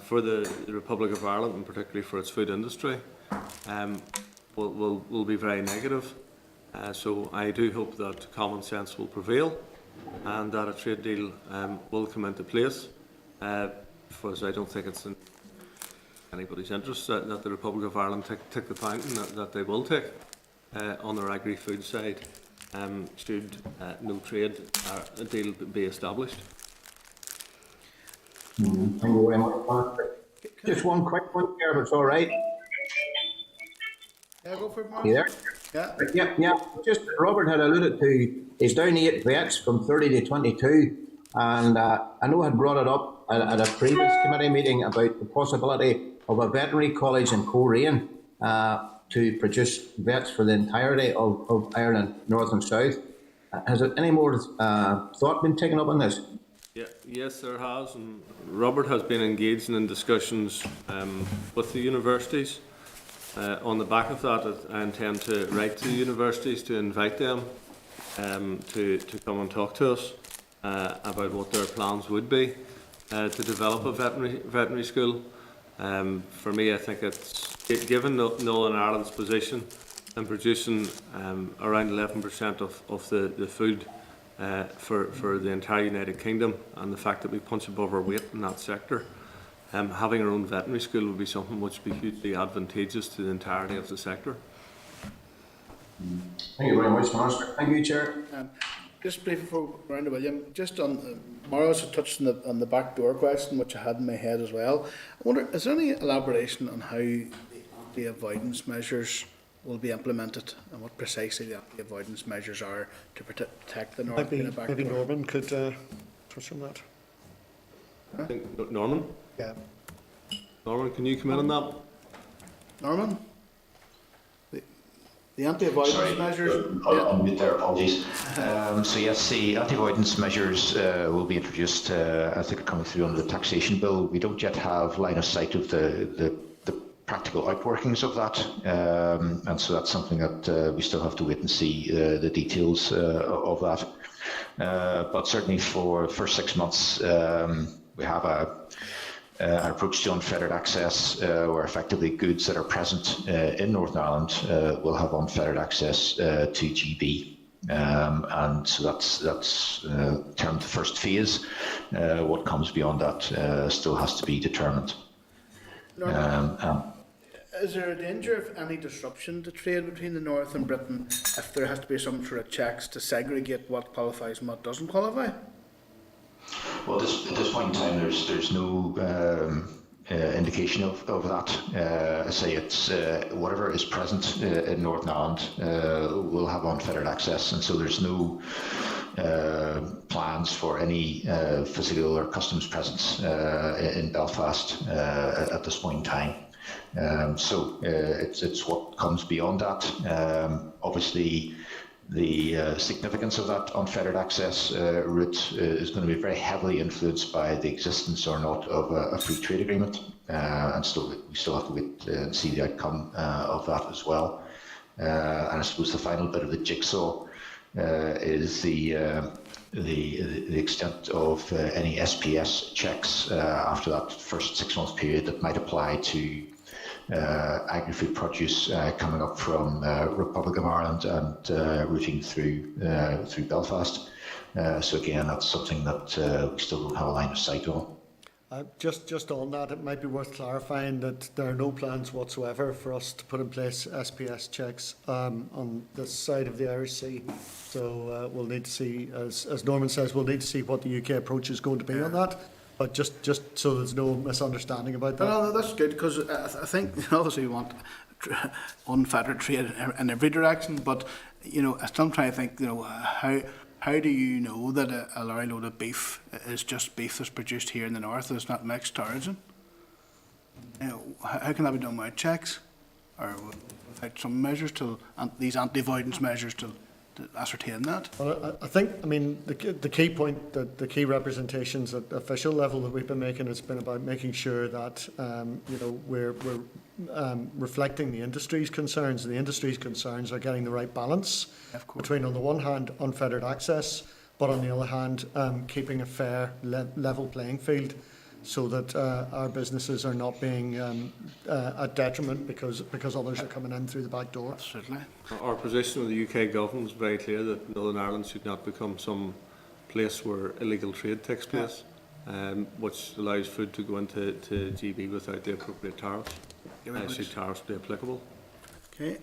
for the Republic of Ireland, and particularly for its food industry, will be very negative. So I do hope that common sense will prevail, and that a trade deal will come into place, because I don't think it's in anybody's interest that the Republic of Ireland take the fountain that they will take on their agri-food side, should no trade deal be established. Thank you very much, Minister. Just one quick one here, if it's all right. Yeah, go for it, Morris. You there? Yeah. Just Robert had alluded to he's down 8 vets from 30 to 22, and I know I had brought it up at a previous committee meeting about the possibility of a veterinary college in Coleraine to produce vets for the entirety of Ireland, north and south. Has any more thought been taken up on this? Yeah, yes, there has, and Robert has been engaged in discussions with the universities. On the back of that, I intend to write to the universities to invite them to come and talk to us about what their plans would be to develop a veterinary school. For me, I think it's, given Northern Ireland's position in producing around 11% of the food for the entire United Kingdom, and the fact that we punch above our weight in that sector. Having our own veterinary school would be something which would be hugely advantageous to the entirety of the sector. Thank you very much, Minister. Thank you, Chair. Just briefly before we round to William, just on Maurice had touched on the back door question, which I had in my head as well. I wonder, is there any elaboration on how the anti-avoidance measures will be implemented and what precisely the anti-avoidance measures are to protect the North in the back door? Maybe Norman could touch on that. I think Norman? Yeah. Norman, can you come in on that? Norman? The anti-avoidance measures? On mute there, apologies. So yes, the anti-avoidance measures will be introduced, I think, coming through under the taxation bill. We don't yet have line of sight of the practical outworkings of that, and so that's something that we still have to wait and see the details of that. But certainly for the first 6 months, we have an approach to unfettered access, where effectively goods that are present in Northern Ireland will have unfettered access to GB. And so that's termed the first phase. What comes beyond that still has to be determined. Is there a danger of any disruption to trade between the North and Britain if there has to be some sort of checks to segregate what qualifies and what doesn't qualify? Well, at this point in time, there's no indication of that. I say it's whatever is present in Northern Ireland will have unfettered access, and so there's no plans for any physical or customs presence in Belfast at this point in time. So it's what comes beyond that. Obviously, the significance of that unfettered access route is going to be very heavily influenced by the existence or not of a free trade agreement, and we still have to wait and see the outcome of that as well. And I suppose the final bit of the jigsaw is the extent of any SPS checks after that first 6 month period that might apply to agri-food produce coming up from Republic of Ireland and routing through Belfast. So again, that's something that we still don't have a line of sight on. Just on that, it might be worth clarifying that there are no plans whatsoever for us to put in place SPS checks on this side of the Irish Sea. So we'll need to see, as Norman says, we'll need to see what the UK approach is going to be on that. But just so there's no misunderstanding about that. No, that's good, because I think obviously we want unfettered trade in every direction. But I'm still trying to think. How do you know that a lorry load of beef is just beef that's produced here in the north? It's not mixed origin. How can that be done without checks, or without some measures these anti-avoidance measures to ascertain that? Well, I think, the key point, that the key representations at official level that we've been making has been about making sure that we're reflecting the industry's concerns. The industry's concerns are getting the right balance between, on the one hand, unfettered access, but on the other hand, keeping a fair level playing field, so that our businesses are not being at detriment because others are coming in through the back door. Certainly. Our position with the UK government is very clear that Northern Ireland should not become some place where illegal trade takes place, which allows food to go into GB without the appropriate tariffs. Should tariffs be applicable? Okay.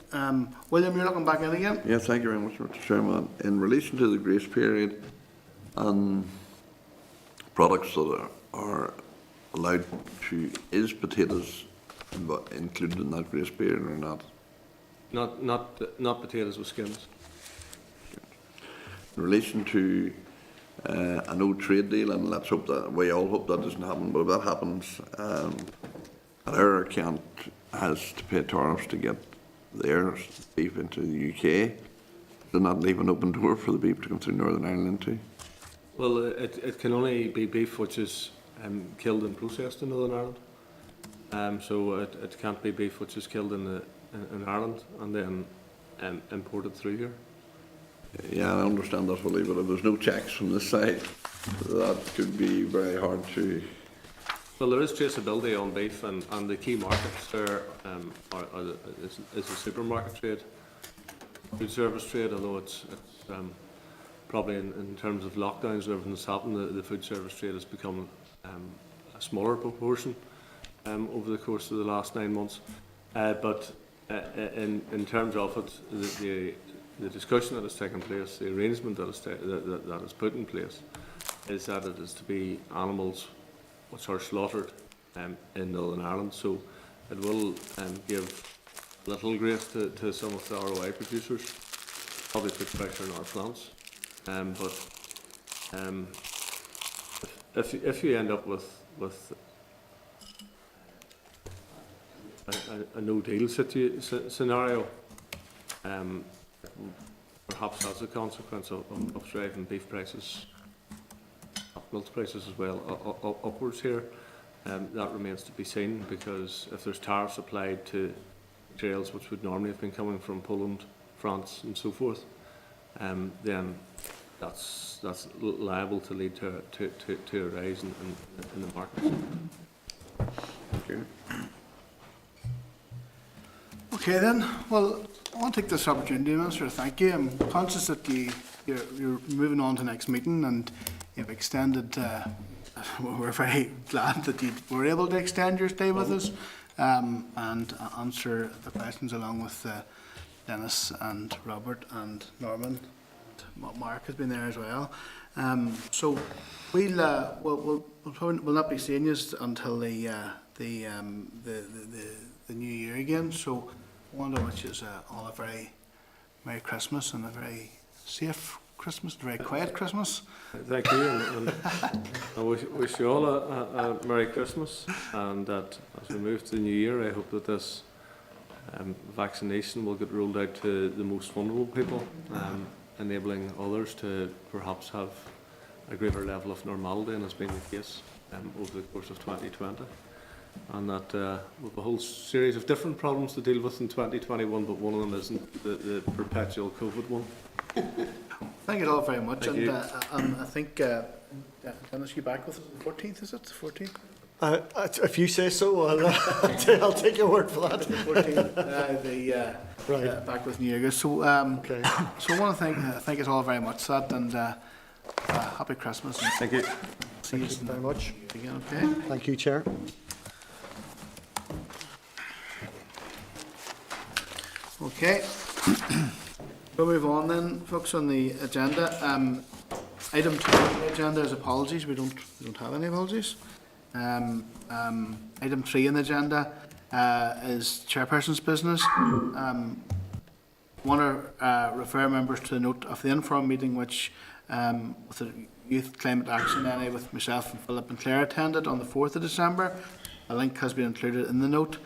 William, you're looking back in again? Yeah, thank you very much, Mr. Chairman. In relation to the grace period and products that are allowed to, is potatoes included in that grace period or not? Not potatoes with skins. In relation to a no trade deal, and let's hope that, we all hope that doesn't happen, but if that happens, DAERA has to pay tariffs to get their beef into the UK. Does that leave an open door for the beef to come through Northern Ireland into? Well, it can only be beef which is killed and processed in Northern Ireland. So it can't be beef which is killed in Ireland and then imported through here. Yeah, I understand that fully, but if there's no checks from this side, that could be very hard to... Well, there is traceability on beef, and the key markets there is the supermarket trade, food service trade, although it's probably in terms of lockdowns and everything that's happened, the food service trade has become a smaller proportion over the course of the last 9 months. But in terms of it, the discussion that has taken place, the arrangement that is put in place, is that it is to be animals which are slaughtered in Northern Ireland. So it will give little grace to some of the ROI producers, probably put pressure on our plants. If you end up with a no-deal scenario, perhaps as a consequence of driving beef prices, milk prices as well, upwards here, that remains to be seen, because if there's tariffs applied to materials which would normally have been coming from Poland, France and so forth, then that's liable to lead to a rise in the market. Thank you. Okay then, well, I want to take this opportunity, Minister, to thank you. I'm conscious that you're moving on to the next meeting, and you've extended, we're very glad that you were able to extend your stay with us and answer the questions along with Dennis and Robert and Norman. And Mark has been there as well. So we'll not be seeing you until the new year again. So I want to wish you all a very Merry Christmas and a very safe Christmas, a very quiet Christmas. Thank you, and I wish you all a Merry Christmas, and that as we move to the new year, I hope that this vaccination will get rolled out to the most vulnerable people, enabling others to perhaps have a greater level of normality than has been the case over the course of 2020. And that we have a whole series of different problems to deal with in 2021, but one of them isn't the perpetual COVID one. Thank you all very much. Thank you. I think, Dennis, you back with us on the 14th, is it? The 14th? If you say so, I'll take your word for that. 14th, right. Back with New Year. So, okay. So I want to thank you all very much for that, and happy Christmas. And thank you. Thank you very much. Again, okay. Thank you, Chair. Okay. We'll move on then, folks, on the agenda. Item 2 on the agenda is apologies. We don't have any apologies. Item 3 on the agenda is chairperson's business. Want to refer members to the note of the informal meeting which with the Youth Climate Action NA with myself and Philip and Claire attended on the 4th of December. A link has been included in the note.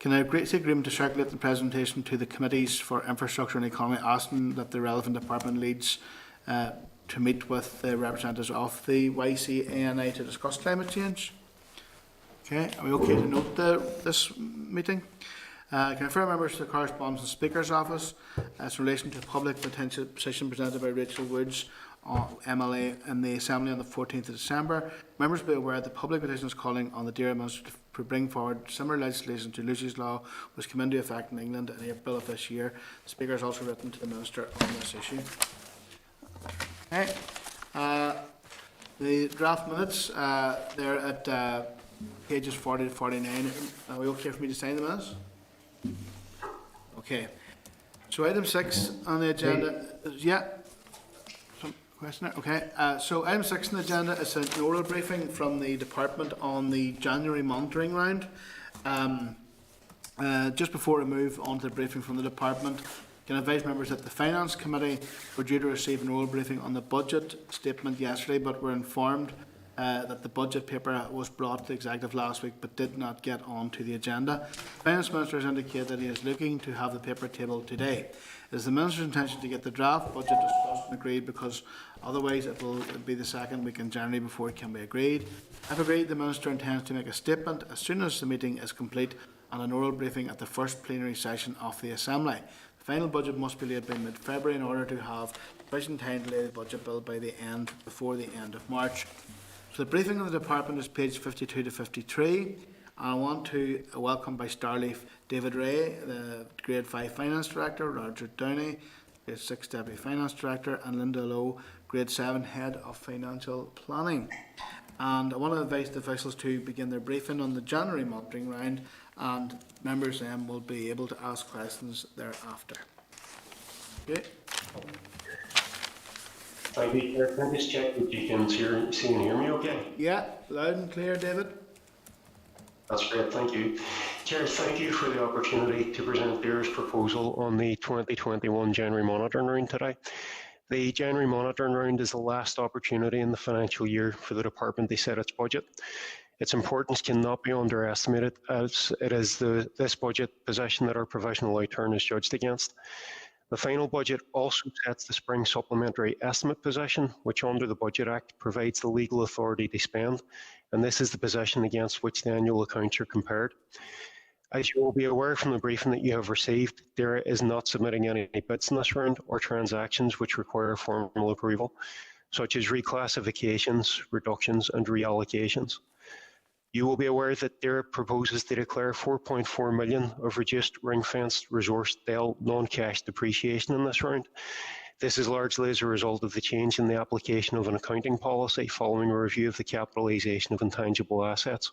Can I agree to agreement to circulate the presentation to the committees for infrastructure and economy, asking that the relevant department leads to meet with the representatives of the YCANA to discuss climate change? Okay, are we okay to note this meeting? Can I refer members to the Correspondence and Speaker's Office as in relation to the public potential position presented by Rachel Woods, MLA, in the Assembly on the 14th of December. Members be aware that the public petition is calling on the DAERA Minister to bring forward similar legislation to Lucy's Law, which came into effect in England in April of this year. The Speaker has also written to the Minister on this issue. Okay. The draft minutes, they're at pages 40 to 49. Are we okay for me to sign the minutes? Okay. So item 6 on the agenda is, yeah. Some question there? Okay. So item 6 on the agenda is an oral briefing from the department on the January monitoring round. Just before we move on to the briefing from the department, can I advise members that the Finance Committee were due to receive an oral briefing on the budget statement yesterday, but were informed that the budget paper was brought to the Executive last week but did not get onto the agenda. The Finance Minister has indicated that he is looking to have the paper tabled today. It is the Minister's intention to get the draft budget discussed and agreed, because otherwise it will be the second week in January before it can be agreed. If agreed, the Minister intends to make a statement as soon as the meeting is complete and an oral briefing at the first plenary session of the Assembly. The final budget must be laid by mid-February in order to have sufficient time to lay the budget bill before the end of March. So the briefing of the department is page 52 to 53. And I want to welcome by Starleaf David Ray, the Grade 5 Finance Director, Roger Downey, Grade 6 Deputy Finance Director, and Linda Lowe, Grade 7 Head of Financial Planning. And I want to advise the officials to begin their briefing on the January monitoring round, and members then will be able to ask questions thereafter. Okay. Thank you, Chair. Can I just check that you can see and hear me okay? Yeah, loud and clear, David. That's great, thank you. Chair, thank you for the opportunity to present DAERA's proposal on the 2021 January monitoring round today. The January monitoring round is the last opportunity in the financial year for the department to set its budget. Its importance cannot be underestimated, as it is this budget position that our provisional outturn is judged against. The final budget also sets the spring supplementary estimate position, which under the Budget Act provides the legal authority to spend, and this is the position against which the annual accounts are compared. As you will be aware from the briefing that you have received, DAERA is not submitting any bids in this round or transactions which require formal approval, such as reclassifications, reductions and reallocations. You will be aware that DAERA proposes to declare 4.4 million of reduced ring-fenced resource DEL non-cash depreciation in this round. This is largely as a result of the change in the application of an accounting policy following a review of the capitalisation of intangible assets.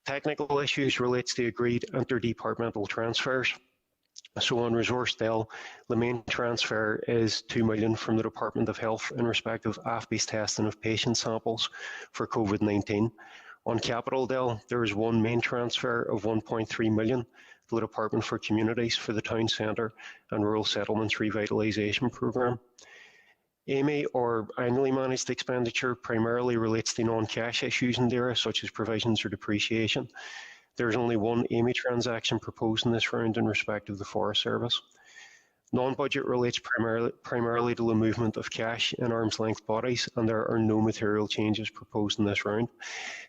Technical issues relates to agreed interdepartmental transfers. So on resource DEL, the main transfer is 2 million from the Department of Health in respect of AFBI's testing of patient samples for COVID-19. On capital DEL, there is one main transfer of 1.3 million to the Department for Communities for the Town Centre and Rural Settlements Revitalisation Programme. AMI, or annually managed expenditure, primarily relates to non-cash issues in DAERA, such as provisions or depreciation. There is only one AMI transaction proposed in this round in respect of the Forest Service. Non-budget relates primarily to the movement of cash in arm's length bodies, and there are no material changes proposed in this round.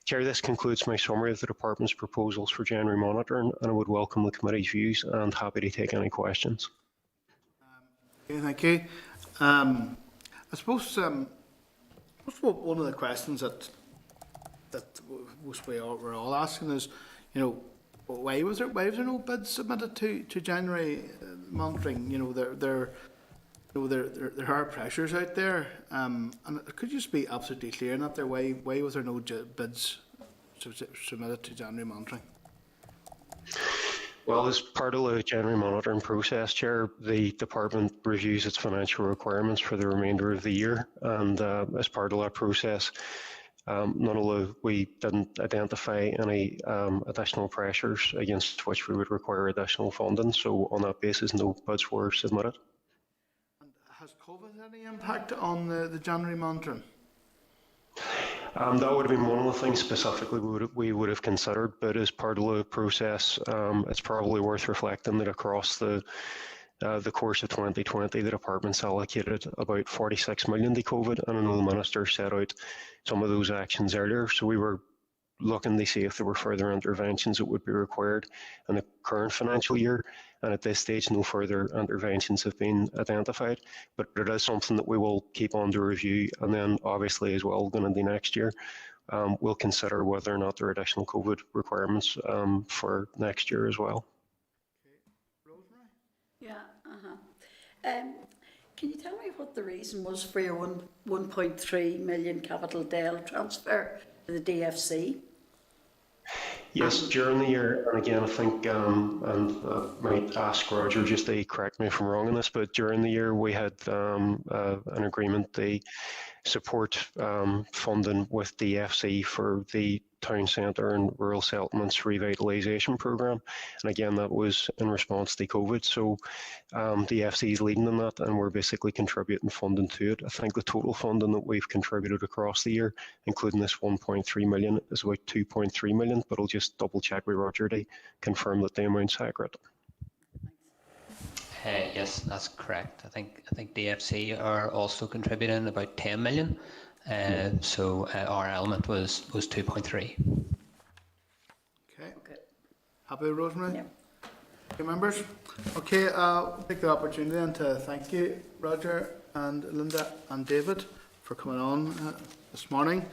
Chair, this concludes my summary of the Department's proposals for January monitoring, and I would welcome the Committee's views and happy to take any questions. Okay, thank you. I suppose one of the questions that we're all asking is, you know, why was there no bids submitted to January monitoring? You know, there are pressures out there, and could you just be absolutely clear on that? There, why was there no bids submitted to January monitoring? Well, as part of the January monitoring process, Chair, the department reviews its financial requirements for the remainder of the year, and as part of that process, we didn't identify any additional pressures against which we would require additional funding. So on that basis, no bids were submitted. And has COVID had any impact on the January monitoring? That would have been one of the things specifically we would have considered, but as part of the process, it's probably worth reflecting that across the course of 2020, the department's allocated about 46 million to COVID, and I know the Minister set out some of those actions earlier, so we were looking to see if there were further interventions that would be required in the current financial year, and at this stage no further interventions have been identified, but it is something that we will keep under review, and then obviously as well going into next year we'll consider whether or not there are additional COVID requirements for next year as well. Yeah, can you tell me what the reason was for your 1.3 million capital DEL transfer to the DFC? Yes, during the year, and again, I think, and I might ask Roger just to correct me if I'm wrong on this, but during the year we had an agreement to support funding with the FC for the Town Centre and Rural Settlements Revitalisation Programme, and again that was in response to COVID, so the FC is leading in that and we're basically contributing funding to it. I think the total funding that we've contributed across the year, including this 1.3 million, is about 2.3 million, but I'll just double check with Roger to confirm that the amount's accurate. Yes, that's correct. I think DFC are also contributing about 10 million. So our element was 2.3. Okay. Happy, Rosemary? Yeah. Okay, members? Okay, I'll take the opportunity then to thank you, Roger and Linda and David, for coming on this morning.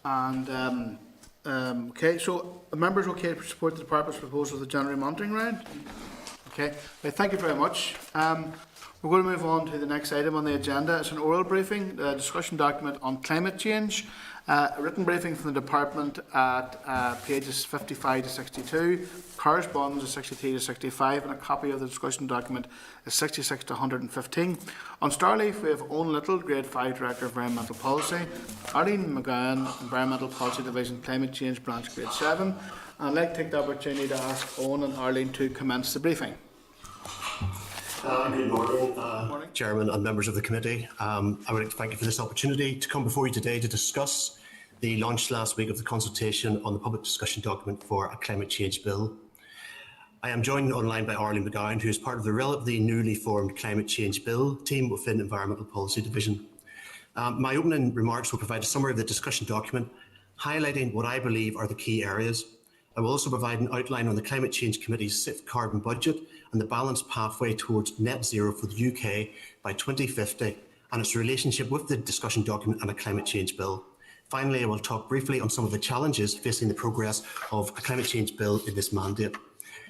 And okay, so the members okay to support the department's proposal of the January monitoring round? Okay, right, thank you very much. We're going to move on to the next item on the agenda. It's an oral briefing, the discussion document on climate change. A written briefing from the department at pages 55 to 62, correspondence is 63 to 65, and a copy of the discussion document is 66 to 115. On Starleaf, we have Owen Little, Grade 5 Director of Environmental Policy, Arlene McGowan, Environmental Policy Division, Climate Change Branch, Grade 7. And I'd like to take the opportunity to ask Owen and Arlene to commence the briefing. Good morning, Chairman and members of the committee. I would like to thank you for this opportunity to come before you today to discuss the launch last week of the consultation on the public discussion document for a climate change bill. I am joined online by Arlene McGowan, who is part of the relatively newly formed climate change bill team within Environmental Policy Division. My opening remarks will provide a summary of the discussion document, highlighting what I believe are the key areas. I will also provide an outline on the Climate Change Committee's 6th carbon budget and the balanced pathway towards net zero for the UK by 2050 and its relationship with the discussion document and a climate change bill. Finally, I will talk briefly on some of the challenges facing the progress of a climate change bill in this mandate.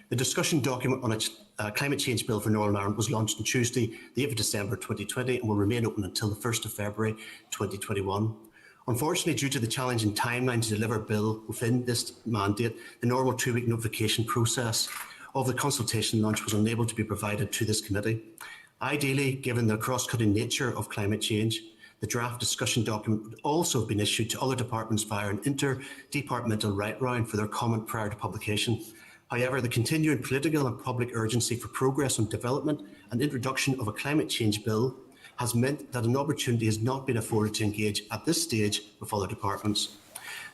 The discussion document on a climate change bill for Northern Ireland was launched on Tuesday, the 8th of December 2020 and will remain open until the 1st of February 2021. Unfortunately, due to the challenging timeline to deliver a bill within this mandate, the normal 2-week notification process of the consultation launch was unable to be provided to this committee. Ideally, given the cross-cutting nature of climate change, the draft discussion document would also have been issued to other departments via an inter-departmental write-round for their comment prior to publication. However, the continuing political and public urgency for progress on development and introduction of a climate change bill has meant that an opportunity has not been afforded to engage at this stage with other departments.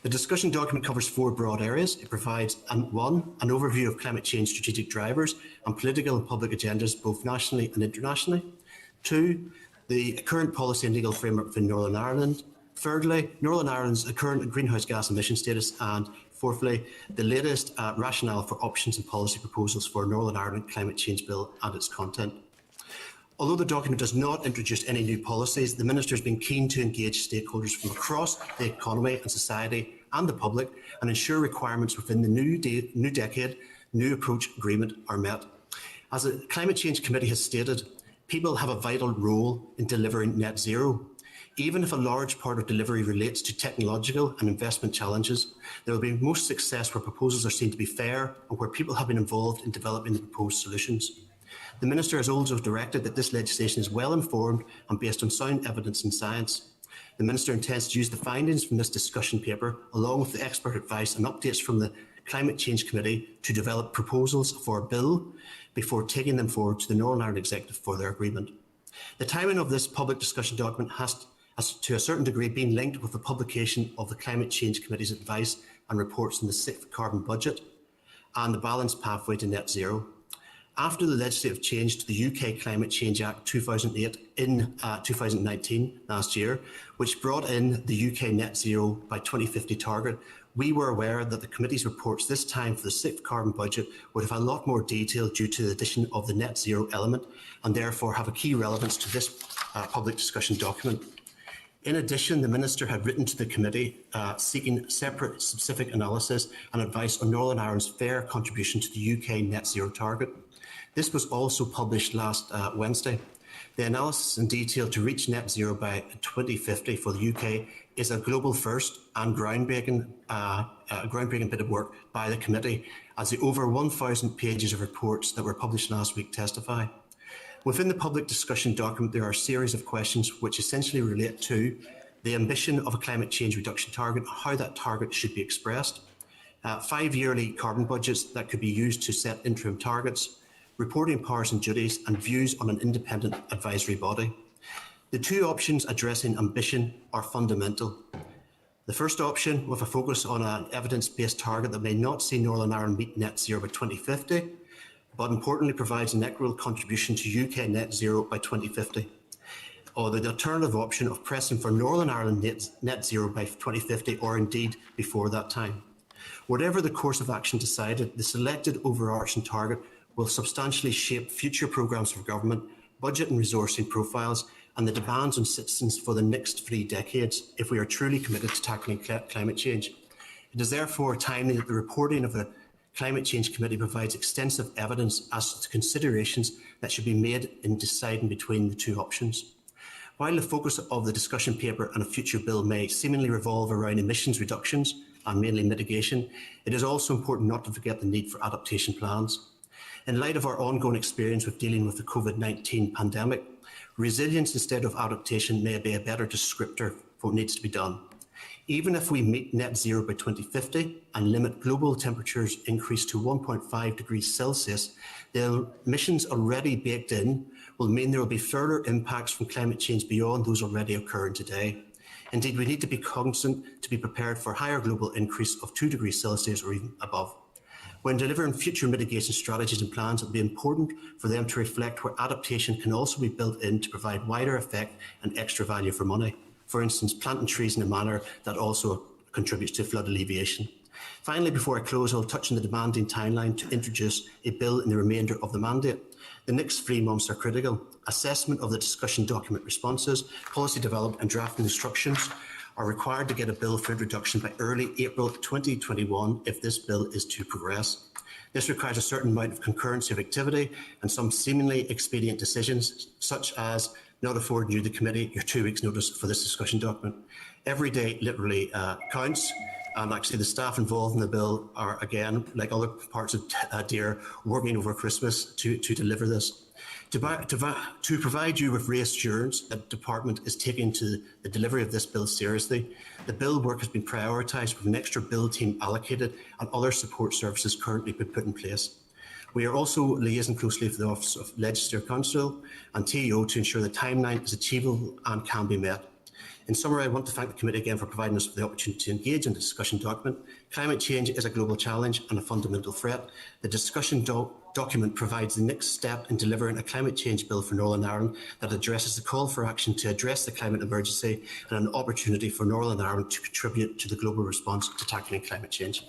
The discussion document covers 4 broad areas. It provides, 1, an overview of climate change strategic drivers and political and public agendas, both nationally and internationally. 2, the current policy and legal framework within Northern Ireland. Thirdly, Northern Ireland's current greenhouse gas emission status. And fourthly, the latest rationale for options and policy proposals for Northern Ireland Climate Change Bill and its content. Although the document does not introduce any new policies, the Minister has been keen to engage stakeholders from across the economy and society and the public and ensure requirements within the new decade, new approach agreement are met. As the Climate Change Committee has stated, people have a vital role in delivering net zero. Even if a large part of delivery relates to technological and investment challenges, there will be most success where proposals are seen to be fair and where people have been involved in developing the proposed solutions. The Minister has also directed that this legislation is well informed and based on sound evidence and science. The Minister intends to use the findings from this discussion paper, along with the expert advice and updates from the Climate Change Committee, to develop proposals for a bill before taking them forward to the Northern Ireland Executive for their agreement. The timing of this public discussion document has to a certain degree been linked with the publication of the Climate Change Committee's advice and reports on the 6th carbon budget and the balanced pathway to net zero. After the legislative change to the UK Climate Change Act 2008 in 2019 last year, which brought in the UK net zero by 2050 target, we were aware that the committee's reports this time for the 6th carbon budget would have a lot more detail due to the addition of the net zero element and therefore have a key relevance to this public discussion document. In addition, the Minister had written to the committee seeking separate specific analysis and advice on Northern Ireland's fair contribution to the UK net zero target. This was also published last Wednesday. The analysis in detail to reach net zero by 2050 for the UK is a global first and groundbreaking bit of work by the committee, as the over 1,000 pages of reports that were published last week testify. Within the public discussion document, there are a series of questions which essentially relate to the ambition of a climate change reduction target, how that target should be expressed, 5 yearly carbon budgets that could be used to set interim targets, reporting powers and duties, and views on an independent advisory body. The 2 options addressing ambition are fundamental. The first option, with a focus on an evidence-based target that may not see Northern Ireland meet net zero by 2050, but importantly provides an equitable contribution to UK net zero by 2050. Or the alternative option of pressing for Northern Ireland net zero by 2050, or indeed before that time. Whatever the course of action decided, the selected overarching target will substantially shape future programmes for government, budget and resourcing profiles, and the demands on citizens for the next 3 decades if we are truly committed to tackling climate change. It is therefore timely that the reporting of the Climate Change Committee provides extensive evidence as to considerations that should be made in deciding between the two options. While the focus of the discussion paper and a future bill may seemingly revolve around emissions reductions and mainly mitigation, it is also important not to forget the need for adaptation plans. In light of our ongoing experience with dealing with the COVID-19 pandemic, resilience instead of adaptation may be a better descriptor for what needs to be done. Even if we meet net zero by 2050 and limit global temperatures increase to 1.5 degrees Celsius, the emissions already baked in will mean there will be further impacts from climate change beyond those already occurring today. Indeed, we need to be cognizant to be prepared for a higher global increase of 2 degrees Celsius or even above. When delivering future mitigation strategies and plans, it will be important for them to reflect where adaptation can also be built in to provide wider effect and extra value for money. For instance, planting trees in a manner that also contributes to flood alleviation. Finally, before I close, I'll touch on the demanding timeline to introduce a bill in the remainder of the mandate. The next 3 months are critical. Assessment of the discussion document responses, policy development and drafting instructions are required to get a bill for introduction by early April 2021 if this bill is to progress. This requires a certain amount of concurrency of activity and some seemingly expedient decisions, such as not affording you, the committee, your 2 weeks notice for this discussion document. Every day literally counts, and actually the staff involved in the bill are, again, like other parts of DAERA, working over Christmas to deliver this. To provide you with reassurance that the department is taking to the delivery of this bill seriously, the bill work has been prioritised with an extra bill team allocated and other support services currently been put in place. We are also liaising closely with the Office of Legislative Counsel and TEO to ensure the timeline is achievable and can be met. In summary, I want to thank the committee again for providing us with the opportunity to engage in the discussion document. Climate change is a global challenge and a fundamental threat. The discussion document provides the next step in delivering a climate change bill for Northern Ireland that addresses the call for action to address the climate emergency and an opportunity for Northern Ireland to contribute to the global response to tackling climate change.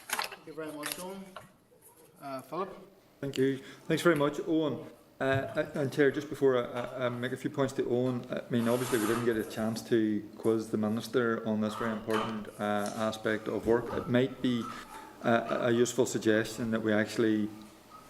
Thank you very much, Owen. Philip? Thank you. Thanks very much, Owen. And Chair, just before I make a few points to Owen, I mean, obviously we didn't get a chance to quiz the Minister on this very important aspect of work. It might be a useful suggestion that we actually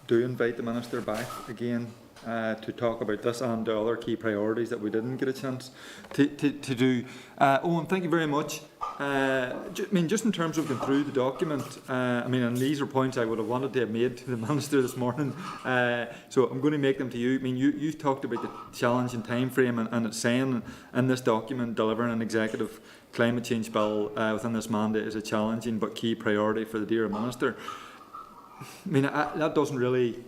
do invite the Minister back again to talk about this and the other key priorities that we didn't get a chance to do. Owen, thank you very much. I mean, just in terms of going through the document, I mean, and these are points I would have wanted to have made to the Minister this morning, so I'm going to make them to you. I mean, you've talked about the challenge and time frame, and it's saying in this document, delivering an executive climate change bill within this mandate is a challenging but key priority for the DAERA Minister. I mean, that doesn't really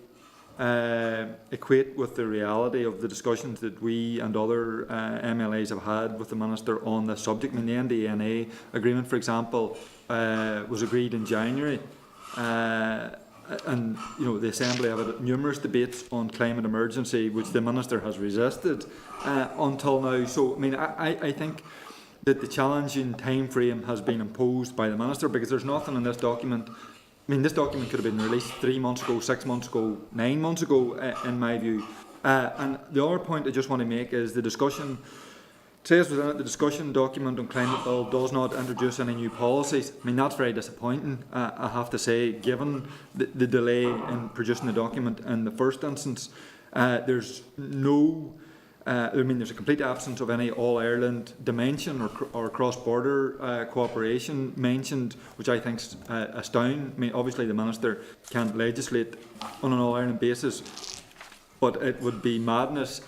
equate with the reality of the discussions that we and other MLAs have had with the Minister on this subject. I mean, the NDNA agreement, for example, was agreed in January, and you know, the Assembly have had numerous debates on climate emergency, which the Minister has resisted until now. So, I mean, I think that the challenging time frame has been imposed by the Minister, because there's nothing in this document. I mean, this document could have been released 3 months ago, 6 months ago, 9 months ago, in my view. And the other point I just want to make is the discussion, it says within it, the discussion document on climate bill does not introduce any new policies. I mean, that's very disappointing, I have to say, given the delay in producing the document in the first instance. There's no... I mean, there's a complete absence of any all-Ireland dimension or cross-border cooperation mentioned, which I think is astounding. I mean, obviously the Minister can't legislate on an all-Ireland basis, but it would be madness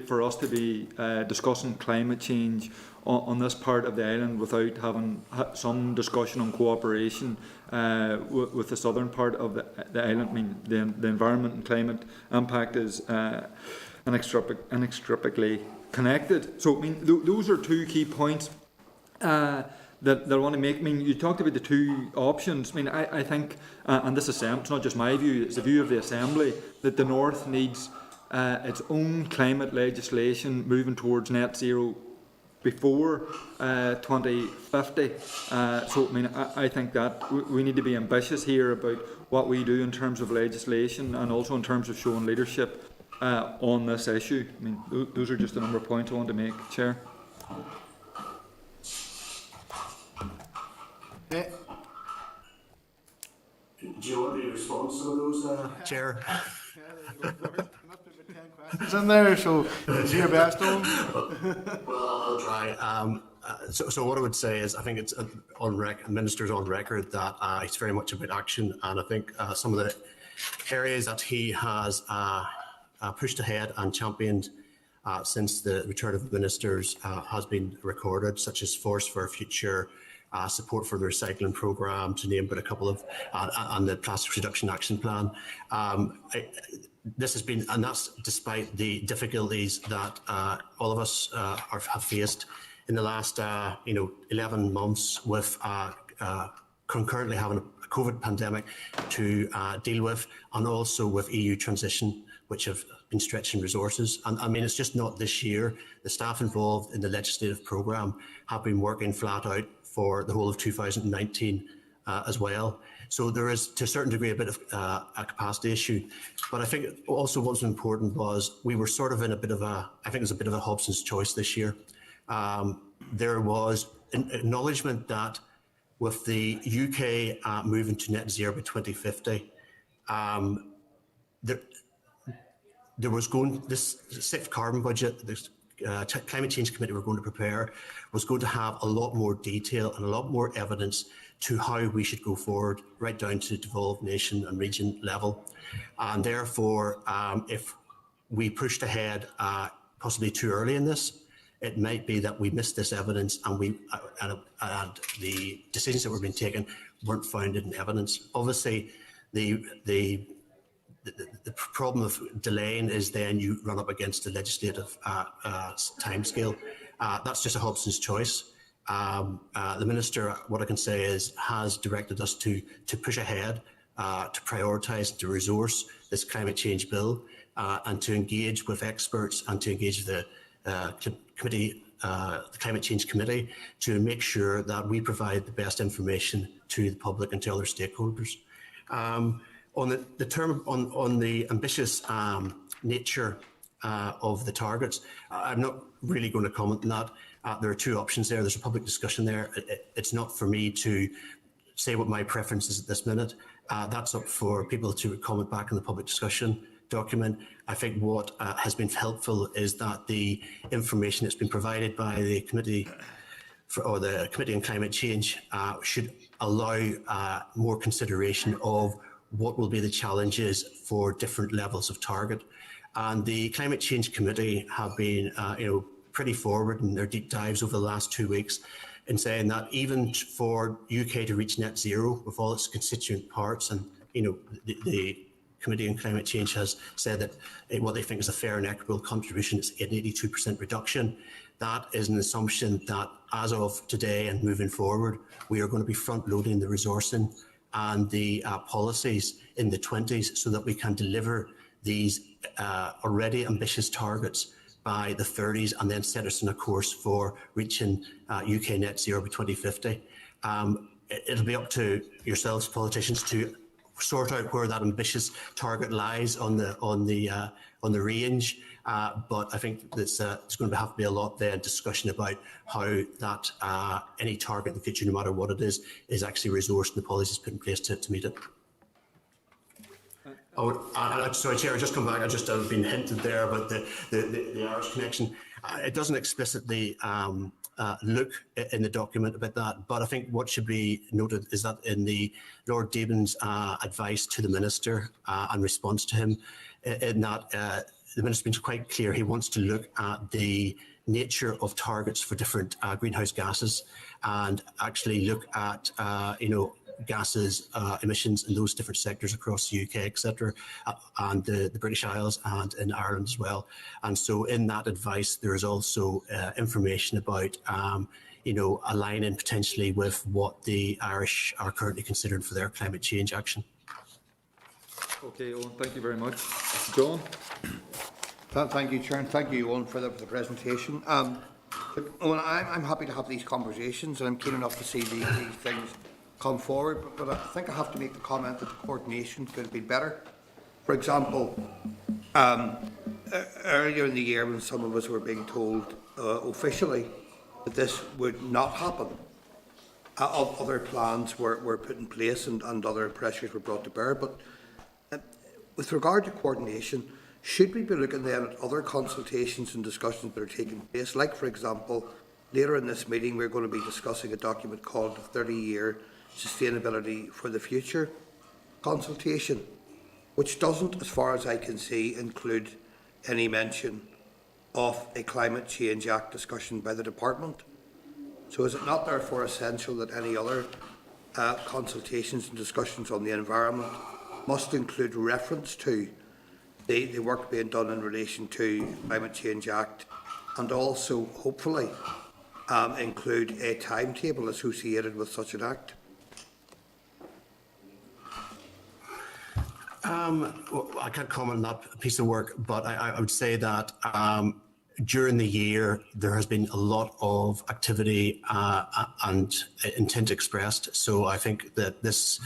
for us to be discussing climate change on this part of the island without having some discussion on cooperation with the southern part of the island. I mean, the environment and climate impact is inextricably connected. So, I mean, those are 2 key points that I want to make. I mean, you talked about the 2 options. I mean, I think, and this is it's not just my view, it's the view of the Assembly, that the North needs its own climate legislation moving towards net zero before 2050. So, I mean, I think that we need to be ambitious here about what we do in terms of legislation and also in terms of showing leadership on this issue. I mean, those are just a number of points I want to make, Chair. Do you want me to respond to some of those, Chair? It's in there, so do your best, Owen. Well, I'll try. So what I would say is I think it's on record, the Minister's on record that it's very much about action, and I think some of the areas that he has pushed ahead and championed since the return of ministers has been recorded, such as Force for Future, support for the recycling programme, to name but a couple of, and the Plastics Reduction Action Plan. This has been, and that's despite the difficulties that all of us have faced in the last 11 months with concurrently having a COVID pandemic to deal with, and also with EU transition, which have been stretching resources. And I mean, it's just not this year. The staff involved in the legislative programme have been working flat out for the whole of 2019 as well. So there is, to a certain degree, a bit of a capacity issue. But I think also what was important was we were sort of in a bit of a, I think it was a bit of a Hobson's choice this year. There was an acknowledgement that with the UK moving to net zero by 2050, there was going, this sixth carbon budget, this Climate Change Committee we're going to prepare, was going to have a lot more detail and a lot more evidence to how we should go forward, right down to devolved nation and region level. And therefore, if we pushed ahead possibly too early in this, it might be that we missed this evidence, and the decisions that were being taken weren't founded in evidence. Obviously, the problem of delaying is then you run up against the legislative timescale. That's just a Hobson's choice. The Minister, what I can say is, has directed us to push ahead, to prioritise, to resource this climate change bill, and to engage with experts and to engage the committee, the Climate Change Committee, to make sure that we provide the best information to the public and to other stakeholders. On the ambitious nature of the targets, I'm not really going to comment on that. There are two options there. There's a public discussion there. It's not for me to say what my preference is at this minute. That's up for people to comment back in the public discussion document. I think what has been helpful is that the information that's been provided by the Committee the Committee on Climate Change should allow more consideration of what will be the challenges for different levels of target. And the Climate Change Committee have been pretty forward in their deep dives over the last 2 weeks in saying that even for UK to reach net zero with all its constituent parts, and the Committee on Climate Change has said that what they think is a fair and equitable contribution is an 82% reduction. That is an assumption that as of today and moving forward, we are going to be front loading the resourcing and the policies in the 20s so that we can deliver these already ambitious targets by the 30s and then set us on a course for reaching UK net zero by 2050. It'll be up to yourselves, politicians, to sort out where that ambitious target lies on the range. But I think it's going to have to be a lot there discussion about how that any target in the future, no matter what it is actually resourced and the policies put in place to meet it. Sorry, Chair, I just come back. I just have been hinted there about the Irish connection. It doesn't explicitly look in the document about that, but I think what should be noted is that in the Lord Debon's advice to the Minister and response to him, in that the Minister's been quite clear he wants to look at the nature of targets for different greenhouse gases and actually look at gases emissions in those different sectors across the UK, etc., and the British Isles and in Ireland as well. And so in that advice, there is also information about aligning potentially with what the Irish are currently considering for their climate change action. Okay, Owen, thank you very much. John? Thank you, Chair, and thank you, Owen, for the presentation. Owen, I'm happy to have these conversations, and I'm keen enough to see these things come forward, but I think I have to make the comment that the coordination could be better. For example, earlier in the year when some of us were being told officially that this would not happen, other plans were put in place and other pressures were brought to bear. But with regard to coordination, should we be looking then at other consultations and discussions that are taking place? Like, for example, later in this meeting, we're going to be discussing a document called the 30-year Sustainability for the Future consultation, which doesn't, as far as I can see, include any mention of a Climate Change Act discussion by the Department. So is it not therefore essential that any other consultations and discussions on the environment must include reference to the work being done in relation to Climate Change Act, and also, hopefully, include a timetable associated with such an act? Well, I can't comment on that piece of work, but I would say that during the year there has been a lot of activity and intent expressed. So I think that this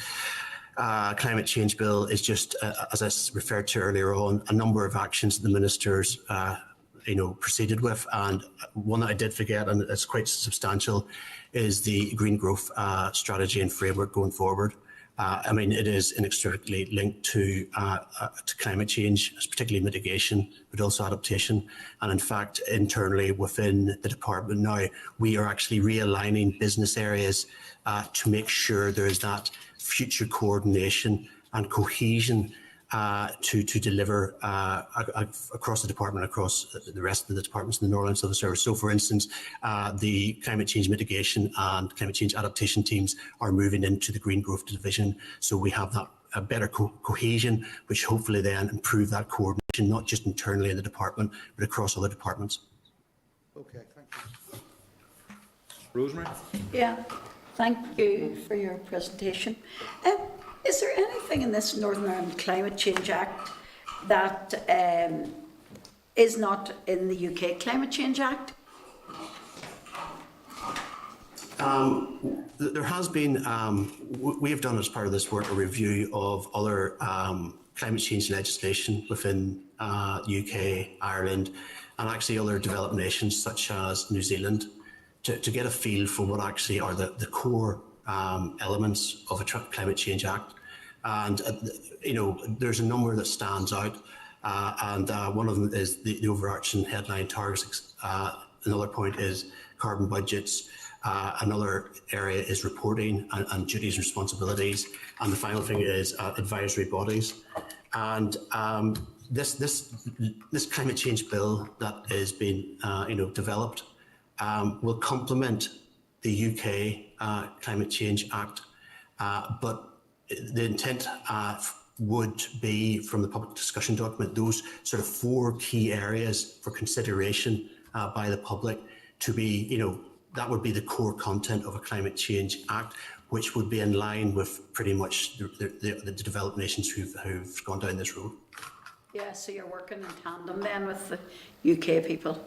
climate change bill is just, as I referred to earlier on, a number of actions that the ministers proceeded with, and one that I did forget, and it's quite substantial, is the green growth strategy and framework going forward. I mean, it is inextricably linked to climate change, particularly mitigation, but also adaptation. And in fact, internally within the department now, we are actually realigning business areas to make sure there is that future coordination and cohesion to deliver across the department, across the rest of the departments in the Northern Civil Service. So, for instance, the climate change mitigation and climate change adaptation teams are moving into the green growth division. So we have that better cohesion, which hopefully then improve that coordination, not just internally in the department, but across other departments. Okay, thank you. Rosemary? Yeah, thank you for your presentation. Is there anything in this Northern Ireland Climate Change Act that is not in the UK Climate Change Act? There has been, we have done as part of this work a review of other climate change legislation within UK, Ireland, and actually other developed nations such as New Zealand to get a feel for what actually are the core elements of a Climate Change Act. And, there's a number that stands out, and one of them is the overarching headline targets. Another point is carbon budgets. Another area is reporting and duties and responsibilities. And the final thing is advisory bodies. And this climate change bill that is being developed will complement the UK Climate Change Act, but the intent would be, from the public discussion document, those sort of 4 key areas for consideration by the public to be, that would be the core content of a Climate Change Act, which would be in line with pretty much the developed nations who've gone down this road. Yeah, so you're working in tandem then with the UK people?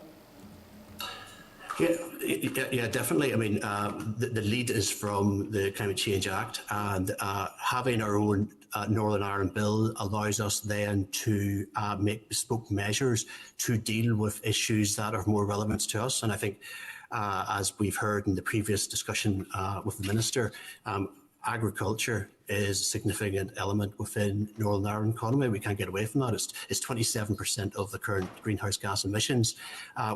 Yeah, definitely. I mean, the lead is from the Climate Change Act, and having our own Northern Ireland bill allows us then to make bespoke measures to deal with issues that are more relevant to us. And I think, as we've heard in the previous discussion with the Minister, agriculture is a significant element within Northern Ireland economy. We can't get away from that. It's 27% of the current greenhouse gas emissions.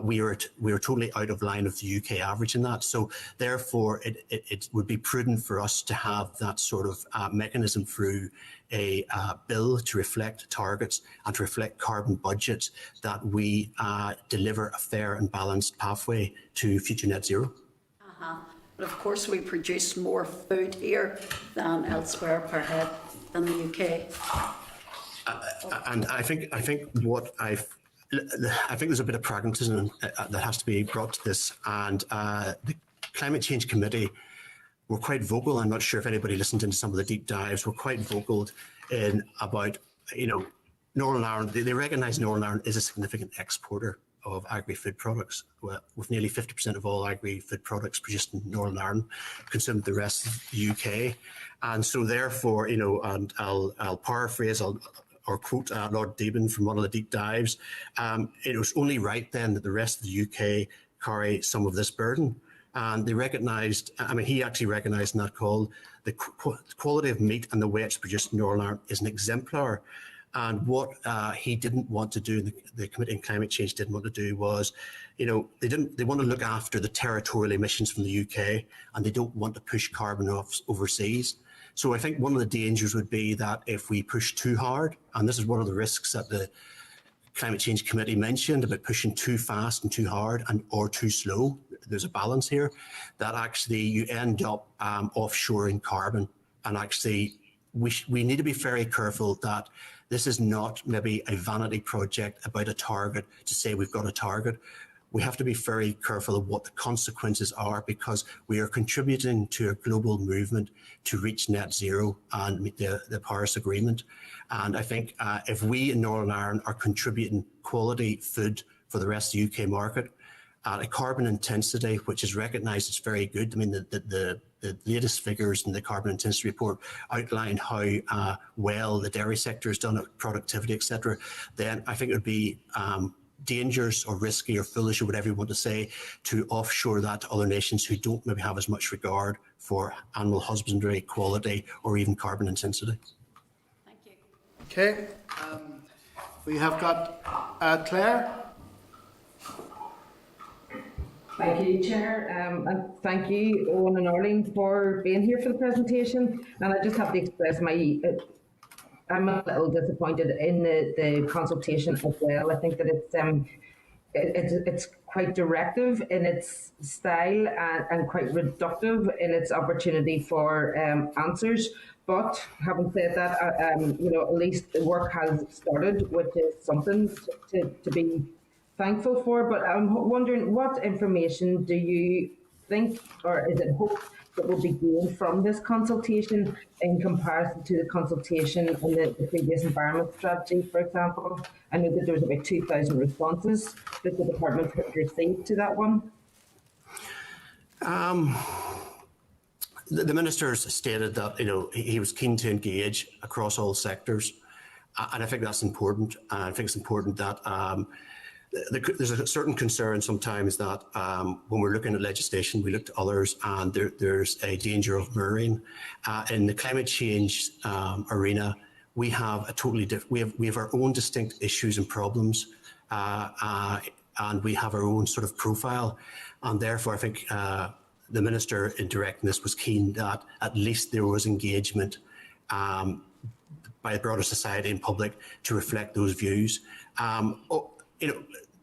We are totally out of line with the UK average in that. So therefore, it would be prudent for us to have that sort of mechanism through a bill to reflect targets and to reflect carbon budgets that we deliver a fair and balanced pathway to future net zero. But of course, we produce more food here than elsewhere per head than the UK. And I think there's a bit of pragmatism that has to be brought to this. And the Climate Change Committee were quite vocal. I'm not sure if anybody listened into some of the deep dives. Were quite vocal in about Northern Ireland. They recognise Northern Ireland is a significant exporter of agri-food products, with nearly 50% of all agri-food products produced in Northern Ireland consumed the rest of the UK. And so therefore, and I'll paraphrase or quote Lord Deben from one of the deep dives, it was only right then that the rest of the UK carry some of this burden. And they recognised, I mean, he actually recognised in that call, the quality of meat and the way it's produced in Northern Ireland is an exemplar. And what he didn't want to do, the Committee on Climate Change didn't want to do was, they want to look after the territorial emissions from the UK, and they don't want to push carbon off overseas. So I think one of the dangers would be that if we push too hard, and this is one of the risks that the Climate Change Committee mentioned about pushing too fast and too hard or too slow, there's a balance here, that actually you end up offshoring carbon. And actually we need to be very careful that this is not maybe a vanity project about a target to say we've got a target. We have to be very careful of what the consequences are, because we are contributing to a global movement to reach net zero and meet the Paris Agreement. And I think if we in Northern Ireland are contributing quality food for the rest of the UK market at a carbon intensity which is recognised as very good. I mean, the latest figures in the carbon intensity report outline how well the dairy sector has done at productivity, etc. Then I think it would be dangerous or risky or foolish or whatever you want to say to offshore that to other nations who don't maybe have as much regard for animal husbandry, quality, or even carbon intensity. Thank you. Okay, we have got Claire. Thank you, Chair, and thank you, Owen and Arlene, for being here for the presentation. And I just have to express I'm a little disappointed in the consultation as well. I think that it's quite directive in its style and quite reductive in its opportunity for answers. But having said that, at least the work has started, which is something to be thankful for. But I'm wondering, what information do you think, or is it hoped, that will be gained from this consultation in comparison to the consultation on the previous environment strategy, for example? I know that there was about 2,000 responses that the department had received to that one. The Minister's stated that he was keen to engage across all sectors, and I think that's important. I think it's important that there's a certain concern sometimes that when we're looking at legislation, we look to others, and there's a danger of mirroring. In the climate change arena, we have a totally different. We have our own distinct issues and problems, and we have our own sort of profile, and therefore I think the Minister in directing this was keen that at least there was engagement by the broader society and public to reflect those views.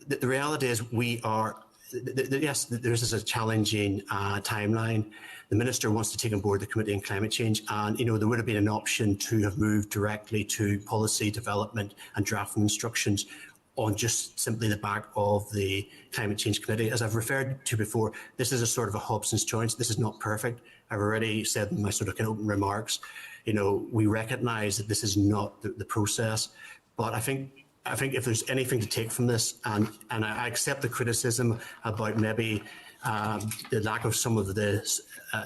The reality is yes, this is a challenging timeline. The Minister wants to take on board the Committee on Climate Change, and there would have been an option to have moved directly to policy development and drafting instructions on just simply the back of the Climate Change Committee. As I've referred to before, this is a sort of a Hobson's choice. This is not perfect. I've already said in my sort of open remarks, we recognise that this is not the process, but I think if there's anything to take from this, and I accept the criticism about maybe the lack of some of the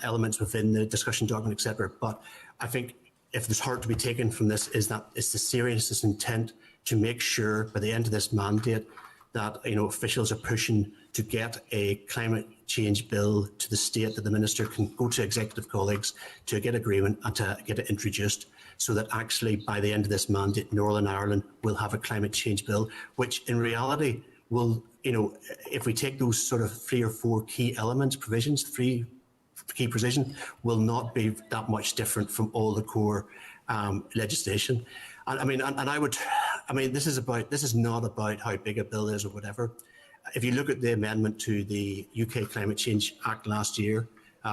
elements within the discussion document, etc. But I think if there's heart to be taken from this, is that it's the seriousness intent to make sure by the end of this mandate that officials are pushing to get a climate change bill to the state that the Minister can go to executive colleagues to get agreement and to get it introduced, so that actually by the end of this mandate, Northern Ireland will have a climate change bill, which in reality will, if we take those sort of 3 or 4 key elements, provisions, 3 key provisions, will not be that much different from all the core legislation. And this is not about how big a bill is or whatever. If you look at the amendment to the UK Climate Change Act last year,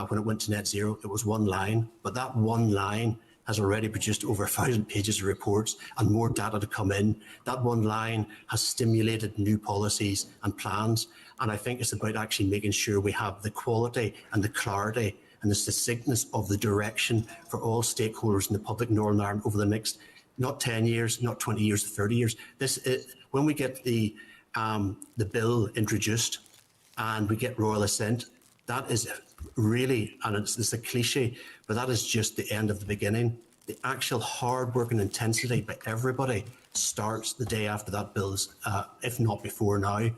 when it went to net zero, it was 1 line, but that 1 line has already produced over 1,000 pages of reports and more data to come in. That 1 line has stimulated new policies and plans. And I think it's about actually making sure we have the quality and the clarity and the succinctness of the direction for all stakeholders in the public Northern Ireland over the next, not 10 years, not 20 years, 30 years. When we get the bill introduced and we get royal assent, that is really, and it's a cliche, but that is just the end of the beginning. The actual hard work and intensity by everybody starts the day after that bill is, if not before now.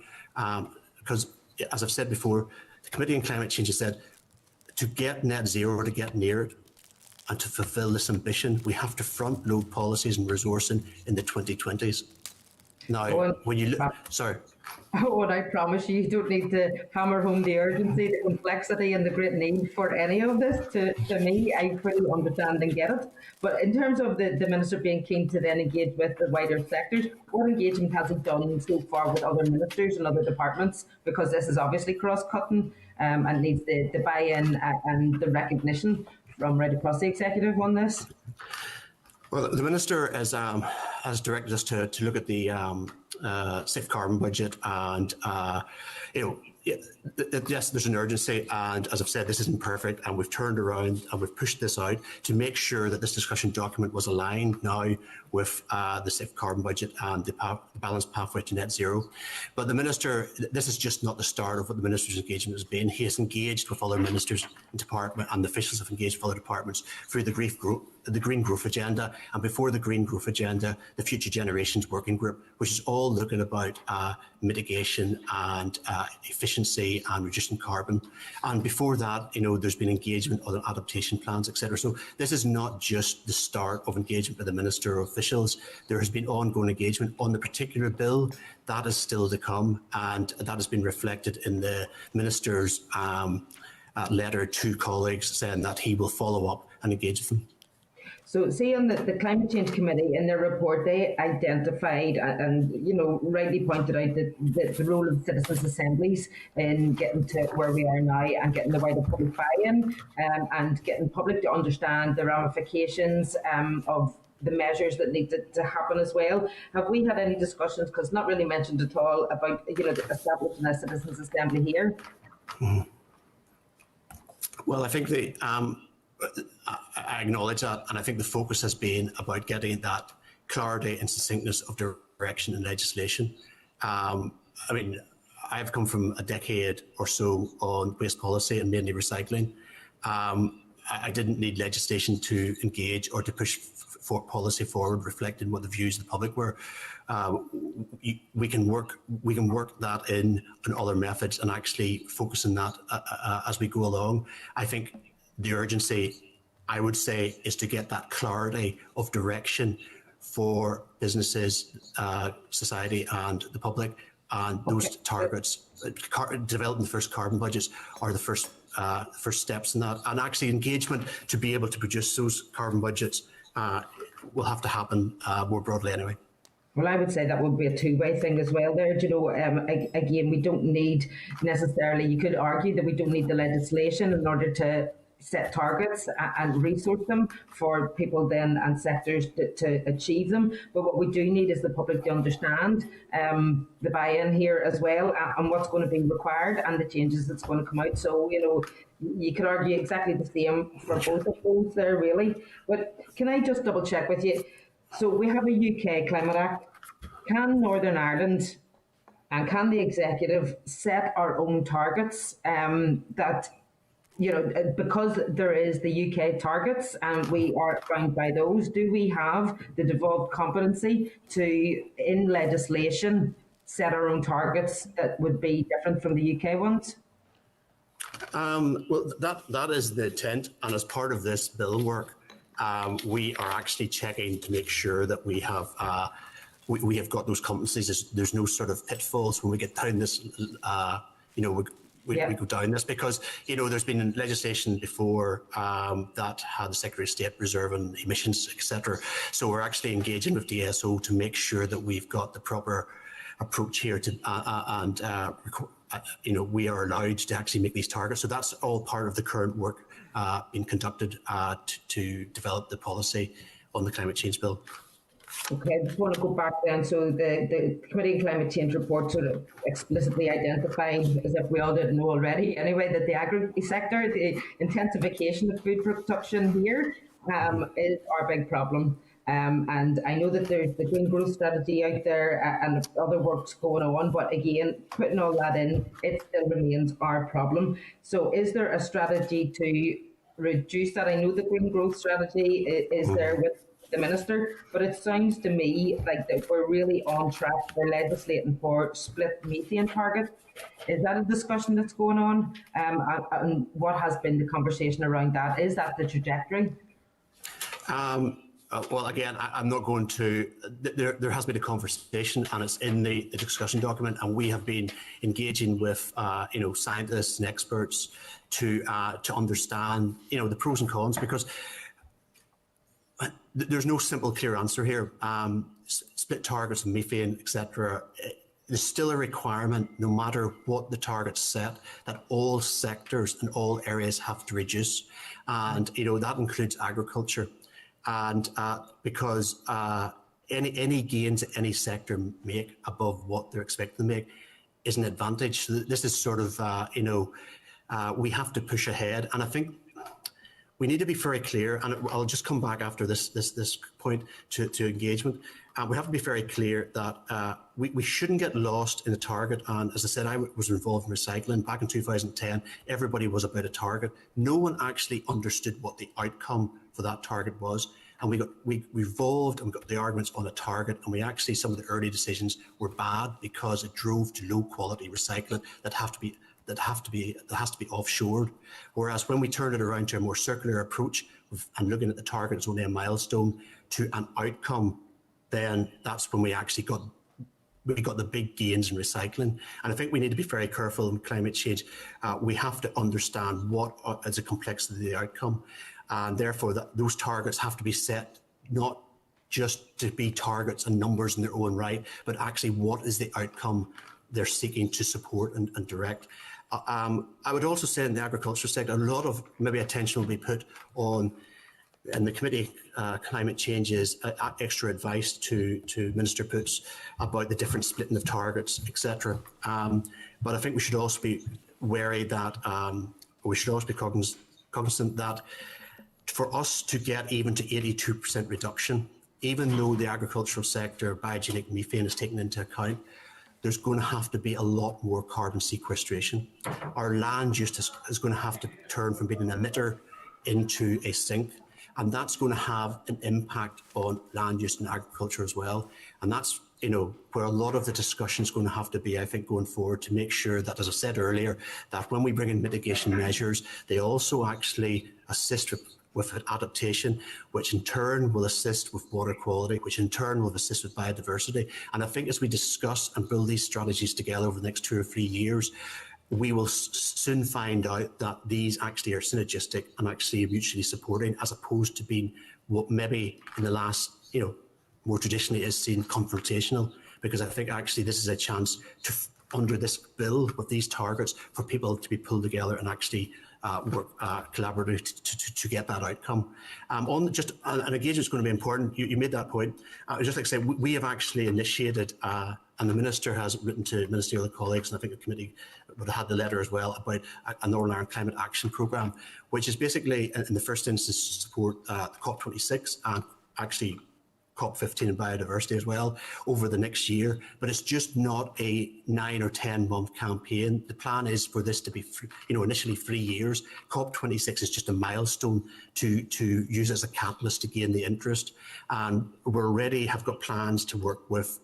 Because as I've said before, The Committee on Climate Change has said to get net zero, to get near it, and to fulfil this ambition, we have to front load policies and resourcing in the 2020s. Now, when you look, sorry. What I promise you, you don't need to hammer home the urgency, the complexity and the great need for any of this. To me, I fully understand and get it. But in terms of the Minister being keen to then engage with the wider sectors, what engagement has he done so far with other ministers and other departments? Because this is obviously cross-cutting and needs the buy-in and the recognition from right across the executive on this. Well, the Minister has directed us to look at the safe carbon budget, and yes, there's an urgency, and as I've said, this isn't perfect, and we've turned around and we've pushed this out to make sure that this discussion document was aligned now with the safe carbon budget and the balanced pathway to net zero. But the Minister, this is just not the start of what the Minister's engagement has been. He has engaged with other ministers and department, and the officials have engaged with other departments through the Green Growth Agenda, and before the Green Growth Agenda, the Future Generations Working Group, which is all looking about mitigation and efficiency and reducing carbon. And before that, there's been engagement on adaptation plans, etc. So this is not just the start of engagement with the Minister or officials. There has been ongoing engagement on the particular bill. That is still to come, and that has been reflected in the Minister's letter to colleagues saying that he will follow up and engage with them. So see on the Climate Change Committee, in their report, they identified and rightly pointed out that the role of citizens' assemblies in getting to where we are now and getting the wider public buy-in and getting public to understand the ramifications of the measures that need to happen as well. Have we had any discussions, because not really mentioned at all, about establishing a citizens' assembly here? Well, I think I acknowledge that, and I think the focus has been about getting that clarity and succinctness of direction in legislation. I've come from a decade or so on waste policy and mainly recycling. I didn't need legislation to engage or to push policy forward, reflecting what the views of the public were. We can work that in other methods and actually focus on that as we go along. I think the urgency, I would say, is to get that clarity of direction for businesses, society and the public, and those targets. Developing the first carbon budgets are the first steps in that, and actually engagement to be able to produce those carbon budgets will have to happen more broadly anyway. Well, I would say that would be a two-way thing as well there. Again, we don't need necessarily, you could argue that we don't need the legislation in order to set targets and resource them for people then and sectors to achieve them. But what we do need is the public to understand the buy-in here as well and what's going to be required and the changes that's going to come out. So, you could argue exactly the same for both of those there, really. But can I just double check with you? So we have a UK Climate Act. Can Northern Ireland and can the executive set our own targets that, because there is the UK targets and we are bound by those, do we have the devolved competency to, in legislation, set our own targets that would be different from the UK ones? Well, that is the intent, and as part of this bill work, we are actually checking to make sure that we have got those competencies. There's no sort of pitfalls when we get down this. We go down this because there's been legislation before that had the Secretary of State reserving emissions, etc. So we're actually engaging with DSO to make sure that we've got the proper approach here to we are allowed to actually make these targets. So that's all part of the current work being conducted to develop the policy on the climate change bill. Okay, I just want to go back then. So the Committee on Climate Change report sort of explicitly identified, as if we all didn't know already anyway, that the agri sector, the intensification of food production here is our big problem. And I know that there's the Green Growth Strategy out there and other works going on, but again, putting all that in, it still remains our problem. So is there a strategy to reduce that? I know the Green Growth Strategy is there with the Minister, but it sounds to me like that we're really on track for legislating for split methane target. Is that a discussion that's going on? And what has been the conversation around that? Is that the trajectory? Well, again, I'm not going to. There has been a conversation, and it's in the discussion document, and we have been engaging with scientists and experts to understand the pros and cons, because there's no simple, clear answer here. Split targets of methane, etc. There's still a requirement, no matter what the targets set, that all sectors and all areas have to reduce, and that includes agriculture. And because any gains that any sector make above what they're expected to make is an advantage. So this is sort of, we have to push ahead. And I think we need to be very clear, and I'll just come back after this point to engagement. We have to be very clear that we shouldn't get lost in the target. And as I said, I was involved in recycling back in 2010. Everybody was about a target. No one actually understood what the outcome for that target was. And we revolved and got the arguments on a target. And we actually, some of the early decisions were bad because it drove to low quality recycling that has to be offshored. Whereas when we turned it around to a more circular approach and looking at the target as only a milestone to an outcome, then that's when we actually got the big gains in recycling. And I think we need to be very careful in climate change. We have to understand what is the complexity of the outcome. And therefore, those targets have to be set not just to be targets and numbers in their own right, but actually what is the outcome they're seeking to support and direct. I would also say in the agriculture sector, a lot of maybe attention will be put on, and the committee climate change is extra advice to Minister Poots about the different splitting of targets, etc. But I think we should also be wary that we should also be cognizant that for us to get even to 82% reduction, even though the agricultural sector biogenic methane is taken into account, there's going to have to be a lot more carbon sequestration. Our land use is going to have to turn from being an emitter into a sink. And that's going to have an impact on land use and agriculture as well. And that's, where a lot of the discussion is going to have to be, I think, going forward to make sure that, as I said earlier, that when we bring in mitigation measures, they also actually assist with adaptation, which in turn will assist with water quality, which in turn will assist with biodiversity. And I think as we discuss and build these strategies together over the next 2 or 3 years, we will soon find out that these actually are synergistic and actually mutually supporting, as opposed to being what maybe in the last, more traditionally is seen confrontational. Because I think actually this is a chance to, under this bill with these targets, for people to be pulled together and actually work collaboratively to get that outcome. And engagement is going to be important. You made that point. I'd just like to say we have actually initiated, and the Minister has written to ministerial colleagues, and I think the committee would have had the letter as well, about a Northern Ireland Climate Action Programme, which is basically, in the first instance, to support the COP26 and actually COP15 and biodiversity as well over the next year. But it's just not a 9 or 10 month campaign. The plan is for this to be, initially 3 years. COP26 is just a milestone to use as a catalyst to gain the interest. And we already have got plans to work with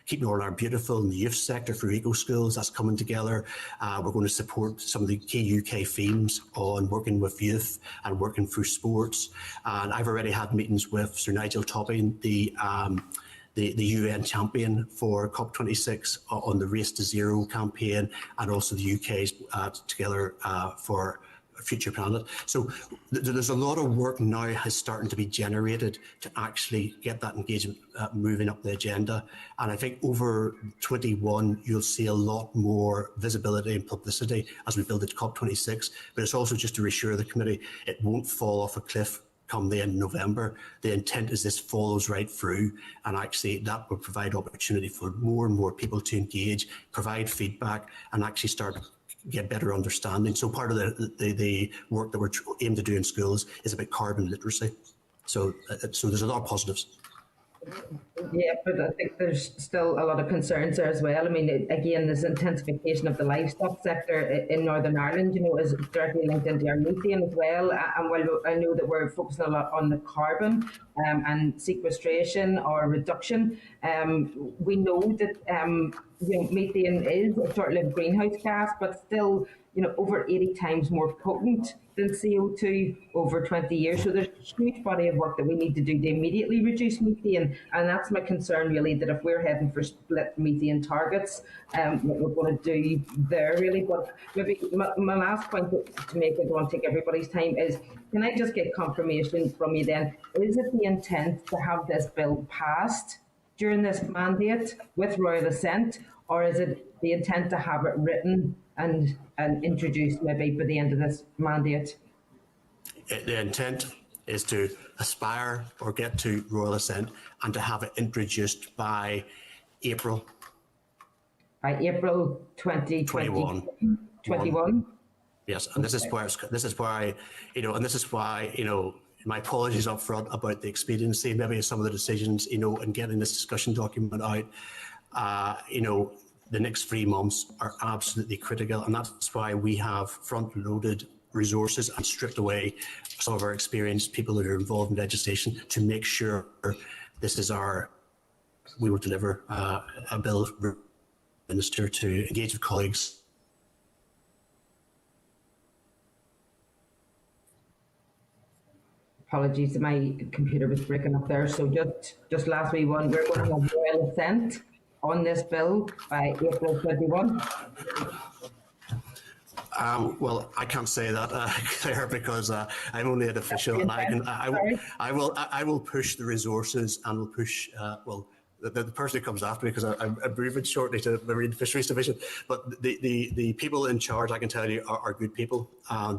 Keep Northern Ireland Beautiful in the youth sector for eco schools. That's coming together. We're going to support some of the key UK themes on working with youth and working through sports. And I've already had meetings with Sir Nigel Topping, the UN champion for COP26 on the Race to Zero campaign, and also the UK's together for Future Planet. So there's a lot of work now is starting to be generated to actually get that engagement moving up the agenda. And I think over 21, you'll see a lot more visibility and publicity as we build it to COP26. But it's also just to reassure the committee, it won't fall off a cliff come the end of November. The intent is this follows right through, and actually that will provide opportunity for more and more people to engage, provide feedback, and actually start get better understanding. So part of the work that we're aimed to do in schools is about carbon literacy. So there's a lot of positives. Yeah, but I think there's still a lot of concerns there as well. I mean, again, this intensification of the livestock sector in Northern Ireland, is directly linked into our methane as well. And while I know that we're focusing a lot on the carbon and sequestration or reduction, we know that methane is a short-lived greenhouse gas, but still, over 80 times more potent than CO2 over 20 years. So there's a huge body of work that we need to do to immediately reduce methane. And that's my concern, really, that if we're heading for split methane targets, what we're going to do there, really. But maybe my last point to make, I don't want to take everybody's time, is can I just get confirmation from you then? Is it the intent to have this bill passed during this mandate with royal assent, or is it the intent to have it written and introduced maybe by the end of this mandate? The intent is to aspire or get to royal assent and to have it introduced by April. By April 2021. 21. Yes, and this is why, my apologies up front about the expediency, maybe some of the decisions, in getting this discussion document out. The next 3 months are absolutely critical, and that's why we have front-loaded resources and stripped away some of our experienced people that are involved in legislation to make sure we will deliver a bill, Minister, to engage with colleagues. Apologies, my computer was breaking up there. So just last wee one, we're going to have royal assent on this bill by April 21. Well, I can't say that, Claire, because I'm only an official, and I will push the resources and will push the person who comes after me, because I'm moving shortly to the Marine Fisheries Division. But the people in charge, I can tell you, are good people.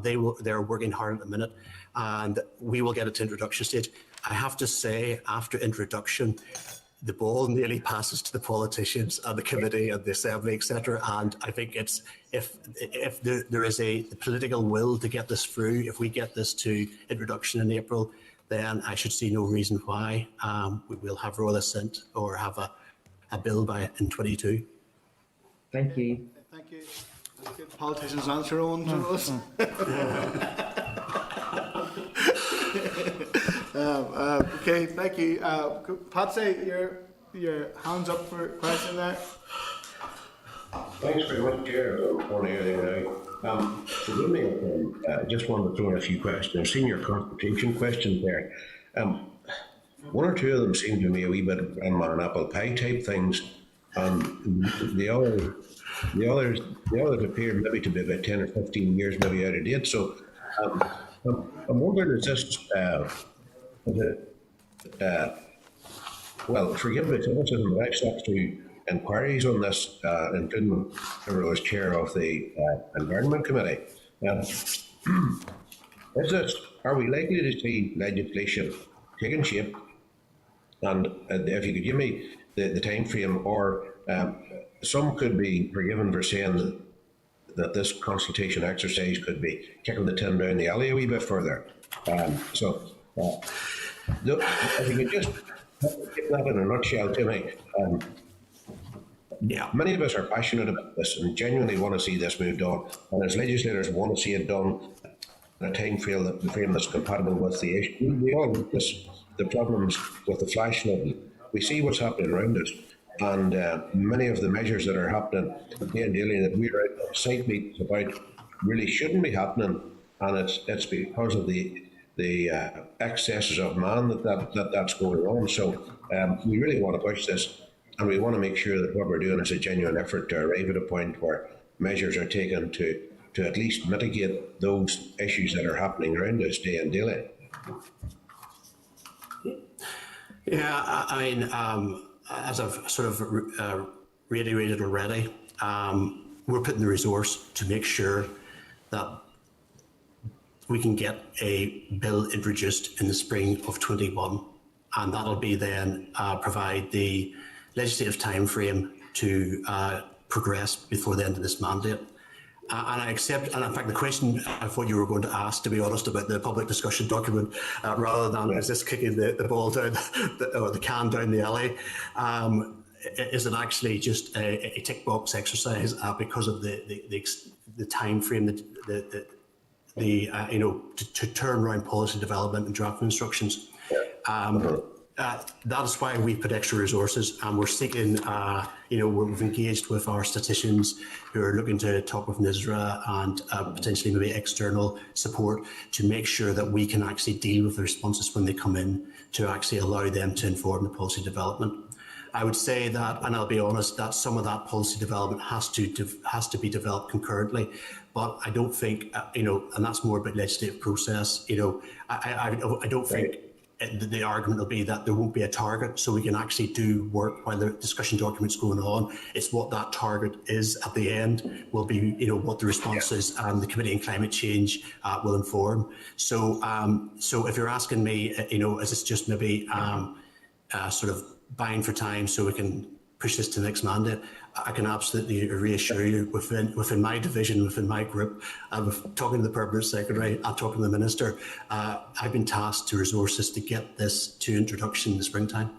They're working hard at the minute, and we will get it to introduction stage. I have to say, after introduction, the ball nearly passes to the politicians and the committee and the assembly, etc. And I think it's if there is the political will to get this through, if we get this to introduction in April, then I should see no reason why we will have royal assent or have a bill in 22. Thank you. Thank you. Let's get politicians' answer on to us. Okay, thank you. Patsy, your hand's up for a question there. Thanks very much, Chair. On everything now. Forgive me, just wanted to throw in a few questions. I've seen your consultation questions there. One or two of them seem to me a wee bit of grandma and apple pie type things, and the others appear maybe to be about 10 or 15 years maybe out of date. So I'm wondering, is this well, forgive me, but I've sat through inquiries on this, including whoever was chair of the Environment Committee. Are we likely to see legislation taking shape? And if you could give me the time frame, or some could be forgiven for saying that this consultation exercise could be kicking the tin down the alley a wee bit further. If you could just get that in a nutshell to me. Many of us are passionate about this and genuinely want to see this moved on, and as legislators want to see it done in a time frame that's compatible with the issue. We all know the problems with the flash flood. We see what's happening around us, and many of the measures that are happening daily that we're at site meetings about really shouldn't be happening, and it's because of the excesses of man that's going on. So we really want to push this, and we want to make sure that what we're doing is a genuine effort to arrive at a point where measures are taken to at least mitigate those issues that are happening around us day and daily. Yeah, I mean, as I've sort of reiterated already, we're putting the resource to make sure that we can get a bill introduced in the spring of 21, and that'll be then provide the legislative time frame to progress before the end of this mandate. And I accept, and in fact, the question of what you were going to ask, to be honest, about the public discussion document, rather than is this kicking the ball down, or the can down the alley, is it actually just a tick box exercise because of the time frame, to turn around policy development and draft instructions. That is why we put extra resources, and we're seeking, we've engaged with our statisticians who are looking to talk with NISRA and potentially maybe external support to make sure that we can actually deal with the responses when they come in, to actually allow them to inform the policy development. I would say that, and I'll be honest, that some of that policy development has to be developed concurrently, but I don't think, and that's more about legislative process. I don't think the argument will be that there won't be a target, so we can actually do work while the discussion document's going on. It's what that target is at the end will be, what the response is, and the Committee on Climate Change will inform. So if you're asking me, is this just maybe sort of buying for time so we can push this to the next mandate? I can absolutely reassure you, within my division, within my group, talking to the Permanent Secretary and talking to the Minister, I've been tasked to resources to get this to introduction in the springtime.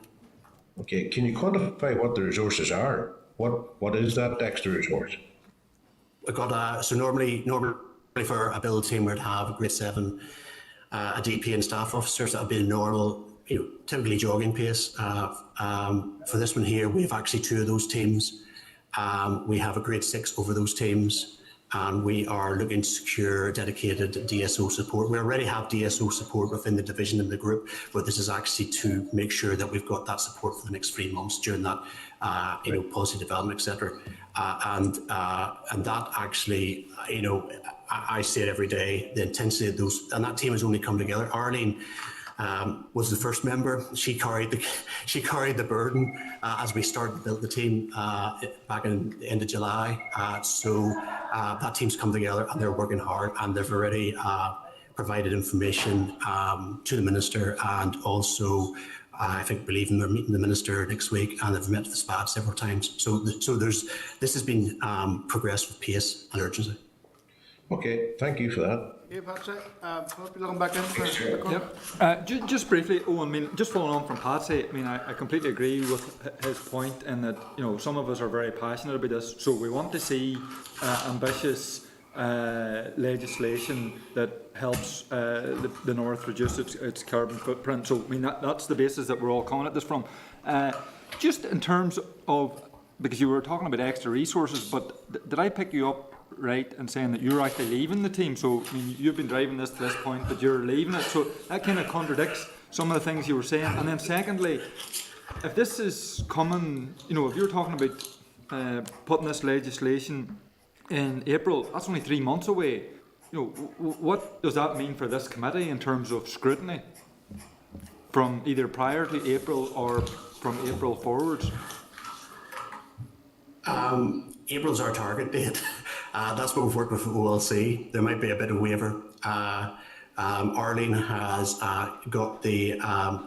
Okay, can you quantify what the resources are? What is that extra resource? We've got so normally for a build team we'd have a grade 7, a DP and staff officers. That would be a normal, typically jogging pace. For this one here, we have actually 2 of those teams. We have a grade 6 over those teams, and we are looking to secure dedicated DSO support. We already have DSO support within the division and the group, but this is actually to make sure that we've got that support for the next 3 months during that, policy development, etc. And that actually, I say it every day, the intensity of those, and that team has only come together. Arlene was the first member. She carried the burden as we started to build the team back in the end of July. So that team's come together and they're working hard, and they've already provided information to the Minister, and also I believe they're meeting the Minister next week, and they've met with the SPAD several times. So this has been progressed with pace and urgency. Okay, thank you for that. Patsy, looking back in for Yep. Just briefly, Owen, just following on from Patsy, I completely agree with his point in that, some of us are very passionate about this, so we want to see ambitious legislation that helps the North reduce its carbon footprint. So, that's the basis that we're all coming at this from. Just in terms of, because you were talking about extra resources, but did I pick you up right in saying that you're actually leaving the team? So you've been driving this to this point, but you're leaving it. So that kind of contradicts some of the things you were saying. And then secondly, if this is coming, if you're talking about putting this legislation in April, that's only 3 months away. What does that mean for this committee in terms of scrutiny from either prior to April or from April forwards? April's our target date. That's what we've worked with OLC. There might be a bit of waiver. Arlene has got the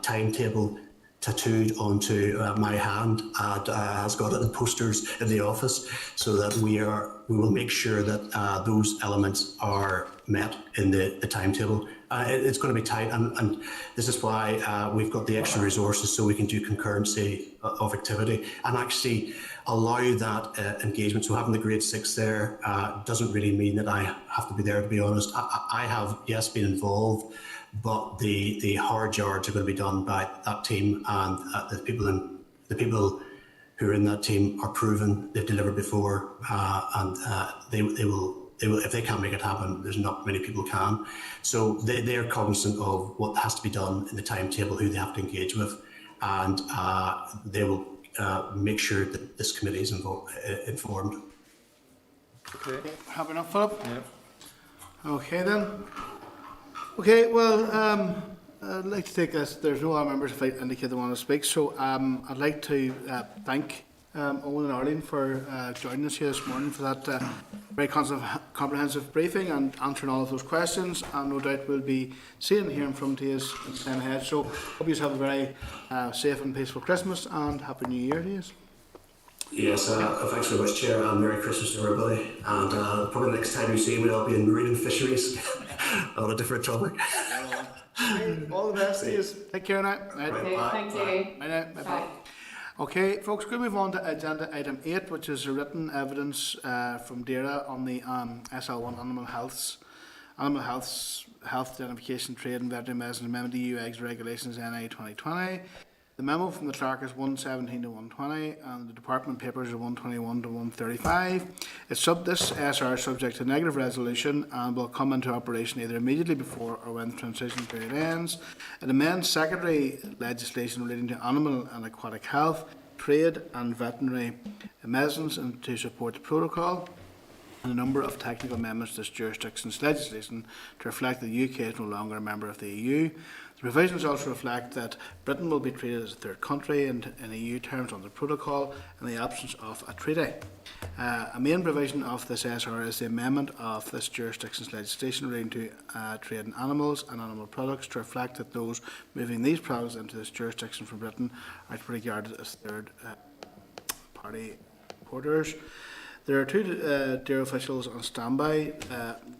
timetable tattooed onto my hand, and has got it in posters in the office, so that we will make sure that those elements are met in the timetable. It's going to be tight, and this is why we've got the extra resources, so we can do concurrency of activity and actually allow that engagement. So having the grade 6 there doesn't really mean that I have to be there, to be honest. I have, yes, been involved, but the hard yards are going to be done by that team, and the people who are in that team are proven. They've delivered before, and they will. If they can't make it happen, there's not many people can. So they are cognizant of what has to be done in the timetable, who they have to engage with, and they will make sure that this committee is informed. Okay, happy enough, Philip? Yeah. Okay then. Okay, well, I'd like to take this. There's no other members if I indicate they want to speak, so I'd like to thank Owen and Arlene for joining us here this morning for that very comprehensive briefing and answering all of those questions, and no doubt we'll be seeing and hearing from you in the time ahead. So hope you have a very safe and peaceful Christmas and Happy New Year to you. Yes, thanks very much, Chair, and Merry Christmas to everybody. And probably the next time you see me, I'll be in marine and fisheries on a different topic. Okay, all the best to you. Take care now. Right. Okay, thank you. Bye now. Bye-bye. Okay, folks, we're going to move on to agenda item 8, which is a written evidence from DAERA on the SL1 health identification, trade and veterinary medicine amendment to EU eggs regulations NA 2020. The memo from the clerk is 117 to 120, and the department papers are 121 to 135. This SR is subject to negative resolution and will come into operation either immediately before or when the transition period ends. It amends secondary legislation relating to animal and aquatic health, trade and veterinary medicines and to support the protocol, and a number of technical amendments to this jurisdiction's legislation to reflect that the UK is no longer a member of the EU. The provisions also reflect that Britain will be treated as a third country in EU terms under the protocol in the absence of a treaty. A main provision of this SR is the amendment of this jurisdiction's legislation relating to trade in animals and animal products to reflect that those moving these products into this jurisdiction from Britain are to be regarded as third party importers. There are two DAERA officials on standby.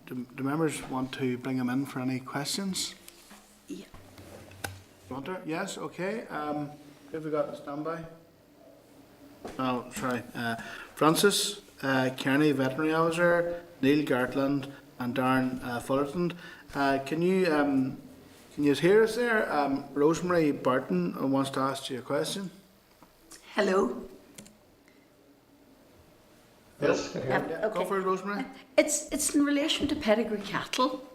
Do members want to bring them in for any questions? Yeah. Want to? Yes, okay. Who have we got on standby? Oh, sorry. Francis Kearney, Veterinary Officer, Neil Gartland and Darren Fullerton. Can you hear us there? Rosemary Barton wants to ask you a question. Hello. Yes. Okay. Go for it, Rosemary. It's in relation to pedigree cattle.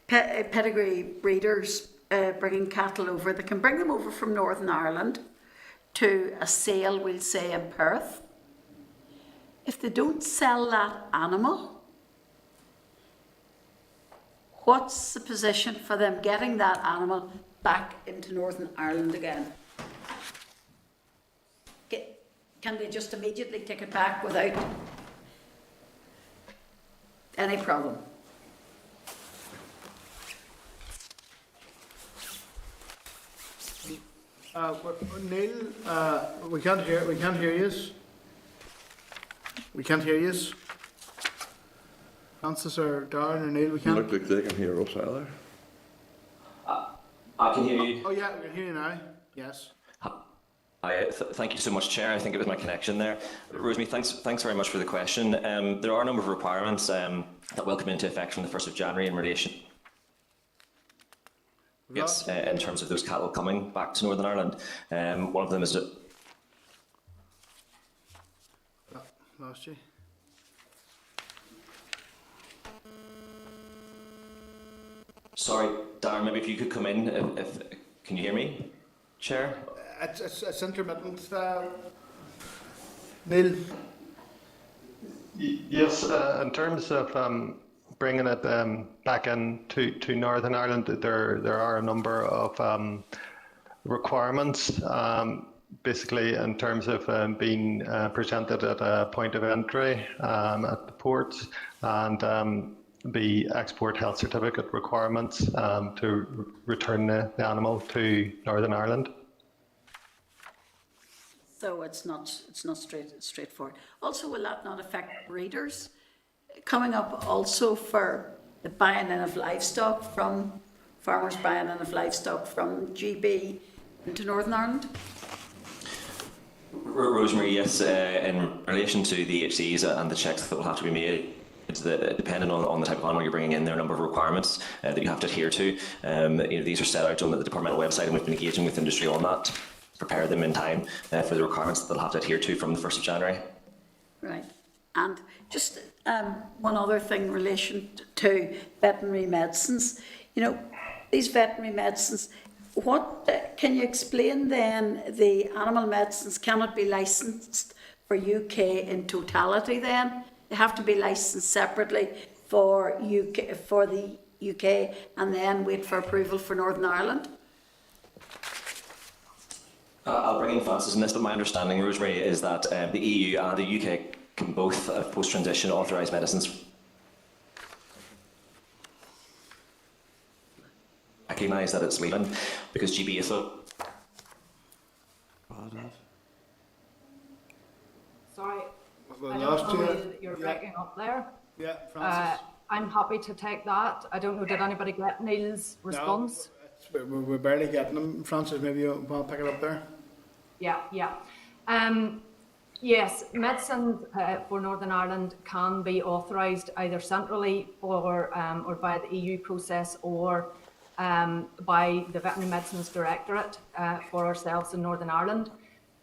Pedigree breeders bringing cattle over. They can bring them over from Northern Ireland to a sale, we'll say, in Perth. If they don't sell that animal, what's the position for them getting that animal back into Northern Ireland again? Can they just immediately take it back without any problem? Neil, we can't hear you. We can't hear you. Francis or Darren or Neil, we can't. Look like they can hear us either. I can hear you. Oh yeah, we can hear you now. Yes. Thank you so much, Chair. I think it was my connection there. Rosemary, thanks very much for the question. There are a number of requirements that will come into effect from the 1st of January in relation. Yes, in terms of those cattle coming back to Northern Ireland. One of them is that. Lost you. Sorry, Darren, maybe if you could come in. Can you hear me, Chair? It's intermittent. Neil. Yes, in terms of bringing it back into Northern Ireland, there are a number of requirements, basically in terms of being presented at a point of entry at the ports, and the export health certificate requirements to return the animal to Northern Ireland. So it's not straightforward. Also, will that not affect breeders coming up also for the buying in of livestock from farmers buying in of livestock from GB into Northern Ireland? Rosemary, yes, in relation to the HCs and the checks that will have to be made, depending on the type of animal you're bringing in, there are a number of requirements that you have to adhere to. These are set out on the departmental website, and we've been engaging with industry on that, prepare them in time for the requirements that they'll have to adhere to from the 1st of January. Right. And just one other thing in relation to veterinary medicines. These veterinary medicines, can you explain then the animal medicines cannot be licensed for UK in totality then? They have to be licensed separately for the UK and then wait for approval for Northern Ireland? I'll bring in Francis in this, but my understanding, Rosemary, is that the EU and the UK can both, post-transition, authorise medicines. Recognise that it's leaving because GB is Sorry, We I lost don't know you. that you're breaking up there. Yeah, Francis. I'm happy to take that. I don't know, did anybody get Neil's response? No, we're barely getting them. Francis, maybe you want to pick it up there? Yeah. Yes, medicine for Northern Ireland can be authorised either centrally or by the EU process or by the Veterinary Medicines Directorate for ourselves in Northern Ireland.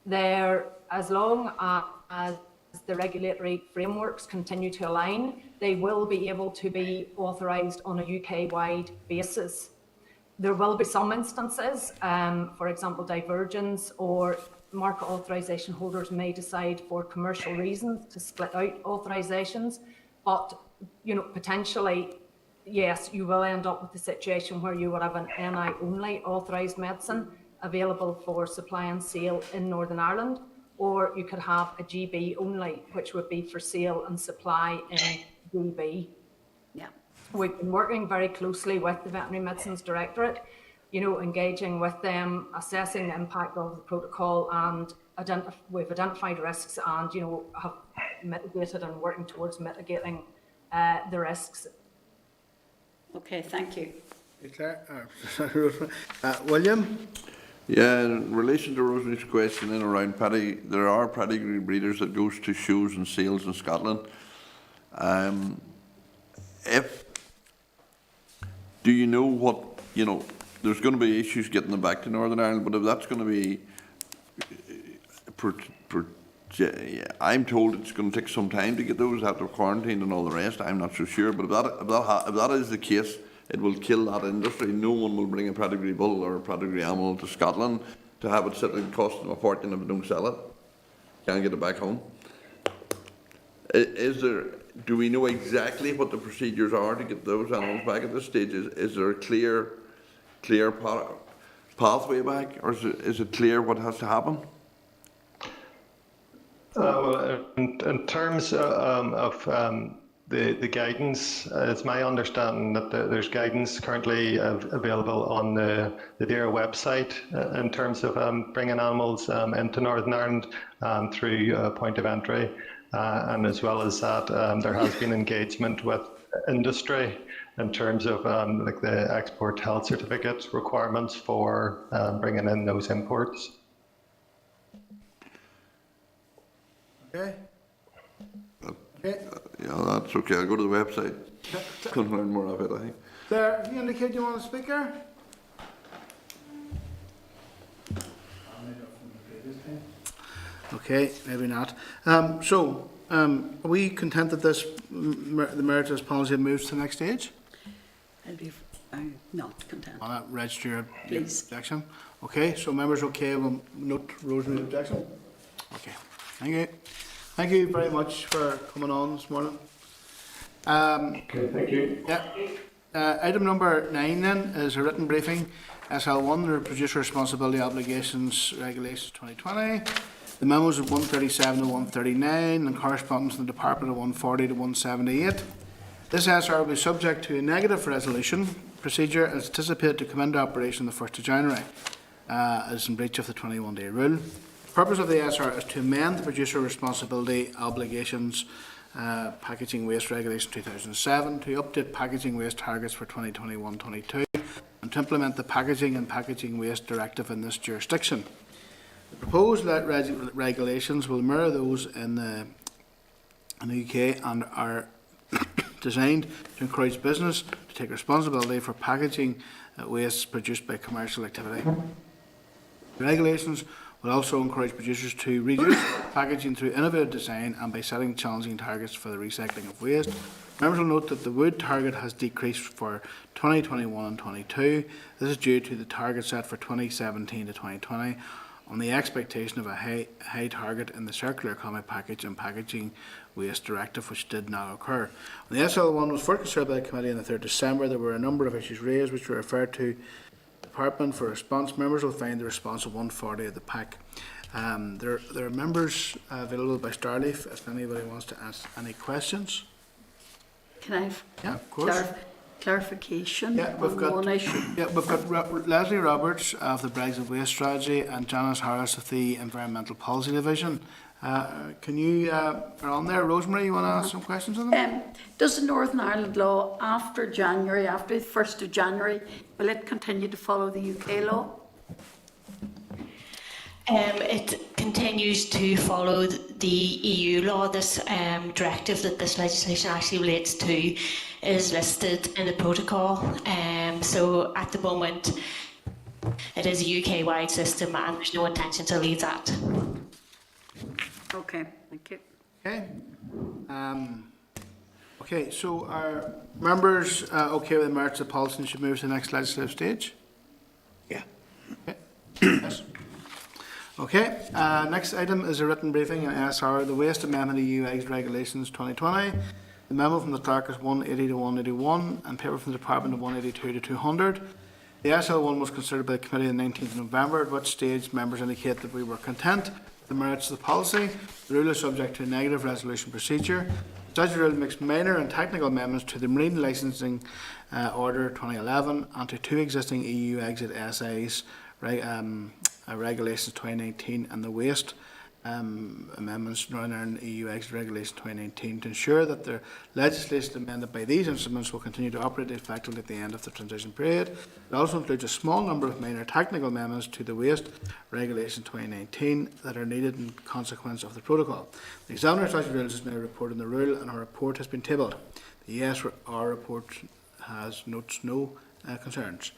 There, as long as the regulatory frameworks continue to align, they will be able to be authorised on a UK-wide basis. There will be some instances, for example, divergence or market authorisation holders may decide for commercial reasons to split out authorisations, but potentially, yes, you will end up with a situation where you would have an NI only authorised medicine available for supply and sale in Northern Ireland, or you could have a GB only, which would be for sale and supply in GB. Yeah. We've been working very closely with the Veterinary Medicines Directorate, engaging with them, assessing the impact of the protocol, and we've identified risks and, have mitigated and working towards mitigating the risks. Okay, thank you. William? Yeah, in relation to Rosemary's question in around there are pedigree breeders that goes to shows and sales in Scotland. Do you know what, there's going to be issues getting them back to Northern Ireland, but if that's going to be, I'm told it's going to take some time to get those out of quarantine and all the rest. I'm not so sure, but if that is the case, it will kill that industry. No one will bring a pedigree bull or a pedigree animal to Scotland to have it sitting and cost them a fortune if they don't sell it. Can't get it back home. Do we know exactly what the procedures are to get those animals back at this stage? Is there a clear pathway back, or is it clear what has to happen? Well, in terms of the guidance, it's my understanding that there's guidance currently available on the DAERA website in terms of bringing animals into Northern Ireland through point of entry. And as well as that, there has been engagement with industry in terms of like the export health certificate requirements for bringing in those imports. Okay. Yeah, that's okay. I'll go to the website. Can learn more of it, I think. There, you indicate you want a speaker? Okay, maybe not. Are we content that the meritorious policy moves to the next stage? I'm not content. Register your Please. objection. Okay, so members okay, we'll note Rosemary's objection. Okay, thank you. Thank you very much for coming on this morning. Okay, thank you. Yeah. Item number 9 then is a written briefing. SL1, the Producer Responsibility Obligations Regulations 2020. The memos of 137 to 139 and correspondence in the Department of 140 to 178. This SR will be subject to a negative resolution procedure as anticipated to come into operation the 1st of January as in breach of the 21-day rule. The purpose of the SR is to amend the Producer Responsibility Obligations Packaging Waste Regulation 2007 to update packaging waste targets for 2021-22 and to implement the Packaging and Packaging Waste Directive in this jurisdiction. The proposed regulations will mirror those in the UK and are designed to encourage business to take responsibility for packaging wastes produced by commercial activity. The regulations will also encourage producers to reduce packaging through innovative design and by setting challenging targets for the recycling of waste. Members will note that the wood target has decreased for 2021 and 22. This is due to the target set for 2017 to 2020 on the expectation of a high target in the Circular Economy Package and Packaging Waste Directive, which did not occur. When the SL1 was first considered by the committee on the 3rd of December, there were a number of issues raised which were referred to the Department for response. Members will find the response of 140 of the pack. There are members available by Starleaf if anybody wants to ask any questions. Can I? Yeah, of course. clarification Yeah, we've on got one issue. Yeah, we've got Leslie Roberts of the Brexit Waste Strategy and Janice Harris of the Environmental Policy Division. Can you are on there, Rosemary? You want to ask some questions of them? Does the Northern Ireland law after January, after the 1st of January, will it continue to follow the UK law? It continues to follow the EU law. This directive that this legislation actually relates to is listed in the protocol. So at the moment, it is a UK-wide system and there's no intention to leave that. Okay, thank you. Okay. Okay, so are members okay with the merits of policy and should move to the next legislative stage? Yeah. Okay. Yes. Okay, next item is a written briefing on SR, the Waste Amendment EU Eggs Regulations 2020. The memo from the clerk is 180 to 181 and paper from the department of 182 to 200. The SL1 was considered by the committee on the 19th of November, at which stage members indicate that we were content with the merits of the policy. The rule is subject to a negative resolution procedure. The statute rule makes minor and technical amendments to the Marine Licensing Order 2011 and to two existing EU exit SAs, Regulations 2019 and the Waste Amendments Northern Ireland EU Exit Regulation 2019 to ensure that the legislation amended by these instruments will continue to operate effectively at the end of the transition period. It also includes a small number of minor technical amendments to the Waste Regulation 2019 that are needed in consequence of the protocol. The examiner statute rules is now reported in the rule and our report has been tabled. The ESR report has notes no concerns.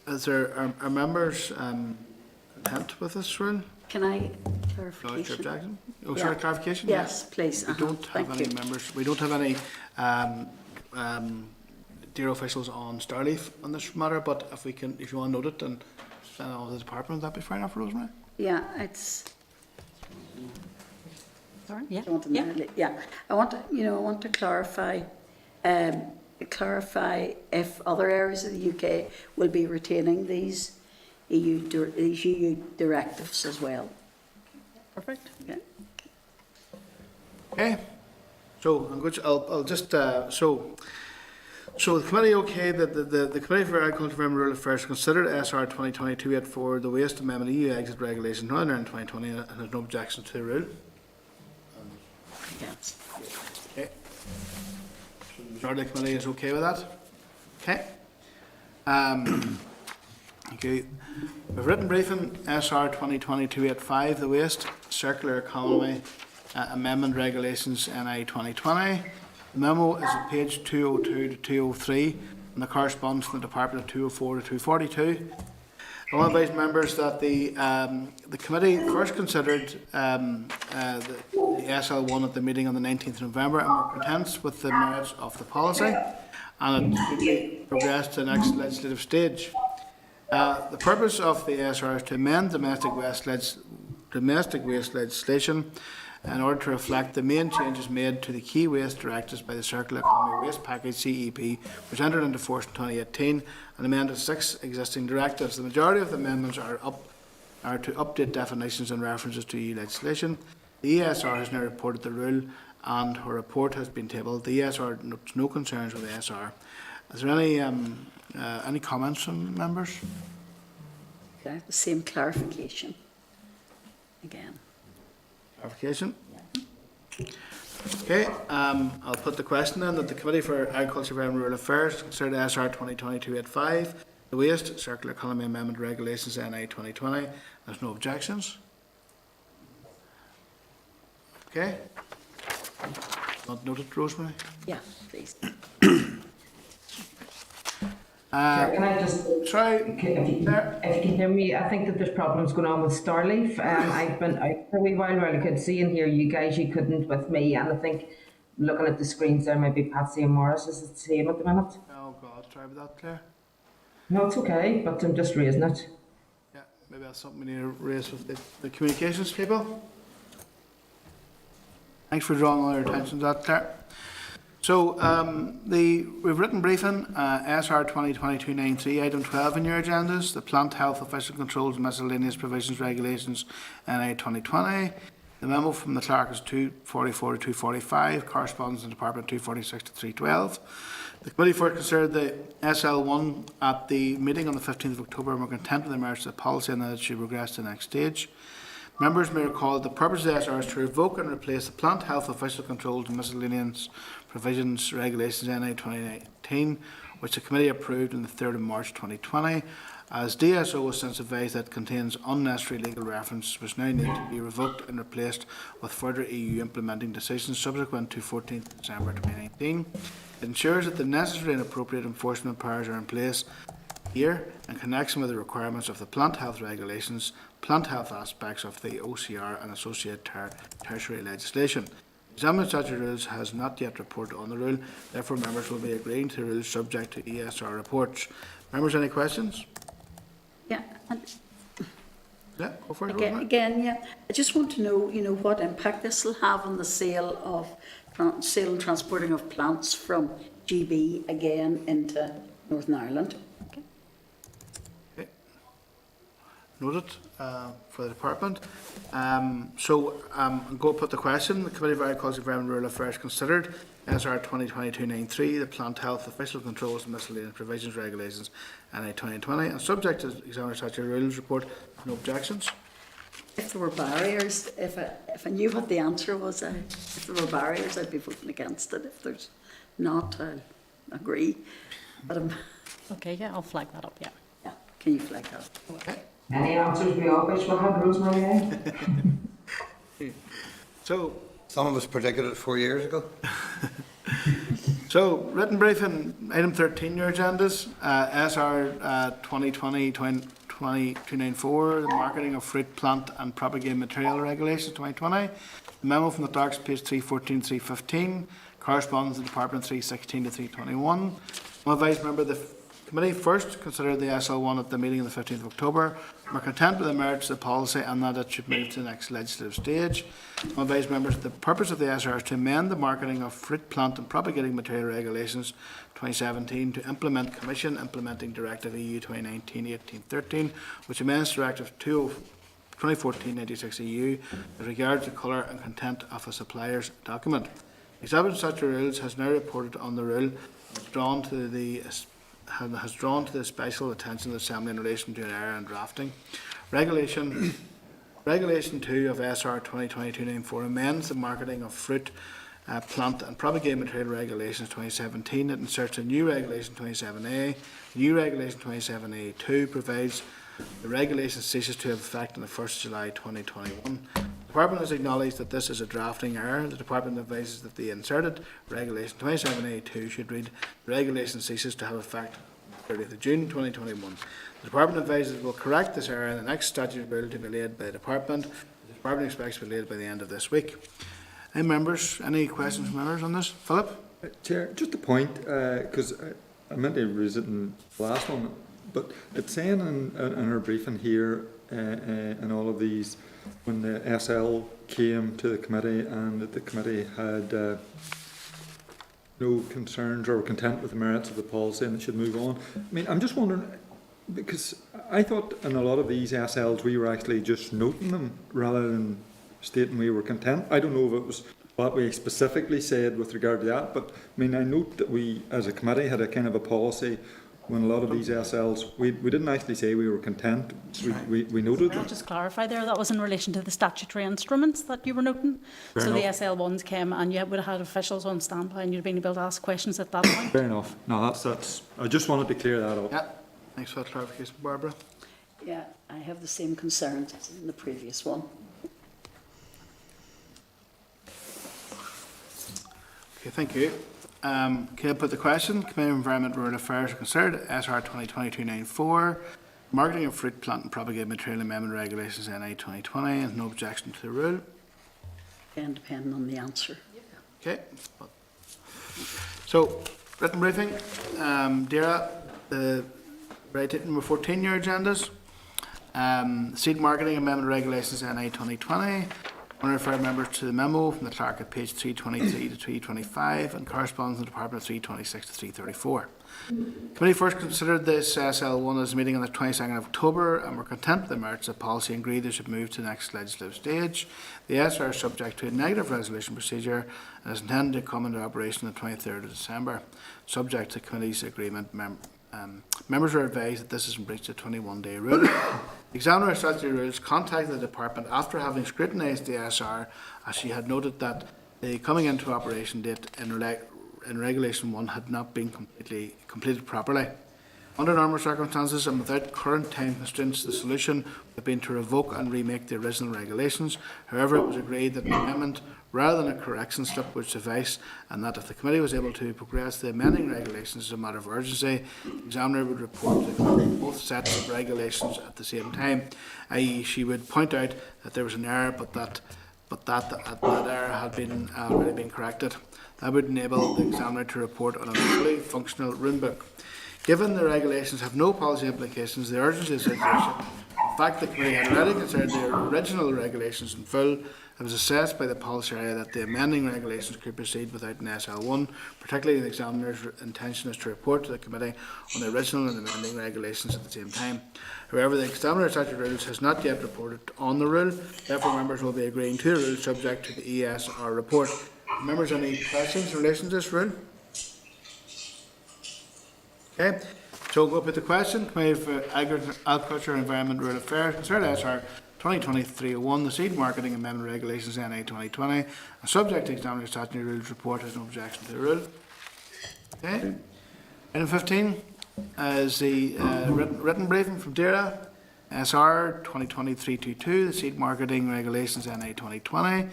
Is there are members content with this rule? Can I clarification? Jackson? Oh, sorry, clarification? Yes, please. We don't have any members. We don't have any DAERA officials on Starleaf on this matter. But if we can, if you want to note it and send it on to the department, would that be fair enough, Rosemary? Yeah, it's. Sorry? Yeah. I want to clarify. Clarify if other areas of the UK will be retaining these EU directives as well. Perfect. Yeah. Okay. So I'm good. I'll just so the committee the Committee for Agriculture and Rural Affairs considered SR 2022-84 the Waste Amendment EU Exit Regulation Northern Ireland 2020 and has no objection to the rule. Yes. Okay. Majority of the committee is okay with that? Okay. Okay. We've written briefing SR 2022-85, the Waste Circular Economy Amendment Regulations NI 2020. The memo is at page 202 to 203 and the corresponds from the Department of 204 to 242. I want to advise members that the committee first considered the SL1 at the meeting on the 19th of November and were content with the merits of the policy and it quickly progressed to the next legislative stage. The purpose of the SR is to amend domestic waste legislation in order to reflect the main changes made to the key waste directives by the Circular Economy Waste Package CEP, which entered into force in 2018 and amended 6 existing directives. The majority of the amendments are to update definitions and references to EU legislation. The ESR has now reported the rule and her report has been tabled. The ESR notes no concerns with the ESR. Is there any comments from members? Okay, the same clarification again. Clarification? Okay, I'll put the question in that the Committee for Agriculture and Rural Affairs considered SR 2022-85, the Waste Circular Economy Amendment Regulations NI 2020. There's no objections. Okay. Not noted, Rosemary? Yeah, please. Can I just try? If you can hear me, I think that there's problems going on with Starleaf. I've been out for a wee while I could see and hear you guys. You couldn't with me, and I think looking at the screens there, maybe Patsy and Morris is the same at the minute. Oh God, sorry about that, Claire. No, it's okay, but I'm just raising it. Yeah, maybe that's something we need to raise with the communications people. Thanks for drawing all our attention to that, Claire. So we've written briefing SR 2022-93, item 12 in your agendas, the Plant Health Official Controls and Miscellaneous Provisions Regulations NI 2020. The memo from the clerk is 244 to 245, correspondence in Department 246 to 312. The committee first considered the SL1 at the meeting on the 15th of October and were content with the merits of the policy and that it should progress to the next stage. Members may recall that the purpose of the SR is to revoke and replace the Plant Health Official Controls and Miscellaneous Provisions Regulations NI 2019, which the committee approved on the 3rd of March 2020. As DSO was since advised that contains unnecessary legal references which now need to be revoked and replaced with further EU implementing decisions subsequent to 14th December 2019. It ensures that the necessary and appropriate enforcement powers are in place here in connection with the requirements of the plant health regulations, plant health aspects of the OCR and associated tertiary legislation. Examining such rules has not yet reported on the rule, therefore members will be agreeing to the rules subject to ESR reports. Members, any questions? Yeah. Yeah, go for it. Again, yeah. I just want to know, what impact this will have on the sale and transporting of plants from GB again into Northern Ireland. Okay. Noted for the department. I'm going to put the question. The Committee of Agriculture, Environment and Rural Affairs considered SR 2022-93, the Plant Health Official Controls and Miscellaneous Provisions Regulations NI 2020, and subject to examiner such a rules report, no objections. If there were barriers, if I knew what the answer was, if there were barriers, I'd be voting against it. If there's not, I'll agree. But okay, yeah, I'll flag that up. Yeah. Yeah. Can you flag that up? Okay. Any answers we all wish we had, Rosemary? So, some of us predicted it 4 years ago. So, written briefing, item 13, your agendas, SR 2020-294, the marketing of fruit, plant and propagated material regulations 2020. The memo from the clerks, page 314, 315, correspondence to Department 316 to 321. My vice member, the committee first considered the SL1 at the meeting on the 15th of October. We're content with the merits of the policy and that it should move to the next legislative stage. My vice members, the purpose of the SR is to amend the marketing of fruit, plant and propagating material regulations 2017 to implement Commission Implementing Directive EU 2019-1813, which amends Directive 2014-96 EU with regard to colour and content of a supplier's document. Examining such rules has now reported on the rule has drawn to the special attention of the Assembly in relation to an error in drafting. Regulation 2 of SR 2022-94 amends the marketing of fruit, plant and propagated material regulations 2017. It inserts a new regulation 27A. The new regulation 27A2 provides the regulation ceases to have effect on the 1st of July 2021. The Department has acknowledged that this is a drafting error. The Department advises that the inserted regulation 27A2 should read, the regulation ceases to have effect on 30th of June 2021. The Department advises it will correct this error in the next statute bill to be laid by the Department. The Department expects to be laid by the end of this week. Any members, any questions from members on this? Philip? Chair, just a point, because I meant to raise it in the last one, but it's saying in our briefing here and all of these, when the SL came to the committee and that the committee had no concerns or were content with the merits of the policy and it should move on. I mean, I'm just wondering, because I thought in a lot of these SLs we were actually just noting them rather than stating we were content. I don't know if it was what we specifically said with regard to that, but I mean, I note that we as a committee had a kind of a policy when a lot of these SLs, we didn't actually say we were content, we noted. I'll just clarify there, that was in relation to the statutory instruments that you were noting. Fair so enough. The SL1s came and you would have had officials on standby and you'd been able to ask questions at that point. Fair enough. No, that's. I just wanted to clear that up. Yeah, thanks for that clarification, Barbara. Yeah, I have the same concerns as in the previous one. Okay, thank you. Can I put the question? Committee of Environment and Rural Affairs considered SR 2022-94, marketing of fruit, plant and propagated material amendment regulations NI 2020, and no objection to the rule. Again, depending on the answer. Okay. So, written briefing. DAERA, the right number 14 your agendas. Seed marketing amendment regulations NI 2020. I want to refer members to the memo from the clerk at page 323 to 325 and corresponds to the Department of 326 to 334. Committee first considered this SL1 as a meeting on the 22nd of October and were content with the merits of policy and agreed they should move to the next legislative stage. The SR is subject to a negative resolution procedure and is intended to come into operation on the 23rd of December. Subject to committee's agreement, members are advised that this is in breach of the 21-day rule. The examiner of statutory rules contacted the department after having scrutinised the SR, as she had noted that the coming into operation date in Regulation 1 had not been completed properly. Under normal circumstances and without current time constraints, the solution would have been to revoke and remake the original regulations. However, it was agreed that an amendment rather than a correction slip would suffice, and that if the committee was able to progress the amending regulations as a matter of urgency, the examiner would report to both sets of regulations at the same time, i.e. she would point out that there was an error but that error had been already been corrected. That would enable the examiner to report on a fully functional rule book. Given the regulations have no policy implications, the urgency of the situation, in fact the committee had already considered the original regulations in full. It was assessed by the policy area that the amending regulations could proceed without an SL1, particularly the examiner's intention is to report to the committee on the original and amending regulations at the same time. However, the examiner's statutory rules has not yet reported on the rule, therefore members will be agreeing to the rule subject to the ESR report. Members, any questions in relation to this rule? Okay, so we'll go up with the question. Committee for Agriculture, Environment, Rural Affairs, consider SR 2023-01, the Seed Marketing Amendment Regulations NA 2020, and subject to examiner's statutory rules report has no objection to the rule. Okay. Item 15 is the written briefing from DAERA, SR 2020-322, the Seed Marketing Regulations NA 2020. I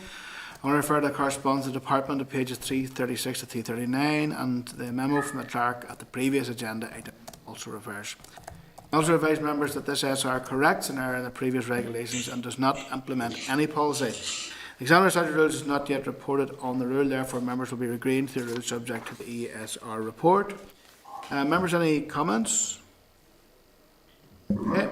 want to refer to the correspondence of the department at pages 336 to 339, and the memo from the clerk at the previous agenda item also refers. I also advise members that this SR corrects an error in the previous regulations and does not implement any policy. The examiner's statutory rules is not yet reported on the rule, therefore members will be agreeing to the rule subject to the ESR report. Members, any comments? Okay.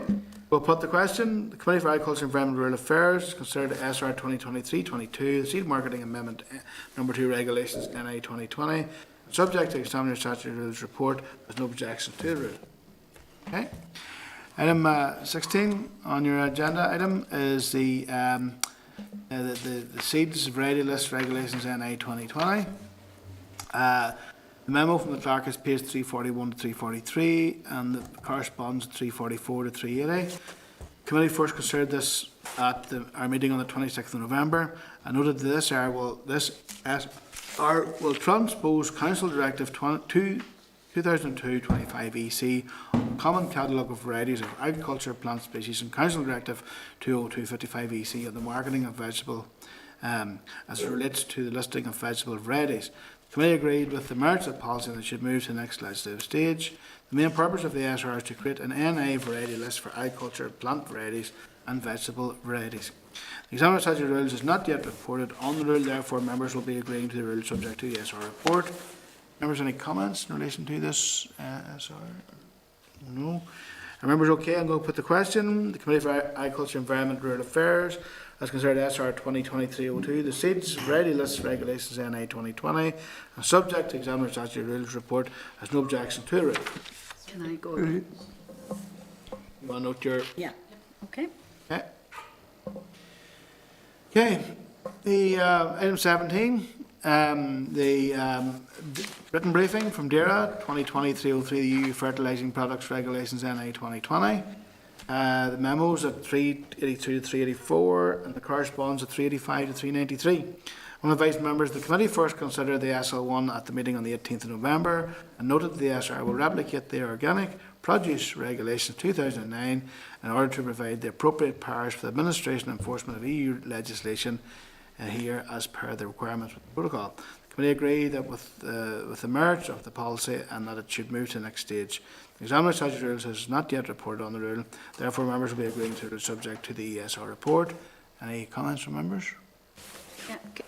We'll put the question. The Committee for Agriculture, Environment and Rural Affairs considered SR 2023-22, the Seed Marketing Amendment Number 2 Regulations NA 2020. Subject to examiner's statutory rules report, there's no objection to the rule. Okay. Item 16 on your agenda item is the Seeds Variety List Regulations NA 2020. The memo from the clerk is page 341 to 343 and the corresponds to 344 to 380. Committee first considered this at our meeting on the 26th of November and noted that this SR will transpose Council Directive 2002-25 EC on Common Catalogue of Varieties of Agriculture Plant Species and Council Directive 202-55 EC on the marketing of vegetable as it relates to the listing of vegetable varieties. The committee agreed with the merits of policy that it should move to the next legislative stage. The main purpose of the SR is to create an NA variety list for agriculture plant varieties and vegetable varieties. The examiner's statutory rules is not yet reported on the rule, therefore members will be agreeing to the rule subject to the SR report. Members, any comments in relation to this SR? No. Are members okay? I'm going to put the question. The Committee for Agriculture, Environment and Rural Affairs has considered SR 2023-02, the Seeds Variety List Regulations NA 2020, and subject to examiner's statutory rules report has no objection to the rule. Can I go? You want to note your... Yeah. Okay. Okay. Okay. The item 17. The written briefing from DAERA 2020-303, the EU Fertilising Products Regulations NA 2020. The memos at 383 to 384 and the corresponds at 385 to 393. I want to advise members the committee first considered the SL1 at the meeting on the 18th of November and noted that the SR will replicate the Organic Produce Regulations 2009 in order to provide the appropriate powers for the administration and enforcement of EU legislation here as per the requirements of the protocol. The committee agreed that with the merits of the policy and that it should move to the next stage. The examiner's statutory rules has not yet reported on the rule, therefore members will be agreeing to the subject to the ESR report. Any comments from members? Yeah, okay.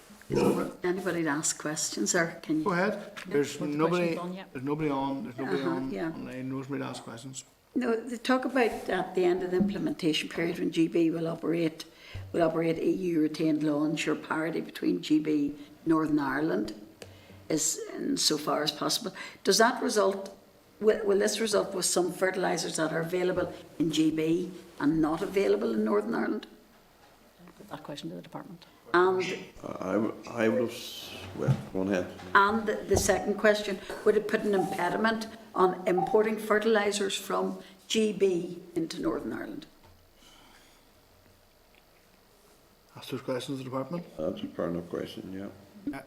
Anybody to ask questions or can you? Go ahead. There's nobody on. Yeah. There's nobody on Yeah. online. Nobody to ask questions. No, they talk about at the end of the implementation period when GB will operate will operate EU retained law, ensure parity between GB Northern Ireland is in so far as possible. Does that result, will this result with some fertilisers that are available in GB and not available in Northern Ireland? Put that question to the department. And I would have, well, go on ahead. And the second question, would it put an impediment on importing fertilisers from GB into Northern Ireland? Ask those questions to the department. That's a fair enough question, yeah.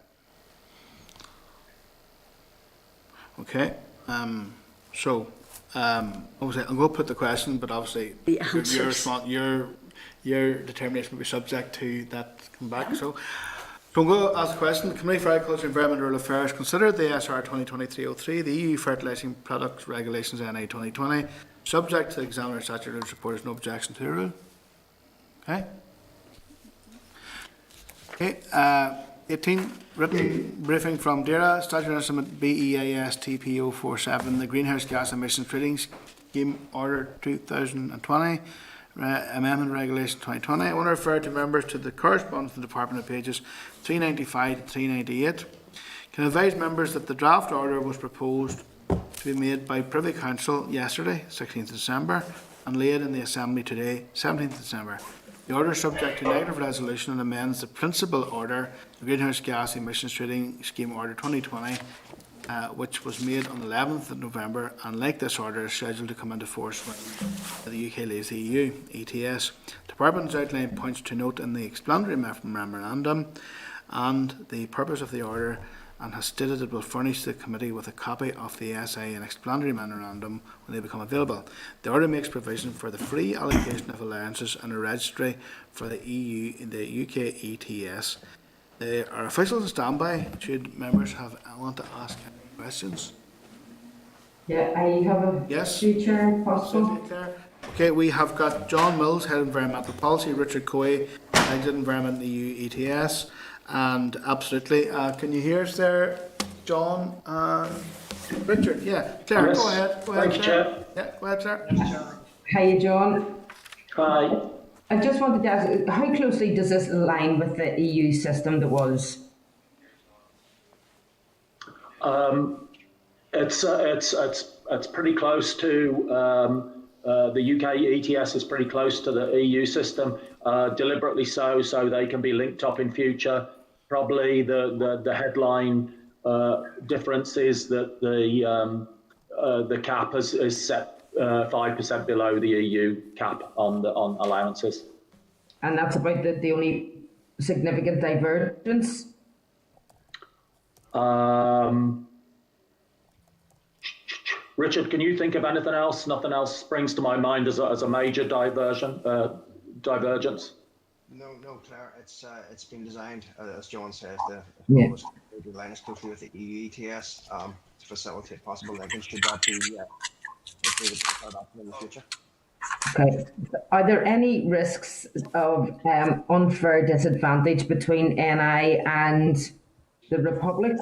Okay. Obviously, I'm going to put the question, but obviously the answers. Your determination will be subject to that coming back. So I'm going to ask a question. The Committee for Agriculture, Environment and Rural Affairs considered the SR 2023-03, the EU Fertilising Products Regulations NA 2020, subject to the examiner's statutory report. There's no objection to the rule. Okay. Okay. 18, written briefing from DAERA, Statutory Instrument BEAS TP 047, the Greenhouse Gas Emissions Trading Scheme Order 2020, Amendment Regulation 2020. I want to refer to members to the correspondence in the Department of pages 395 to 398. Can advise members that the draft order was proposed to be made by Privy Council yesterday, 16th December, and laid in the Assembly today, 17th December. The order is subject to negative resolution and amends the principal order, the Greenhouse Gas Emissions Trading Scheme Order 2020, which was made on the 11th of November, and like this order is scheduled to come into force when the UK leaves the EU ETS. The Department has outlined points to note in the explanatory memorandum and the purpose of the order, and has stated it will furnish the committee with a copy of the SA and explanatory memorandum when they become available. The order makes provision for the free allocation of allowances and a registry for the EU in the UK ETS. There are officials on standby should members want to ask any questions. Yeah, I have a future possible. Okay, we have got John Mills, Head of Environmental Policy, Richard Coy, Exit Environment EU ETS. And absolutely, can you hear us there, John? Richard, yeah. Claire, yes. Go ahead. Thank you, Chair. Yeah, go ahead, sir. Hi, John. Hi. I just wanted to ask, how closely does this align with the EU system that was? It's pretty close to the UK ETS is pretty close to the EU system, deliberately so they can be linked up in future. Probably the headline difference is that the cap is set 5% below the EU cap on allowances. And that's about the only significant divergence? Richard, can you think of anything else? Nothing else springs to my mind as a major divergence? No, Claire. It's been designed, as John says, to align us closely with the EU ETS to facilitate possible linkage. Should that be in the future? Okay. Are there any risks of unfair disadvantage between NI and the Republic?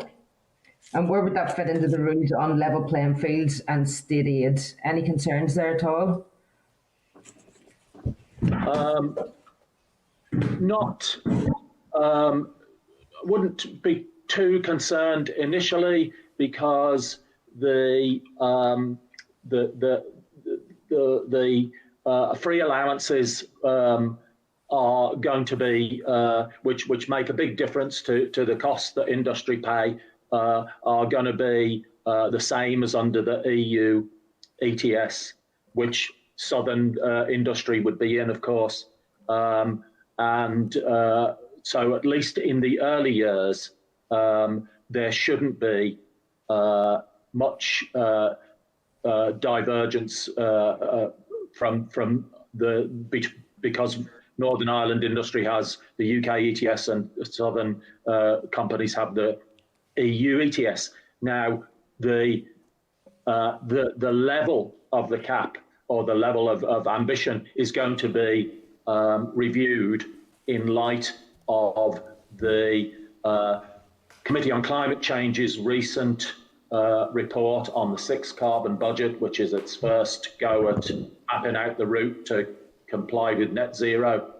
And where would that fit into the rules on level playing fields and state aid? Any concerns there at all? Wouldn't be too concerned initially because the free allowances are going to be which make a big difference to the costs that industry pay. Are going to be the same as under the EU ETS, which southern industry would be in, of course. So at least in the early years, there shouldn't be much divergence because Northern Ireland industry has the UK ETS and southern companies have the EU ETS. Now, the level of the cap or the level of ambition is going to be reviewed in light of the Committee on Climate Change's recent report on the sixth carbon budget, which is its first go at mapping out the route to comply with net zero.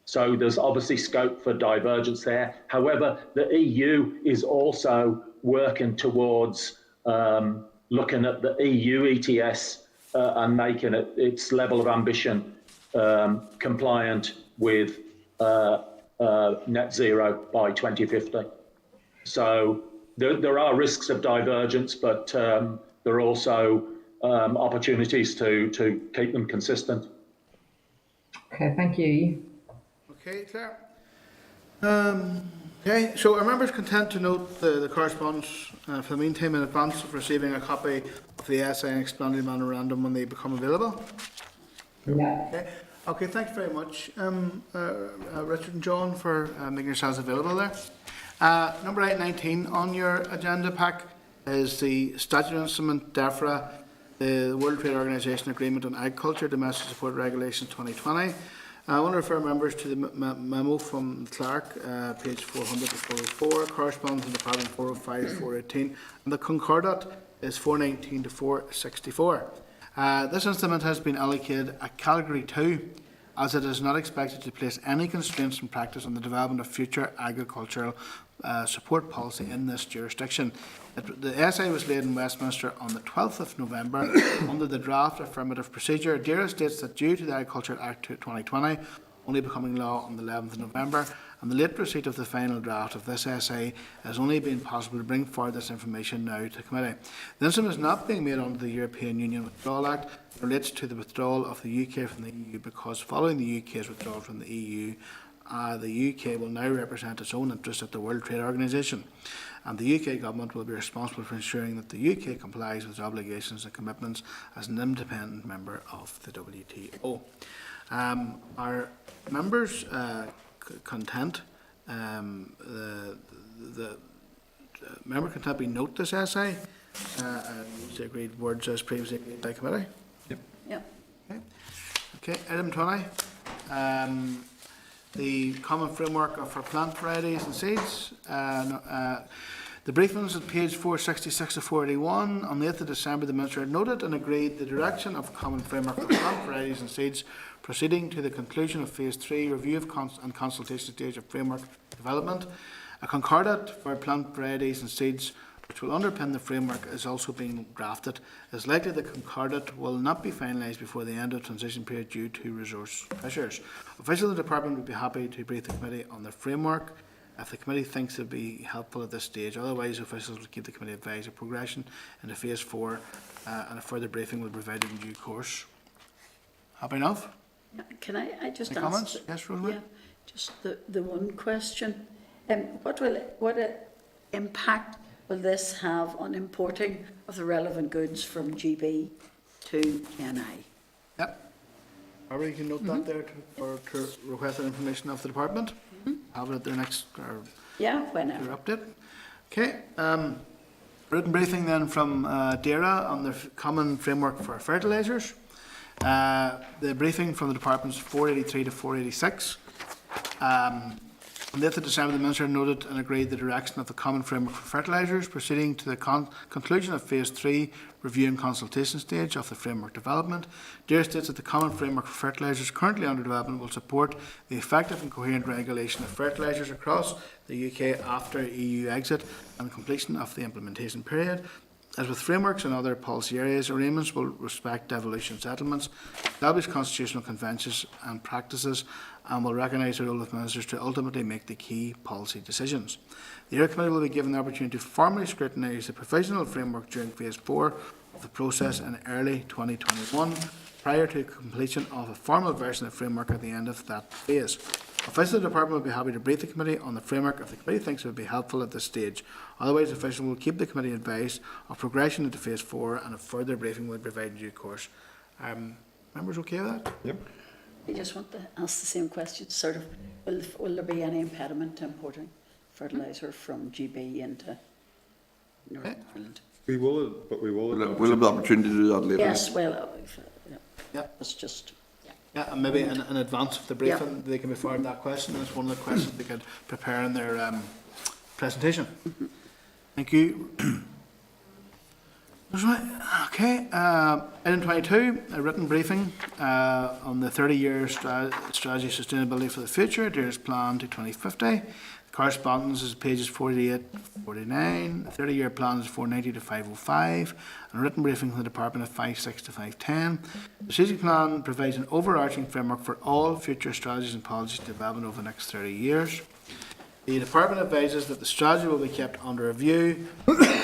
So there's obviously scope for divergence there. However, the EU is also working towards looking at the EU ETS and making its level of ambition compliant with net zero by 2050. So there are risks of divergence, but there are also opportunities to keep them consistent. Okay, thank you. Okay, Claire. Okay, so are members content to note the correspondence for the meantime in advance of receiving a copy of the essay and explanatory memorandum when they become available? Yeah. Okay, thanks very much, Richard and John, for making yourselves available there. Number 819 on your agenda pack is the statutory instrument DAERA, the World Trade Organization Agreement on Agriculture, Domestic Support Regulation 2020. I want to refer members to the memo from the clerk, page 400 to 404, corresponds to Department 405 to 418, and the concordat is 419 to 464. This instrument has been allocated a category 2, as it is not expected to place any constraints in practice on the development of future agricultural support policy in this jurisdiction. The essay was laid in Westminster on the 12th of November under the draft affirmative procedure. DAERA states that due to the Agriculture Act 2020 only becoming law on the 11th of November and the late receipt of the final draft of this essay, has only been possible to bring forward this information now to committee. The instrument is not being made under the European Union Withdrawal Act. It relates to the withdrawal of the UK from the EU, because following the UK's withdrawal from the EU, the UK will now represent its own interests at the World Trade Organization, and the UK government will be responsible for ensuring that the UK complies with its obligations and commitments as an independent member of the WTO. Are members content? The member content we note this essay and the agreed words as previously agreed by committee? Yep. Yep. Okay, item 20. The common framework for plant varieties and seeds. The briefings at page 466 to 481 on the 8th of December, the Minister noted and agreed the direction of common framework for plant varieties and seeds, proceeding to the conclusion of phase 3 review of and consultation stage of framework development. A concordat for plant varieties and seeds, which will underpin the framework, is also being drafted. It is likely the concordat will not be finalised before the end of the transition period due to resource pressures. Officials of the Department would be happy to brief the committee on the framework if the committee thinks it would be helpful at this stage. Otherwise, officials will keep the committee advised of progression into phase 4 and a further briefing will be provided in due course. Happy enough? Can I just Any ask? comments? Yes, Rosemary? Yeah, just the one question. What impact will this have on importing of the relevant goods from GB to NI? Yep. Barbara, you can note that there to request that information of the department. Have it at their next whenever. Update. Okay. Written briefing then from DAERA on the common framework for fertilisers. The briefing from the departments 483 to 486. On the 8th of December, the Minister noted and agreed the direction of the common framework for fertilisers, proceeding to the conclusion of phase 3 review and consultation stage of the framework development. DAERA states that the common framework for fertilisers currently under development will support the effective and coherent regulation of fertilisers across the UK after EU exit and completion of the implementation period. As with frameworks and other policy areas, arrangements will respect devolution settlements, establish constitutional conventions and practices, and will recognise the role of ministers to ultimately make the key policy decisions. The DAERA Committee will be given the opportunity to formally scrutinise the provisional framework during phase 4 of the process in early 2021, prior to completion of a formal version of the framework at the end of that phase. Officials of the Department will be happy to brief the Committee on the framework if the Committee thinks it would be helpful at this stage. Otherwise, officials will keep the Committee advised of progression into phase 4 and a further briefing will be provided in due course. Members okay with that? Yep. I just want to ask the same question, sort of, will there be any impediment to importing fertiliser from GB into Northern Ireland? We will, but we will. We'll have the opportunity to do that later. Yes, well, it's just... Yeah, and maybe in advance of the briefing, they can be forwarded that question. That's one of the questions they could prepare in their presentation. Thank you. That's right. Okay. Item 22, a written briefing on the 30-year strategy sustainability for the future, DAERA's plan to 2050. Correspondence is pages 48 49. The 30-year plan is 490 to 505. And a written briefing from the Department of 56 to 510. The strategic plan provides an overarching framework for all future strategies and policies development over the next 30 years. The Department advises that the strategy will be kept under review.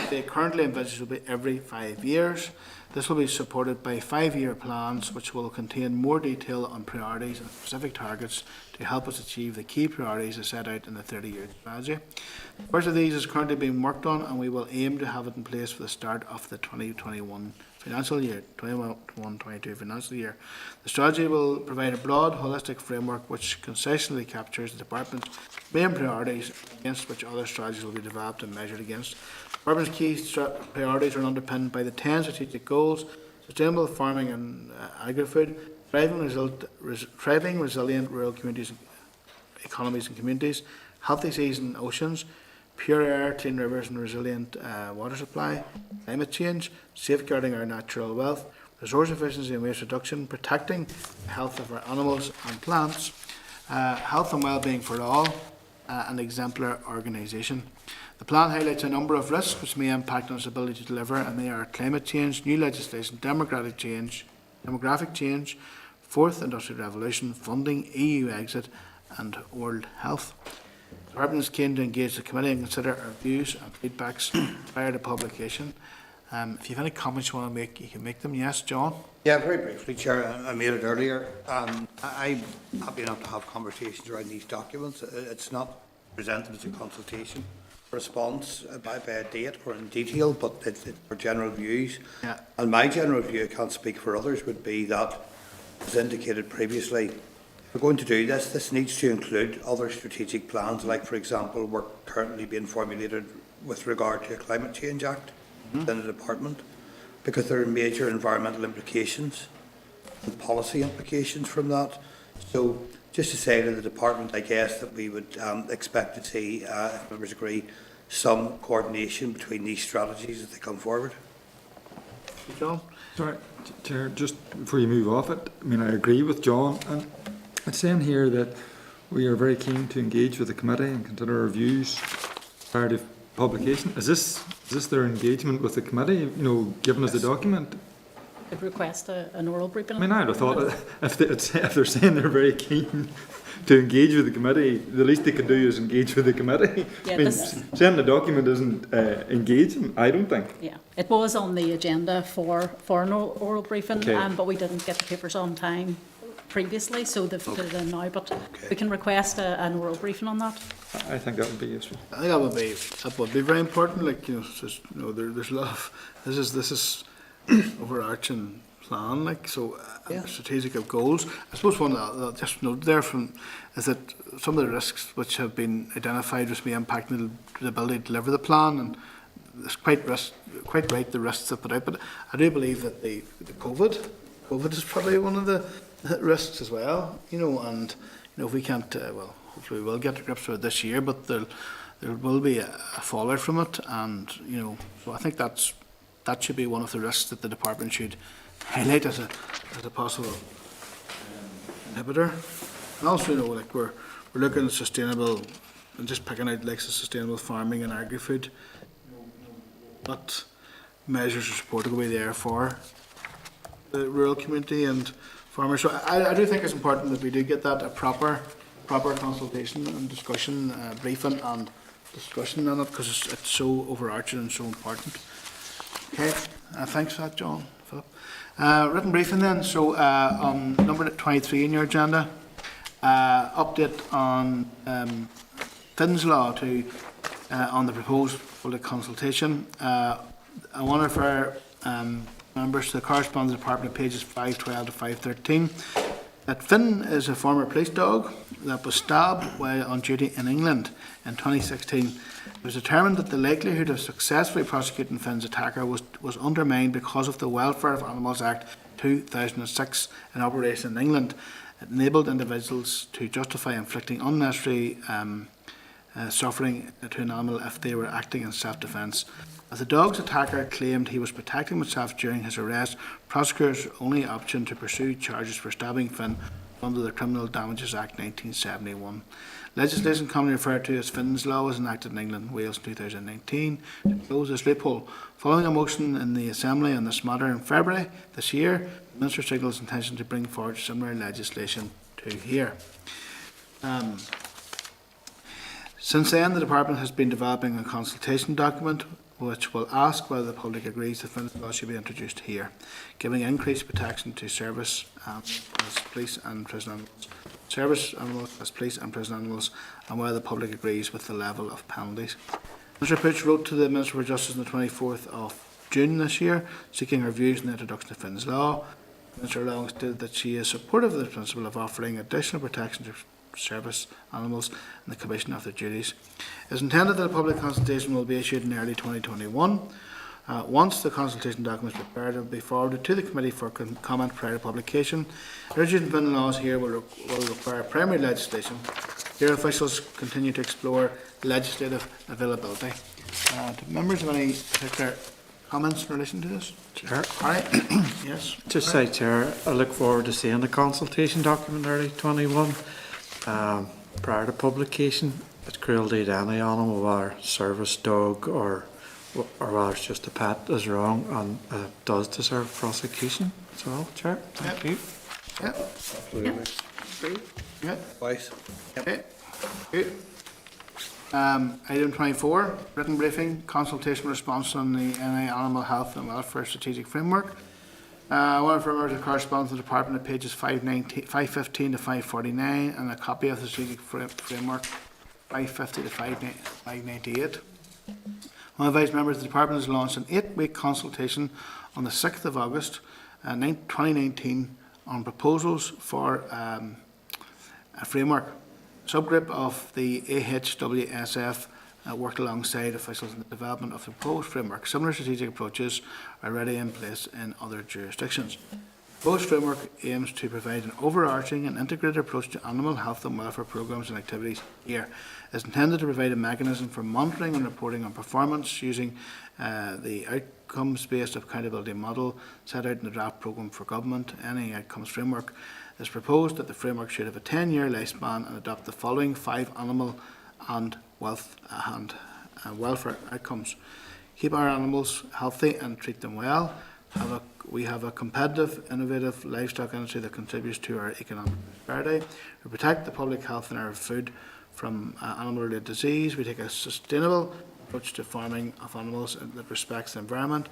They currently envisage will be every 5 years. This will be supported by 5-year plans which will contain more detail on priorities and specific targets to help us achieve the key priorities as set out in the 30-year strategy. The first of these is currently being worked on, and we will aim to have it in place for the start of the 2021 financial year, 21-22 financial year. The strategy will provide a broad, holistic framework which consistently captures the Department's main priorities against which other strategies will be developed and measured against. The Department's key priorities are underpinned by the 10 strategic goals: sustainable farming and agri-food, thriving, resilient rural communities, economies and communities, healthy seas and oceans, pure air, clean rivers and resilient water supply, climate change, safeguarding our natural wealth, resource efficiency and waste reduction, protecting the health of our animals and plants, health and well-being for all, and exemplar organisation. The plan highlights a number of risks which may impact on its ability to deliver, and they are climate change, new legislation, demographic change, fourth industrial revolution, funding, EU exit, and world health. The Department is keen to engage the committee and consider our views and feedbacks prior to publication. If you have any comments you want to make, you can make them. Yes, John? Yeah, very briefly, Chair. I made it earlier. I'm happy enough to have conversations around these documents. It's not presented as a consultation response by a date or in detail, but it's for general views. Yeah. And my general view, I can't speak for others, would be that, as indicated previously, if we're going to do this, this needs to include other strategic plans, like, for example, work currently being formulated with regard to a Climate Change Act within the Department, because there are major environmental implications and policy implications from that. So, just to say to the Department, I guess, that we would expect to see, if members agree, some coordination between these strategies as they come forward. John? Sorry, Chair, just before you move off it, I mean, I agree with John, and it's saying here that we are very keen to engage with the committee and consider our views prior to publication. Is this their engagement with the committee, you know, giving us the document? Could request an oral briefing. I mean, I'd have thought if they're saying they're very keen to engage with the committee, the least they can do is engage with the committee. Yeah, I mean, saying the document isn't engaging, I don't think. Yeah, it was on the agenda for an oral briefing, Okay. but we didn't get the papers on time previously, so they've put it in now. But we can request an oral briefing on that. I think that would be useful. I think that would be very important. Like, you know, just, you know, there's a lot of this is overarching plan, like, so strategic of goals. I suppose one that just note there from is that some of the risks which have been identified which may impact the ability to deliver the plan, and it's quite right the risks that put out. But I do believe that the COVID is probably one of the risks as well. You know, and you know, if we can't, well, hopefully we will get to grips with it this year, but there will be a fallout from it, and you know, so I think that should be one of the risks that the Department should highlight as a possible inhibitor. And also, you know, like we're looking at sustainable, and just picking out like sustainable farming and agri-food. What measures of support will be there for the rural community and farmers? So I do think it's important that we do get that a proper consultation and discussion, briefing and discussion on it, because it's so overarching and so important. Okay, thanks for that, John. Philip. Written briefing then. So on number 23 in your agenda, update on Finn's Law on the proposed public consultation. I want to refer members to the Correspondence Department pages 512 to 513. That Finn is a former police dog that was stabbed while on duty in England in 2016. It was determined that the likelihood of successfully prosecuting Finn's attacker was undermined because of the Welfare of Animals Act 2006 in operation in England. It enabled individuals to justify inflicting unnecessary suffering to an animal if they were acting in self-defence. As the dog's attacker claimed he was protecting himself during his arrest, prosecutors' only option to pursue charges for stabbing Finn under the Criminal Damages Act 1971. Legislation commonly referred to as Finn's Law was enacted in England and Wales in 2019 to close this loophole. Following a motion in the Assembly on this matter in February this year, the Minister signalled his intention to bring forward similar legislation to here. Since then, the Department has been developing a consultation document which will ask whether the public agrees that Finn's Law should be introduced here, giving increased protection to service as police and prison animals, and whether the public agrees with the level of penalties. Mr. Poots wrote to the Minister for Justice on the 24th of June this year, seeking her views on the introduction of Finn's Law. Mr. Long stated that she is supportive of the principle of offering additional protection to service animals in the commission of their duties. It is intended that a public consultation will be issued in early 2021. Once the consultation document is prepared, it will be forwarded to the committee for comment prior to publication. Introducing Finn laws here will require primary legislation. Here, officials continue to explore legislative availability. Do members have any particular comments in relation to this? Chair. All right. Yes. Just say, Chair, I look forward to seeing the consultation document early 21. Prior to publication, it's cruelty to any animal, whether service dog or whether it's just a pet, is wrong and does deserve prosecution. That's all, Chair. Thank you. Yep. Absolutely. Yep. Twice. Okay. Good. Item 24, written briefing, consultation response on the NI Animal Health and Welfare Strategic Framework. I want to refer to correspondence of the Department at pages 515 to 549 and a copy of the Strategic Framework 550 to 598. I want to advise members the Department has launched an 8-week consultation on the 6th of August 2019 on proposals for a framework. A subgroup of the AHWSF worked alongside officials in the development of the proposed framework. Similar strategic approaches are already in place in other jurisdictions. The proposed framework aims to provide an overarching and integrated approach to animal health and welfare programs and activities here. It is intended to provide a mechanism for monitoring and reporting on performance using the outcomes-based accountability model set out in the draft programme for government. Any outcomes framework is proposed that the framework should have a 10-year lifespan and adopt the following 5 animal and welfare outcomes. Keep our animals healthy and treat them well. We have a competitive, innovative livestock industry that contributes to our economic prosperity. We protect the public health and our food from animal-related disease. We take a sustainable approach to farming of animals that respects the environment.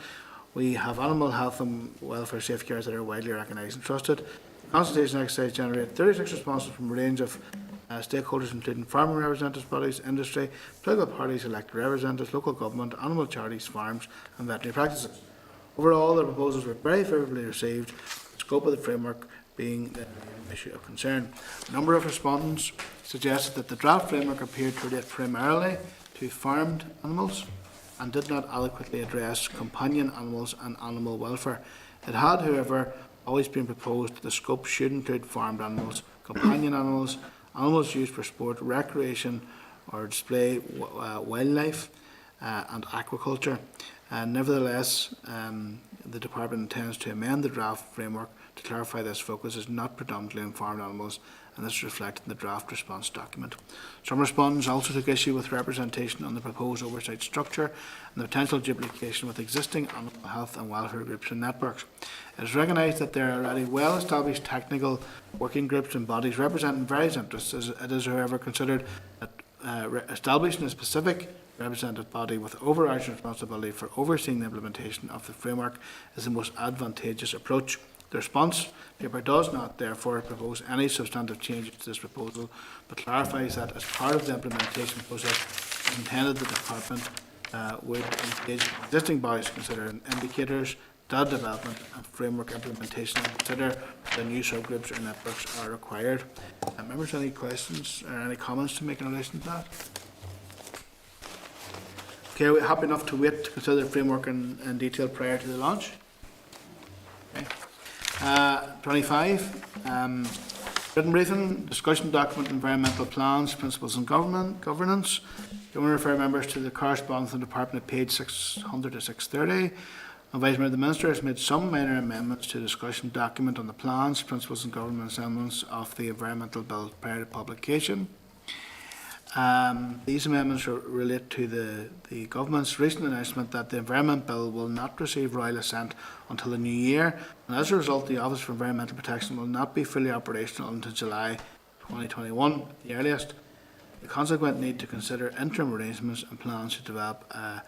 We have animal health and welfare safeguards that are widely recognised and trusted. The consultation exercise generated 36 responses from a range of stakeholders including farming representatives, bodies, industry, political parties, elected representatives, local government, animal charities, farms and veterinary practices. Overall, the proposals were very favourably received, the scope of the framework being the issue of concern. A number of respondents suggested that the draft framework appeared to relate primarily to farmed animals and did not adequately address companion animals and animal welfare. It had, however, always been proposed that the scope should include farmed animals, companion animals, animals used for sport, recreation or display, wildlife and aquaculture. Nevertheless, the Department intends to amend the draft framework to clarify this focus is not predominantly on farmed animals, and this is reflected in the draft response document. Some respondents also took issue with representation on the proposed oversight structure and the potential duplication with existing animal health and welfare groups and networks. It is recognised that there are already well-established technical working groups and bodies representing various interests. It is, however, considered that establishing a specific representative body with overarching responsibility for overseeing the implementation of the framework is the most advantageous approach. The response paper does not, therefore, propose any substantive changes to this proposal, but clarifies that as part of the implementation process, it is intended that the Department would engage existing bodies to consider indicators, data development and framework implementation and consider the new subgroups or networks are required. Members, any questions or any comments to make in relation to that? Okay, we're happy enough to wait to consider the framework in detail prior to the launch. Okay. 25, written briefing, discussion document, environmental plans, principles and governance. I want to refer members to the correspondence in the department at page 600 to 630. Advisement of the Minister has made some minor amendments to the discussion document on the plans, principles and government elements of the Environmental Bill prior to publication. These amendments relate to the Government's recent announcement that the Environment Bill will not receive royal assent until the new year, and as a result the Office for Environmental Protection will not be fully operational until July 2021 at the earliest. The consequent need to consider interim arrangements and plans to develop a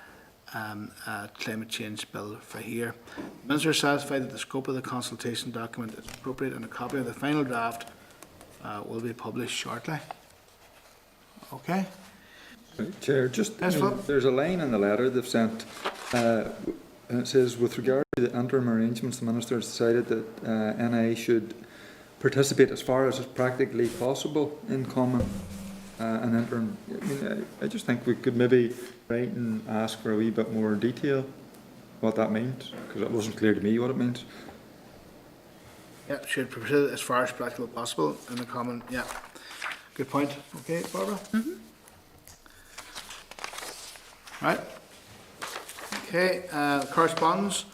climate change bill for here. The Minister is satisfied that the scope of the consultation document is appropriate and a copy of the final draft will be published shortly. Okay. Chair, just there's a line in the letter they've sent, and it says, with regard to the interim arrangements, the Minister has decided that NI should participate as far as is practically possible in common an interim. I mean, I just think we could maybe write and ask for a wee bit more detail what that means, because it wasn't clear to me what it means. Yeah, should participate as far as practically possible in the common. Yeah. Good point. Okay, Barbara? Right. Okay, correspondence.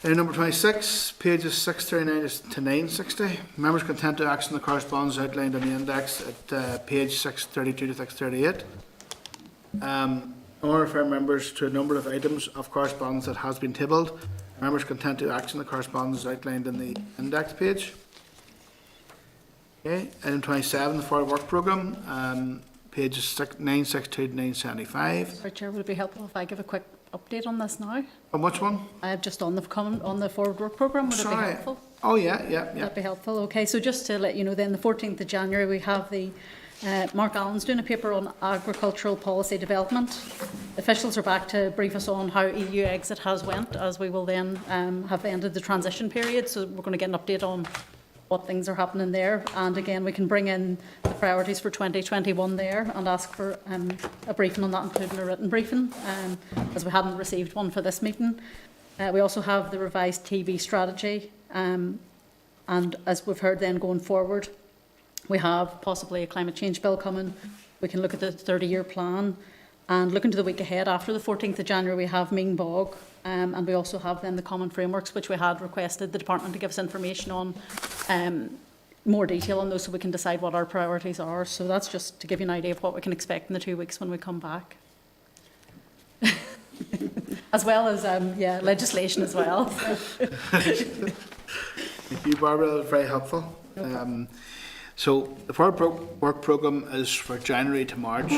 Number 26, pages 639 to 960. Members consent to action on the correspondence outlined on the index at page 632 to 638. I want to refer members to a number of items of correspondence that has been tabled. Members consent to action on the correspondence outlined in the index page. Okay, item 27, the forward work programme, pages 962 to 975. Sorry, Chair, would it be helpful if I give a quick update on this now? On which one? Just on the forward work programme, would it be helpful? Oh yeah. That'd be helpful. Okay, so just to let you know then, the 14th of January we have the Mark Allen's doing a paper on agricultural policy development. Officials are back to brief us on how EU exit has went, as we will then have ended the transition period, so we're going to get an update on what things are happening there, and again we can bring in the priorities for 2021 there and ask for a briefing on that, including a written briefing, as we hadn't received one for this meeting. We also have the revised TB strategy, and as we've heard then going forward we have possibly a climate change bill coming. We can look at the 30-year plan, and looking to the week ahead after the 14th of January we have Ming Bog, and we also have then the common frameworks, which we had requested the department to give us information on, more detail on those, so we can decide what our priorities are. So that's just to give you an idea of what we can expect in the 2 weeks when we come back. As well as legislation as well. Thank you, Barbara. That was very helpful. So the forward work programme is for January to March,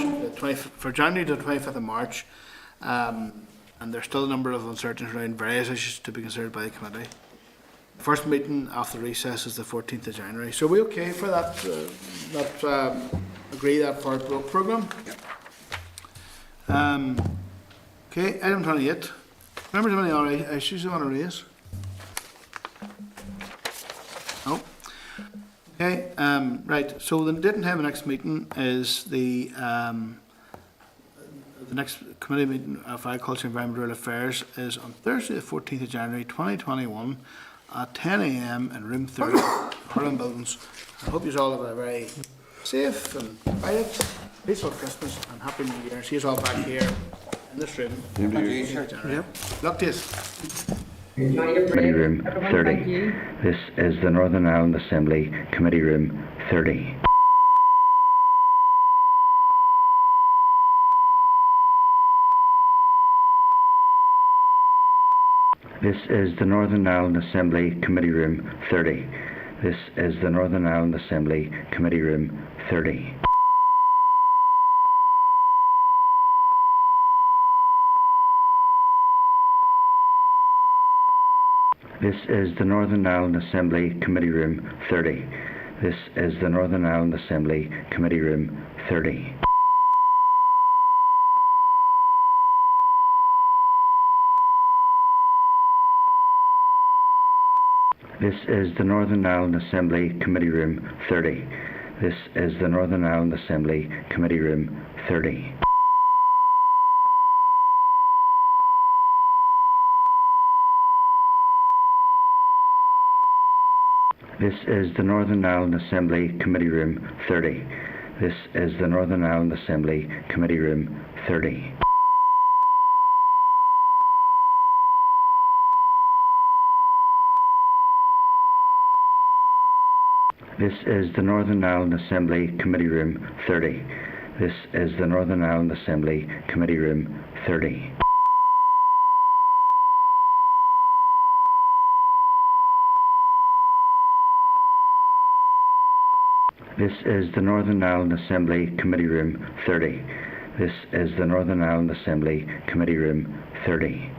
for January to the 25th of March, and there's still a number of uncertainties around various issues to be considered by the committee. The first meeting after recess is the 14th of January. So are we okay for that? Agree that forward work programme? Okay, item 28. Members of any other issues you want to raise? No. Okay, right. So the date and time of the next meeting is the next committee meeting of Agriculture and Environmental Affairs is on Thursday, the 14th of January 2021 at 10 a.m. in room 30, Harlan Buildings. I hope you all have a very safe and quiet, peaceful Christmas and Happy New Year. See you all back here in this room. Look to us. Committee Room 30. This is the Northern Ireland Assembly Committee Room 30. This is the Northern Ireland Assembly Committee Room 30. This is the Northern Ireland Assembly Committee Room 30. This is the Northern Ireland Assembly Committee Room 30. This is the Northern Ireland Assembly Committee Room 30. This is the Northern Ireland Assembly Committee Room 30. This is the Northern Ireland Assembly Committee Room 30. This is the Northern Ireland Assembly Committee Room 30. This is the Northern Ireland Assembly Committee Room 30. This is the Northern Ireland Assembly Committee Room 30. This is the Northern Ireland Assembly Committee Room 30. This is the Northern Ireland Assembly Committee Room 30. This is the Northern Ireland Assembly Committee Room 30.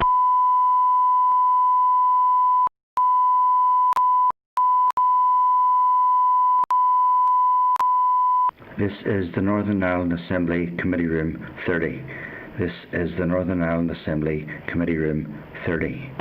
This is the Northern Ireland Assembly Committee Room 30. This is the Northern Ireland Assembly Committee Room 30.